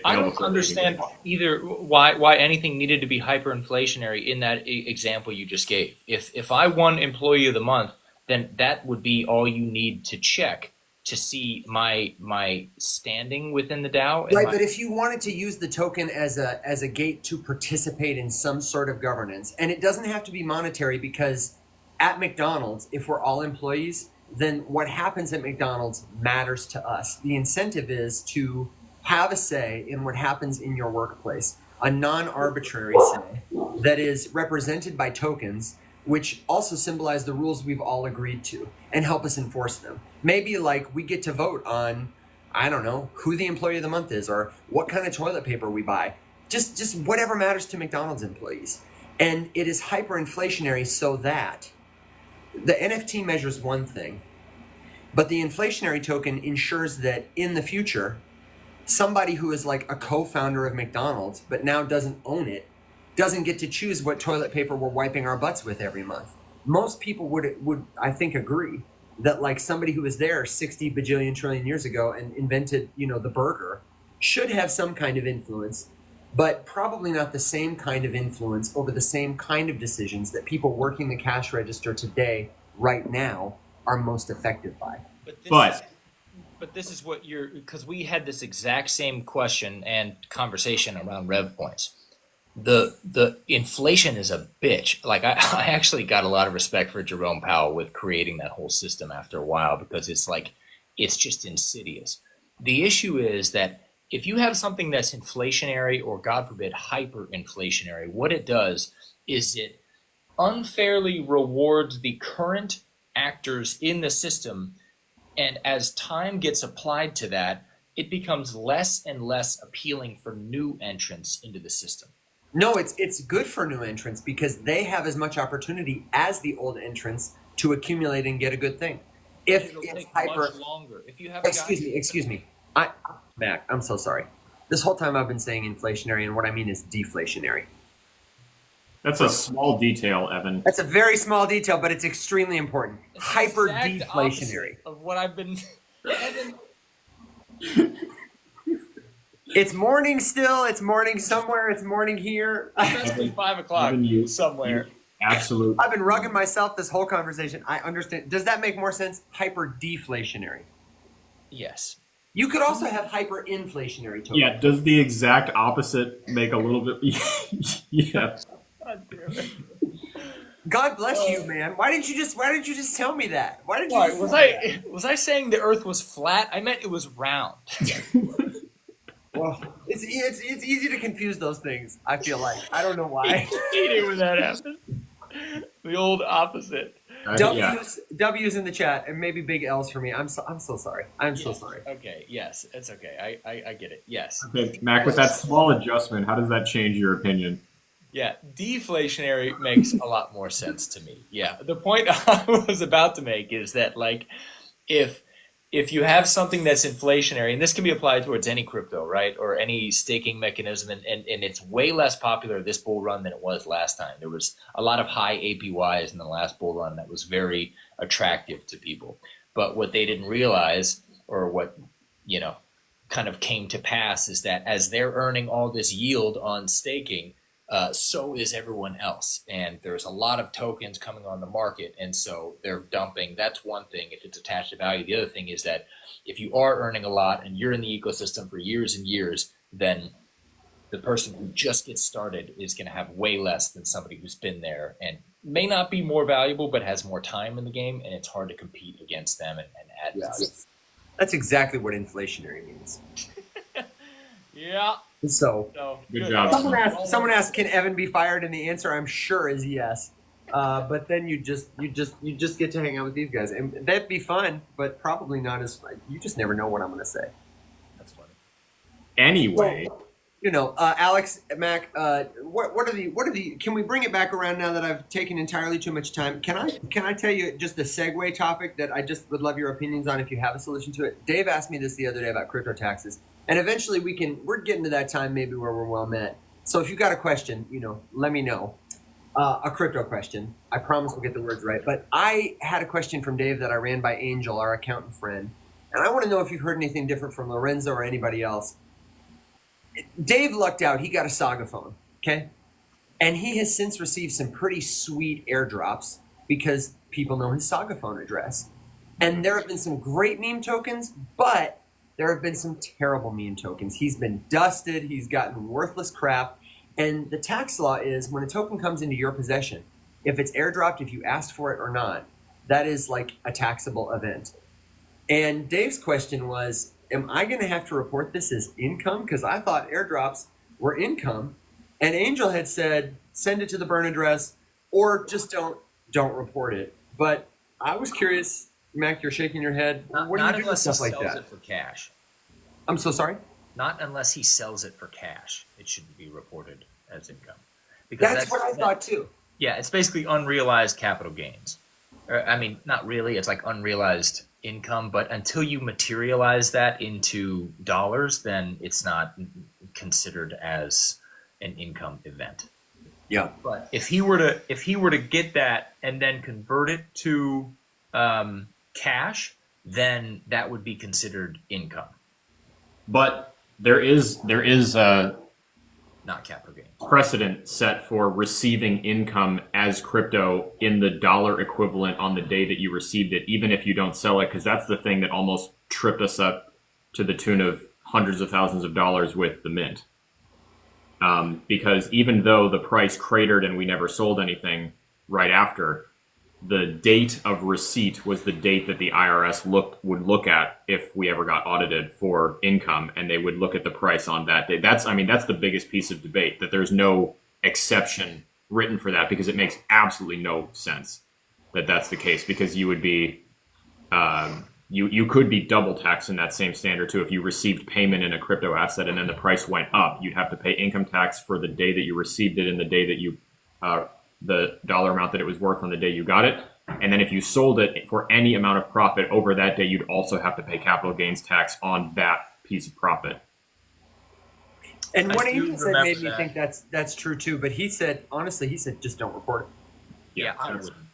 Speaker 4: I don't understand either why anything needed to be hyperinflationary in that example you just gave. If I won Employee of the Month, then that would be all you need to check to see my standing within the DAO.
Speaker 5: Right, but if you wanted to use the token as a gate to participate in some sort of governance, and it doesn't have to be monetary, because at McDonald's, if we're all employees, then what happens at McDonald's matters to us. The incentive is to have a say in what happens in your workplace, a non-arbitrary say that is represented by tokens, which also symbolize the rules we've all agreed to and help us enforce them. Maybe like we get to vote on, I don't know, who the employee of the month is or what kind of toilet paper we buy. Just whatever matters to McDonald's employees. And it is hyperinflationary so that the NFT measures one thing, but the inflationary token ensures that in the future, somebody who is like a co-founder of McDonald's but now doesn't own it doesn't get to choose what toilet paper we're wiping our butts with every month. Most people would I think agree that like somebody who was there 60 bajillion trillion years ago and invented, the burger should have some kind of influence, but probably not the same kind of influence over the same kind of decisions that people working the cash register today, right now, are most affected by.
Speaker 4: But this is what because we had this exact same question and conversation around rev points. The inflation is a bitch. Like I actually got a lot of respect for Jerome Powell with creating that whole system after a while, because it's just insidious. The issue is that if you have something that's inflationary or, God forbid, hyperinflationary, what it does is it unfairly rewards the current actors in the system, and as time gets applied to that, it becomes less and less appealing for new entrants into the system.
Speaker 5: No, it's good for new entrants because they have as much opportunity as the old entrants to accumulate and get a good thing. If
Speaker 4: it'll
Speaker 5: it's
Speaker 4: take
Speaker 5: hyper
Speaker 4: much longer. If you have
Speaker 5: excuse me. Mac, I'm so sorry. This whole time I've been saying inflationary, and what I mean is deflationary.
Speaker 2: That's a small detail, Evan.
Speaker 5: That's a very small detail, but it's extremely important.
Speaker 4: It's the
Speaker 5: Hyper
Speaker 4: exact
Speaker 5: deflationary.
Speaker 4: opposite of what I've been. Evan,
Speaker 5: It's morning still. It's morning somewhere. It's morning here.
Speaker 4: especially 5 o'clock
Speaker 2: Evan, you-
Speaker 4: somewhere.
Speaker 2: Absolute.
Speaker 5: I've been rugging myself this whole conversation. I understand. Does that make more sense? Hyper deflationary.
Speaker 4: Yes.
Speaker 5: You could also have hyperinflationary token.
Speaker 2: Yeah, does the exact opposite make a little bit? Yeah.
Speaker 4: God damn it.
Speaker 5: God bless you, man. Why didn't you just tell me that? Why did you?
Speaker 4: Why,
Speaker 5: just
Speaker 4: was
Speaker 5: say that?
Speaker 4: I was I saying the Earth was flat? I meant it was round.
Speaker 5: Well, it's easy to confuse those things. I feel like I don't know why.
Speaker 4: Hated when that happened. The old opposite.
Speaker 2: Yeah.
Speaker 5: W's in the chat and maybe big L's for me. I'm so sorry. I'm so sorry.
Speaker 4: Okay. Yes, it's okay. I get it. Yes.
Speaker 2: Okay, Mac, with that small adjustment, how does that change your opinion?
Speaker 4: Yeah, deflationary makes a lot more sense to me. Yeah, the point I was about to make is that, like, if you have something that's inflationary, and this can be applied towards any crypto, right, or any staking mechanism, and it's way less popular this bull run than it was last time. There was a lot of high APYs in the last bull run that was very attractive to people. But what they didn't realize, or what, kind of came to pass, is that as they're earning all this yield on staking, so is everyone else. And there's a lot of tokens coming on the market, and so they're dumping. That's one thing, if it's attached to value. The other thing is that if you are earning a lot and you're in the ecosystem for years and years, then the person who just gets started is going to have way less than somebody who's been there and may not be more valuable but has more time in the game, and it's hard to compete against them and add value.
Speaker 5: That's exactly what inflationary means.
Speaker 4: Yeah.
Speaker 5: So
Speaker 2: Good job.
Speaker 5: someone asked, can Evan be fired? And the answer, I'm sure, is yes. But then you just get to hang out with these guys, and that'd be fun, but probably not as fun. You just never know what I'm going to say.
Speaker 4: That's funny.
Speaker 2: Anyway,
Speaker 5: Alex, Mac, what are the? Can we bring it back around now that I've taken entirely too much time? Can I tell you just a segue topic that I just would love your opinions on if you have a solution to it? Dave asked me this the other day about crypto taxes. And eventually we're getting to that time maybe where we're well met. So if you've got a question, let me know. A crypto question. I promise we'll get the words right. But I had a question from Dave that I ran by Angel, our accountant friend. And I want to know if you've heard anything different from Lorenzo or anybody else. Dave lucked out. He got a Saga phone, okay? And he has since received some pretty sweet airdrops because people know his Saga phone address. And there have been some great meme tokens, but there have been some terrible meme tokens. He's been dusted. He's gotten worthless crap. And the tax law is when a token comes into your possession, if it's airdropped, if you asked for it or not, that is like a taxable event. And Dave's question was, am I going to have to report this as income? Because I thought airdrops were income. And Angel had said, send it to the burn address or just don't report it. But I was curious. Mac, you're shaking your head. What do you do with stuff like that?
Speaker 4: Not unless he sells it for cash.
Speaker 5: I'm so sorry?
Speaker 4: Not unless he sells it for cash. It shouldn't be reported as income. Because
Speaker 5: that's what I thought too.
Speaker 4: Yeah, it's basically unrealized capital gains. I mean, not really. It's like unrealized income. But until you materialize that into dollars, then it's not considered as an income event.
Speaker 5: Yeah.
Speaker 4: But if he were to get that and then convert it to cash, then that would be considered income,
Speaker 2: but there is
Speaker 4: not capital gain
Speaker 2: precedent set for receiving income as crypto in the dollar equivalent on the day that you received it, even if you don't sell it, because that's the thing that almost tripped us up to the tune of hundreds of thousands of dollars with the mint. Because even though the price cratered and we never sold anything right after, the date of receipt was the date that the IRS would look at if we ever got audited for income, and they would look at the price on that day. That's the biggest piece of debate, that there's no exception written for that, because it makes absolutely no sense that that's the case, because you would be you could be double taxed in that same standard too. If you received payment in a crypto asset and then the price went up, you'd have to pay income tax for the day that you received it and the day that you the dollar amount that it was worth on the day you got it. And then if you sold it for any amount of profit over that day, you'd also have to pay capital gains tax on that piece of profit.
Speaker 5: And
Speaker 4: I
Speaker 5: what
Speaker 4: do
Speaker 5: Angel said
Speaker 4: remember
Speaker 5: made me
Speaker 4: that.
Speaker 5: think that's true too. But he said, honestly, just don't report it.
Speaker 4: Yeah,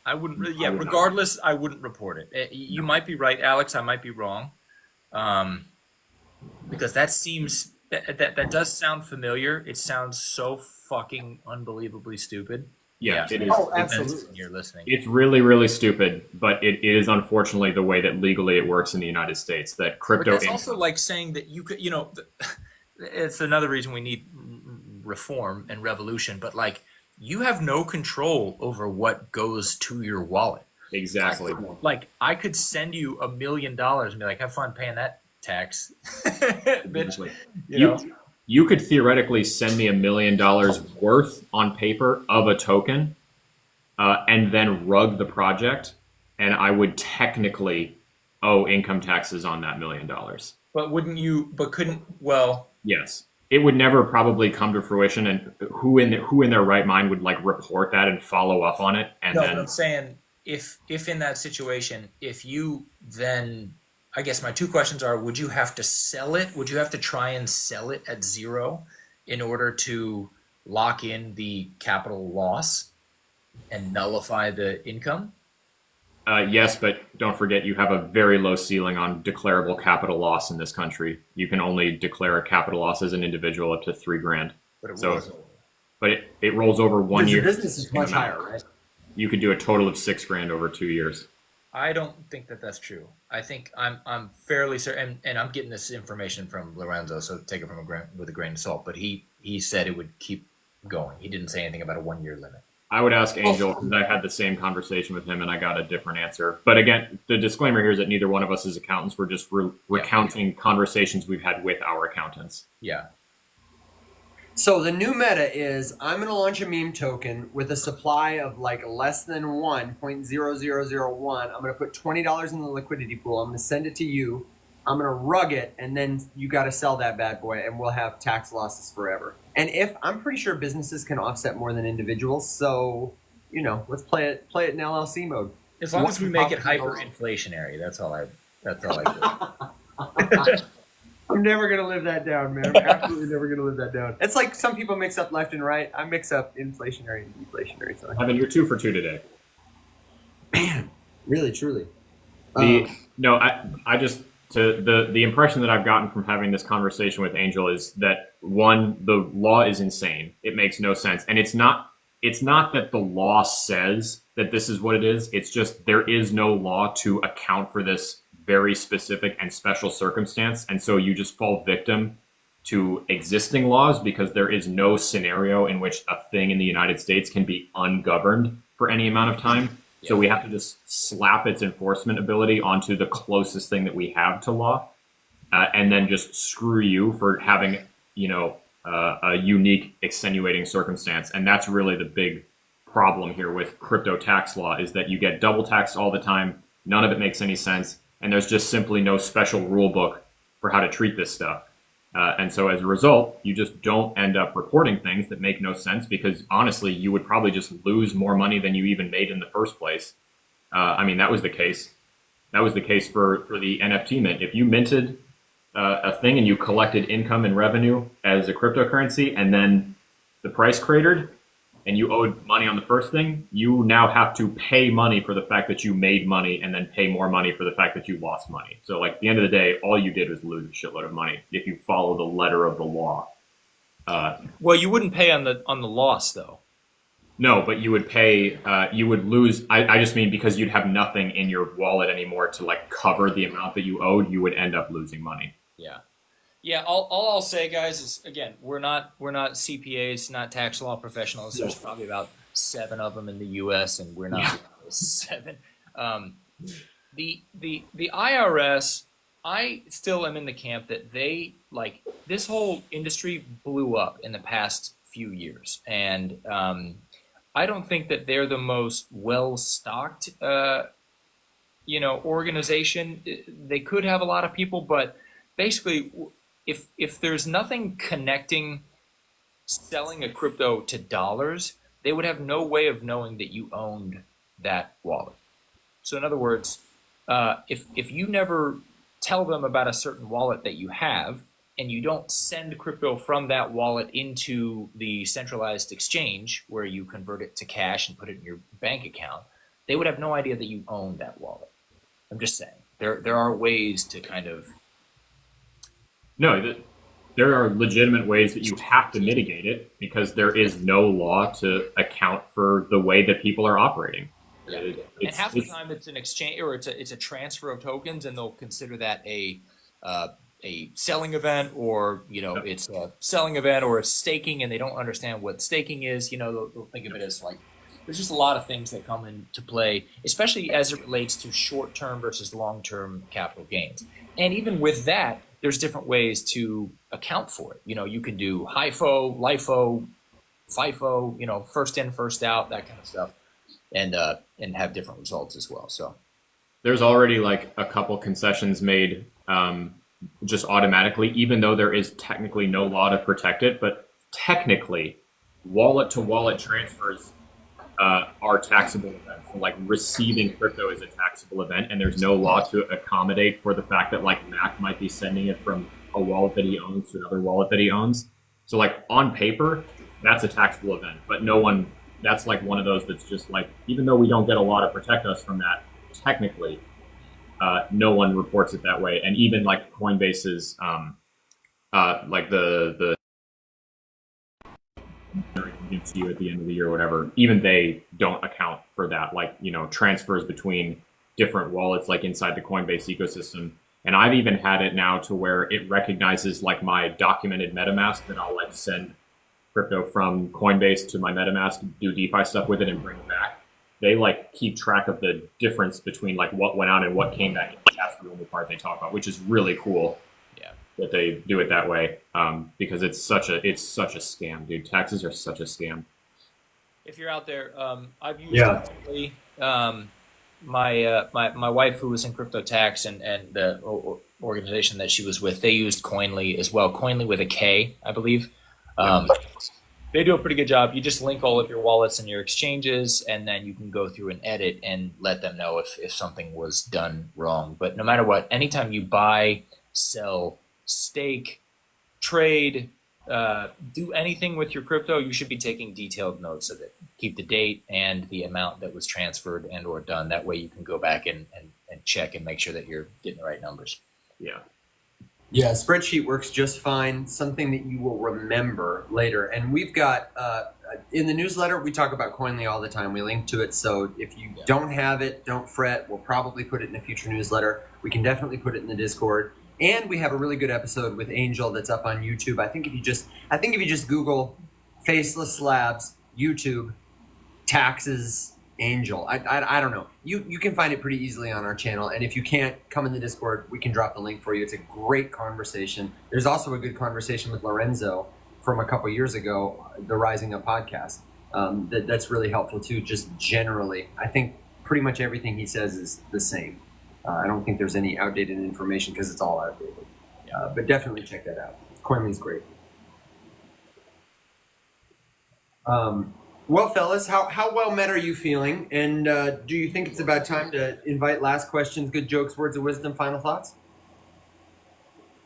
Speaker 4: I wouldn't. Really, yeah,
Speaker 2: I would not.
Speaker 4: regardless, I wouldn't report it. You might be right, Alex. I might be wrong, because that seems that does sound familiar. It sounds so fucking unbelievably stupid.
Speaker 2: Yeah, it is.
Speaker 5: Oh,
Speaker 4: Depends
Speaker 5: absolutely.
Speaker 4: when you're listening.
Speaker 2: It's really, really stupid, but it is unfortunately the way that legally it works in the United States. That
Speaker 4: But
Speaker 2: crypto
Speaker 4: that's
Speaker 2: income,
Speaker 4: also like saying that you could, it's another reason we need reform and revolution. But like, you have no control over what goes to your wallet.
Speaker 2: exactly.
Speaker 4: Like, I could send you $1 million and be like, have fun paying that tax.
Speaker 2: Exactly.
Speaker 4: You know?
Speaker 2: You could theoretically send me $1 million worth on paper of a token, and then rug the project, and I would technically owe income taxes on that $1 million.
Speaker 4: But wouldn't you? But couldn't? Well,
Speaker 2: Yes, it would never probably come to fruition, and who in their right mind would like report that and follow up on it, and
Speaker 4: no.
Speaker 2: then
Speaker 4: But I'm saying, if in that situation, if you then, I guess my two questions are: would you have to sell it? Would you have to try and sell it at zero in order to lock in the capital loss and nullify the income?
Speaker 2: yes, but don't forget you have a very low ceiling on declarable capital loss in this country. You can only declare a capital loss as an individual up to $3,000.
Speaker 4: But it
Speaker 2: So-
Speaker 4: was over.
Speaker 2: But it rolls over 1
Speaker 5: Because
Speaker 2: year.
Speaker 5: the business is much higher, right?
Speaker 2: You could do a total of $6,000 over 2 years.
Speaker 4: I don't think that that's true. I think I'm fairly certain, and I'm getting this information from Lorenzo, so take it with a grain of salt. But he said it would keep going. He didn't say anything about a 1 year limit.
Speaker 2: I would ask Angel because I had the same conversation with him and I got a different answer. But again, the disclaimer here is that neither one of us is accountants. We're just recounting conversations we've had with our accountants.
Speaker 4: Yeah.
Speaker 5: So the new meta is I'm going to launch a meme token with a supply of like less than 1.0001. I'm going to put $20 in the liquidity pool. I'm going to send it to you. I'm going to rug it, and then you got to sell that bad boy, and we'll have tax losses forever. And I'm pretty sure businesses can offset more than individuals, so let's play it in LLC mode.
Speaker 4: As long as we make it hyperinflationary, that's all I do.
Speaker 5: I'm never gonna live that down, man. I'm absolutely never gonna live that down. It's like some people mix up left and right. I mix up inflationary and deflationary. So
Speaker 2: Evan, you're 2 for 2 today.
Speaker 5: man, really, truly.
Speaker 2: The impression that I've gotten from having this conversation with Angel is that one, the law is insane. It makes no sense, and it's not that the law says that this is what it is. It's just there is no law to account for this very specific and special circumstance, and so you just fall victim to existing laws because there is no scenario in which a thing in the United States can be ungoverned for any amount of time. So we have to just slap its enforcement ability onto the closest thing that we have to law, and then just screw you for having, a unique extenuating circumstance. And that's really the big problem here with crypto tax law is that you get double taxed all the time. None of it makes any sense. And there's just simply no special rule book for how to treat this stuff. And so as a result, you just don't end up reporting things that make no sense because honestly, you would probably just lose more money than you even made in the first place. That was the case. That was the case for the NFT mint. If you minted a thing and you collected income and revenue as a cryptocurrency and then the price cratered and you owed money on the first thing, you now have to pay money for the fact that you made money and then pay more money for the fact that you lost money. So like at the end of the day, all you did was lose a shitload of money if you follow the letter of the law.
Speaker 4: Well, you wouldn't pay on the loss though.
Speaker 2: No, but you would pay, you would lose. I just mean because you'd have nothing in your wallet anymore to like cover the amount that you owed, you would end up losing money.
Speaker 4: Yeah. Yeah, all I'll say, guys, is again, we're not CPAs, not tax law professionals. There's probably about 7 of them in the U.S., and we're not 7. The IRS, I still am in the camp that they this whole industry blew up in the past few years, and I don't think that they're the most well stocked, organization. They could have a lot of people, but basically, if there's nothing connecting selling a crypto to dollars, they would have no way of knowing that you owned that wallet. So in other words, if you never tell them about a certain wallet that you have, and you don't send crypto from that wallet into the centralized exchange where you convert it to cash and put it in your bank account, they would have no idea that you own that wallet. I'm just saying there are ways to kind of
Speaker 2: there are legitimate ways that you have to mitigate it because there is no law to account for the way that people are operating.
Speaker 4: Yeah. And half the time it's an exchange or it's a transfer of tokens, and they'll consider that a selling event, or it's a selling event or a staking, and they don't understand what staking is. They'll think of it as like there's just a lot of things that come into play, especially as it relates to short-term versus long-term capital gains. And even with that, there's different ways to account for it. You can do HIFO, LIFO, FIFO, first in, first out, that kind of stuff, and have different results as well. So
Speaker 2: there's already like a couple concessions made just automatically, even though there is technically no law to protect it. But technically, wallet-to-wallet transfers are taxable events. So, like, receiving crypto is a taxable event, and there's no law to accommodate for the fact that like Mack might be sending it from a wallet that he owns to another wallet that he owns. So like on paper, that's a taxable event, but no one. That's like one of those that's just like, even though we don't get a law to protect us from that, technically, no one reports it that way. And even like Coinbase's, like the gives to you at the end of the year or whatever, even they don't account for that, like, transfers between different wallets, like inside the Coinbase ecosystem. And I've even had it now to where it recognizes like my documented MetaMask, that I'll like send crypto from Coinbase to my MetaMask, do DeFi stuff with it and bring it back. They like keep track of the difference between like what went out and what came back. That's the only part they talk about, which is really cool.
Speaker 4: Yeah, that
Speaker 2: they do it that way, because it's such a scam, dude. Taxes are such a scam.
Speaker 4: If you're out there, I've used my wife, who was in crypto tax, and the organization that she was with, they used Coinly as well. Coinly with a K, I believe. They do a pretty good job. You just link all of your wallets and your exchanges, and then you can go through and edit and let them know if something was done wrong. But no matter what, anytime you buy, sell, stake, trade, do anything with your crypto, you should be taking detailed notes of it. Keep the date and the amount that was transferred and or done. That way you can go back and check and make sure that you're getting the right numbers.
Speaker 2: Yeah.
Speaker 5: Yeah, spreadsheet works just fine. Something that you will remember later. And we've got, in the newsletter, we talk about Coinly all the time. We link to it. So if you don't have it, don't fret. We'll probably put it in a future newsletter. We can definitely put it in the Discord. And we have a really good episode with Angel that's up on YouTube. I think if you just Google Faceless Labs, YouTube, taxes, Angel. I don't know. You can find it pretty easily on our channel. And if you can't, come in the Discord. We can drop the link for you. It's a great conversation. There's also a good conversation with Lorenzo from a couple years ago, the Rising Up podcast. That's really helpful too, just generally. I think pretty much everything he says is the same. I don't think there's any outdated information because it's all outdated. But definitely check that out. Coinly's great. Well, fellas, how well met are you feeling? And do you think it's about time to invite last questions, good jokes, words of wisdom, final thoughts?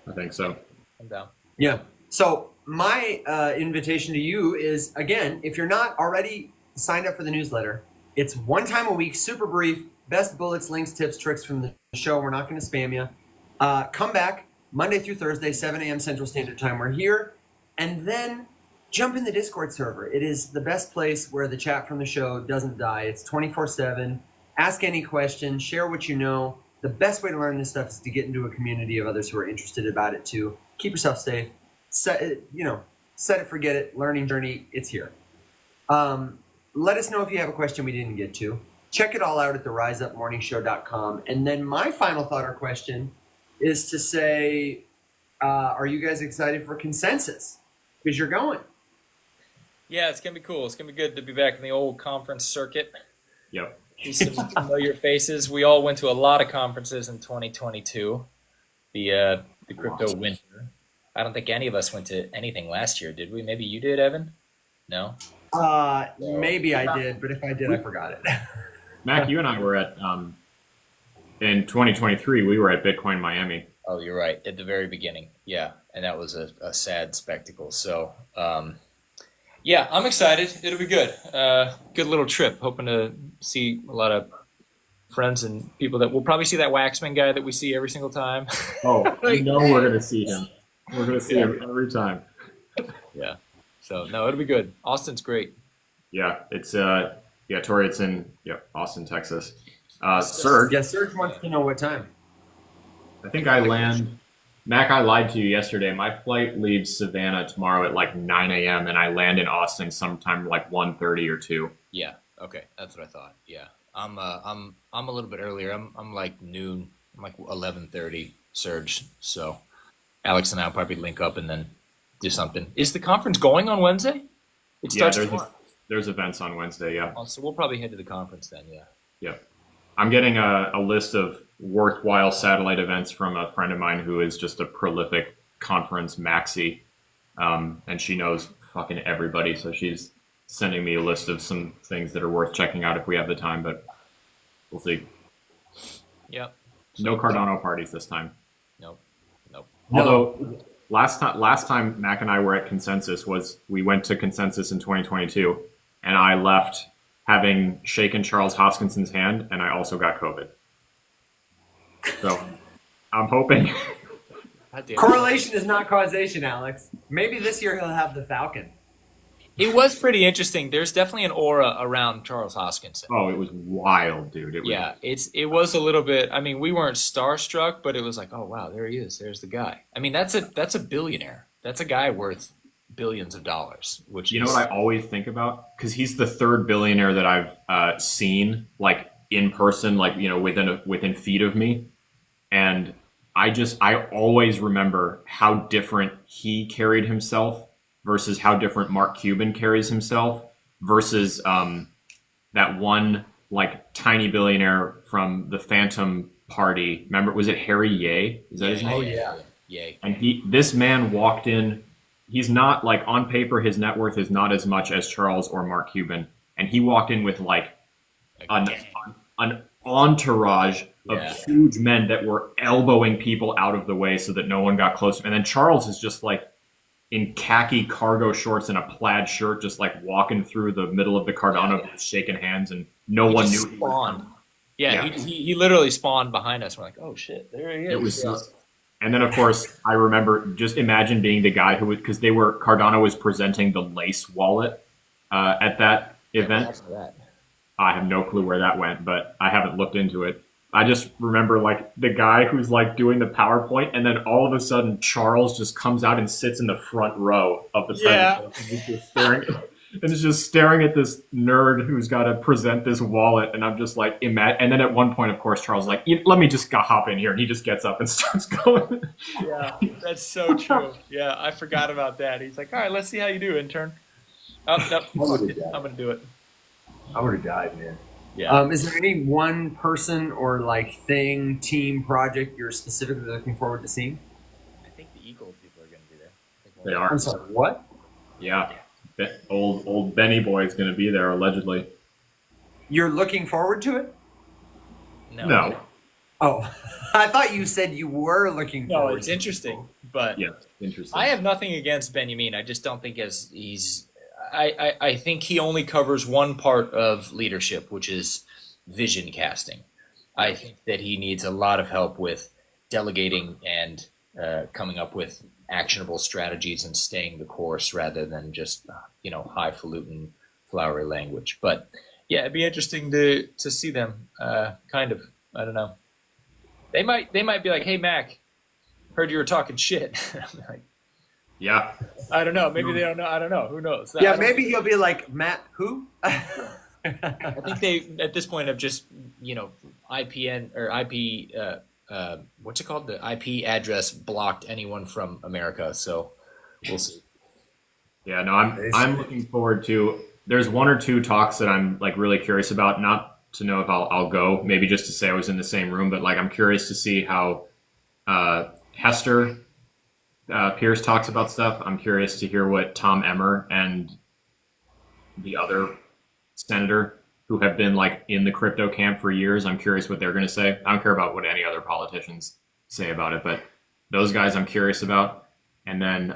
Speaker 2: I think so.
Speaker 4: I'm down.
Speaker 5: Yeah. So my invitation to you is, again, if you're not already signed up for the newsletter, it's one time a week, super brief, best bullets, links, tips, tricks from the show. We're not going to spam you. Come back Monday through Thursday, 7 a.m. Central Standard Time. We're here. And then jump in the Discord server. It is the best place where the chat from the show doesn't die. It's 24/7. Ask any question, share what you know. The best way to learn this stuff is to get into a community of others who are interested about it too. Keep yourself safe. Set it, forget it. Learning journey, it's here. Let us know if you have a question we didn't get to. Check it all out at theriseuppmorningshow.com. And then my final thought or question is to say, are you guys excited for Consensus? Because you're going.
Speaker 4: Yeah, it's going to be cool. It's going to be good to be back in the old conference circuit.
Speaker 2: Yep.
Speaker 4: See some familiar faces. We all went to a lot of conferences in 2022, the crypto winter. I don't think any of us went to anything last year, did we? Maybe you did, Evan? No?
Speaker 5: Maybe I did, but if I did, I forgot it.
Speaker 2: Mac, you and I were at, in 2023, we were at Bitcoin Miami.
Speaker 4: Oh, you're right. At the very beginning. Yeah. And that was a sad spectacle. So, yeah, I'm excited. It'll be good. Good little trip. Hoping to see a lot of friends and people that we'll probably see that Waxman guy that we see every single time.
Speaker 2: Oh, you know we're gonna see him. We're gonna see him every time.
Speaker 4: Yeah. So no, it'll be good. Austin's great.
Speaker 2: Yeah, it's Tori, it's in Austin, Texas. Serge,
Speaker 5: Yeah, Serge wants to know what time.
Speaker 2: I think I land. Mac, I lied to you yesterday. My flight leaves Savannah tomorrow at like 9 a.m. and I land in Austin sometime like 1:30 or 2.
Speaker 4: Yeah. Okay. That's what I thought. Yeah. I'm a little bit earlier. I'm like noon. I'm like 11:30 Surge. So Alex and I'll probably link up and then do something. Is the conference going on Wednesday? It starts tomorrow.
Speaker 2: There's events on Wednesday. Yeah.
Speaker 4: Oh, so we'll probably head to the conference then. Yeah.
Speaker 2: Yep. I'm getting a list of worthwhile satellite events from a friend of mine who is just a prolific conference maxi, and she knows fucking everybody. So she's sending me a list of some things that are worth checking out if we have the time, but we'll see.
Speaker 4: Yep.
Speaker 2: No Cardano parties this time.
Speaker 4: Nope.
Speaker 2: Although last time Mac and I were at Consensus we went to Consensus in 2022, and I left having shaken Charles Hoskinson's hand, and I also got COVID. So I'm hoping.
Speaker 5: Correlation is not causation, Alex. Maybe this year he'll have the Falcon.
Speaker 4: It was pretty interesting. There's definitely an aura around Charles Hoskinson.
Speaker 2: Oh, it was wild, dude.
Speaker 4: It was a little bit. I mean, we weren't starstruck, but it was like, oh wow, there he is. There's the guy. I mean, that's a billionaire. That's a guy worth billions of dollars. Which
Speaker 2: you know what I always think about, because he's the third billionaire that I've seen like in person, like within feet of me, and I always remember how different he carried himself versus how different Mark Cuban carries himself versus that one like tiny billionaire from the Phantom Party. Remember, was it Harry Ye? Is that his name?
Speaker 5: Oh yeah.
Speaker 4: Yay.
Speaker 2: And this man walked in. He's not like on paper, his net worth is not as much as Charles or Mark Cuban. And he walked in with like an entourage of huge men that were elbowing people out of the way so that no one got close. And then Charles is just like in khaki cargo shorts and a plaid shirt, just like walking through the middle of the Cardano, shaking hands, and no one knew.
Speaker 4: Spawned. He literally spawned behind us. We're like, oh shit, there he is.
Speaker 2: It was. And then, of course, I remember, just imagine being the guy who, because Cardano was presenting the Lace wallet at that event. I have no clue where that went, but I haven't looked into it. I just remember like the guy who's like doing the PowerPoint, and then all of a sudden Charles just comes out and sits in the front row of the presentation. And he's just staring at this nerd who's got to present this wallet, and I'm just like, and then at one point, of course, Charles is like, let me just hop in here, and he just gets up and starts going.
Speaker 4: Yeah, that's so true. Yeah, I forgot about that. He's like, all right, let's see how you do, intern. Oh, no, I'm gonna do it.
Speaker 5: I would have died, man.
Speaker 4: Yeah.
Speaker 5: Is there any one person or like thing, team, project you're specifically looking forward to seeing?
Speaker 4: I think the Eagle people are going to be there.
Speaker 2: They are.
Speaker 5: I'm sorry, what?
Speaker 2: Yeah. Old Benny boy is going to be there, allegedly.
Speaker 5: You're looking forward to it?
Speaker 2: No.
Speaker 5: Oh, I thought you said you were looking forward.
Speaker 4: No, it's interesting, but
Speaker 2: yeah, interesting.
Speaker 4: I have nothing against Benjamin. I just don't think I think he only covers one part of leadership, which is vision casting. I think that he needs a lot of help with delegating and coming up with actionable strategies and staying the course rather than just highfalutin flowery language. But yeah, it'd be interesting to see them. Kind of, I don't know. They might be like, hey Mac, heard you were talking shit. I'm like,
Speaker 2: yeah. I
Speaker 4: don't know. Maybe they don't know. I don't know. Who knows?
Speaker 5: Yeah, maybe he'll be like, Matt, who?
Speaker 4: I think they, at this point, have just, IPN or IP, what's it called? The IP address blocked anyone from America. So we'll see.
Speaker 2: Yeah, no, I'm looking forward to, there's one or two talks that I'm like really curious about, not to know if I'll go, maybe just to say I was in the same room, but like I'm curious to see how Hester Pierce talks about stuff. I'm curious to hear what Tom Emmer and the other senator who have been like in the crypto camp for years, I'm curious what they're going to say. I don't care about what any other politicians say about it, but Those guys I'm curious about. And then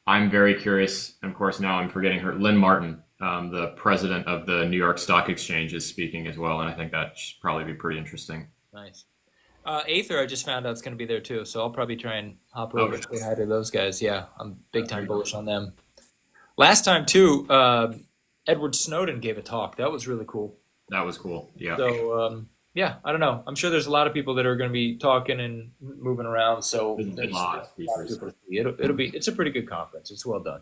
Speaker 2: I'm very curious, and of course now I'm forgetting her, Lynn Martin, the president of the New York Stock Exchange, is speaking as well, and I think that should probably be pretty interesting.
Speaker 4: Nice. Aether, I just found out it's going to be there too, so I'll probably try and hop over and say hi to those guys. Yeah, I'm big time bullish on them. Last time too, Edward Snowden gave a talk. That was really cool.
Speaker 2: That was cool. Yeah.
Speaker 4: So yeah, I don't know. I'm sure there's a lot of people that are going to be talking and moving around. So
Speaker 2: There's a lot of speakers.
Speaker 4: It's a pretty good conference. It's well done.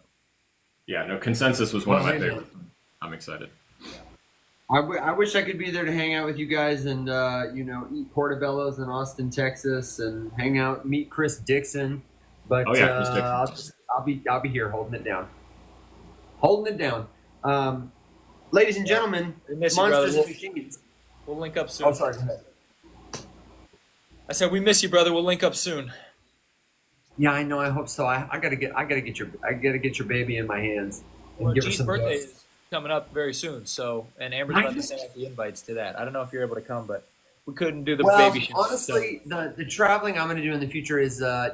Speaker 2: Yeah, no, Consensus was one of my favorites. I'm excited.
Speaker 1: I wish I could be there to hang out with you guys and eat portobellos in Austin, Texas, and hang out, meet Chris Dixon. But
Speaker 2: Chris Dixon.
Speaker 1: I'll be here holding it down. Ladies and gentlemen,
Speaker 4: We miss you,
Speaker 1: Monsters
Speaker 4: brother.
Speaker 1: and Machines.
Speaker 4: We'll link up soon.
Speaker 1: Oh, sorry. Go ahead.
Speaker 4: I said we miss you, brother. We'll link up soon.
Speaker 1: Yeah, I know. I hope so. I gotta get your baby in my hands and
Speaker 4: Well,
Speaker 1: give her
Speaker 4: G's
Speaker 1: some
Speaker 4: birthday
Speaker 1: gifts.
Speaker 4: is coming up very soon, so and Amber's about to send out the invites to that. I don't know if you're able to come, but we couldn't do the baby shower.
Speaker 1: Honestly, the traveling I'm going to do in the future is I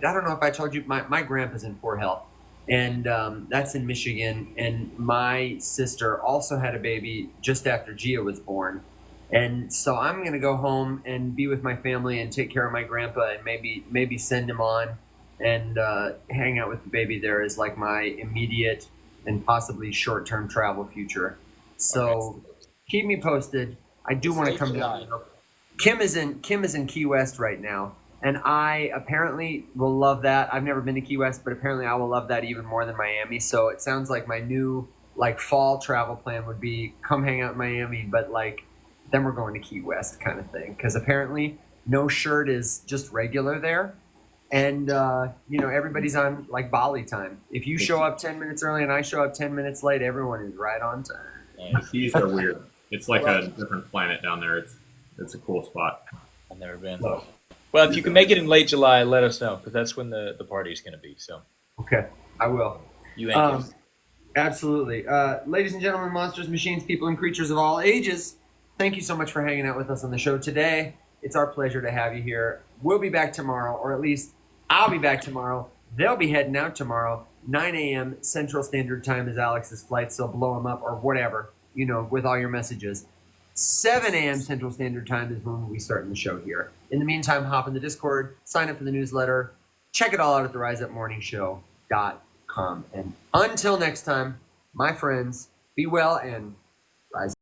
Speaker 1: don't know if I told you my grandpa's in poor health, and that's in Michigan, and my sister also had a baby just after Gia was born, and so I'm going to go home and be with my family and take care of my grandpa and maybe send him on and hang out with the baby there is like my immediate and possibly short-term travel future. So keep me posted. I do want to come down. Kim is in Key West right now, and I apparently will love that. I've never been to Key West, but apparently I will love that even more than Miami. So it sounds like my new fall travel plan would be come hang out in Miami, but then we're going to Key West kind of thing, because apparently no shirt is just regular there. And, everybody's on Bali time. If you show up 10 minutes early and I show up 10 minutes late, everyone is right on time.
Speaker 2: The keys are weird. It's like a different planet down there. It's a cool spot.
Speaker 4: I've never been. Well, if you can make it in late July, let us know, because that's when the party is going to be. So
Speaker 1: Okay, I will.
Speaker 4: you ain't
Speaker 1: Absolutely. Ladies and gentlemen, monsters, machines, people, and creatures of all ages, thank you so much for hanging out with us on the show today. It's our pleasure to have you here. We'll be back tomorrow, or at least I'll be back tomorrow. They'll be heading out tomorrow. 9 a.m. Central Standard Time is Alex's flight, so blow him up or whatever, with all your messages. 7 a.m. Central Standard Time is when we start the show here. In the meantime, hop in the Discord, sign up for the newsletter, check it all out at the riseupmorningshow.com. And until next time, my friends, be well and rise.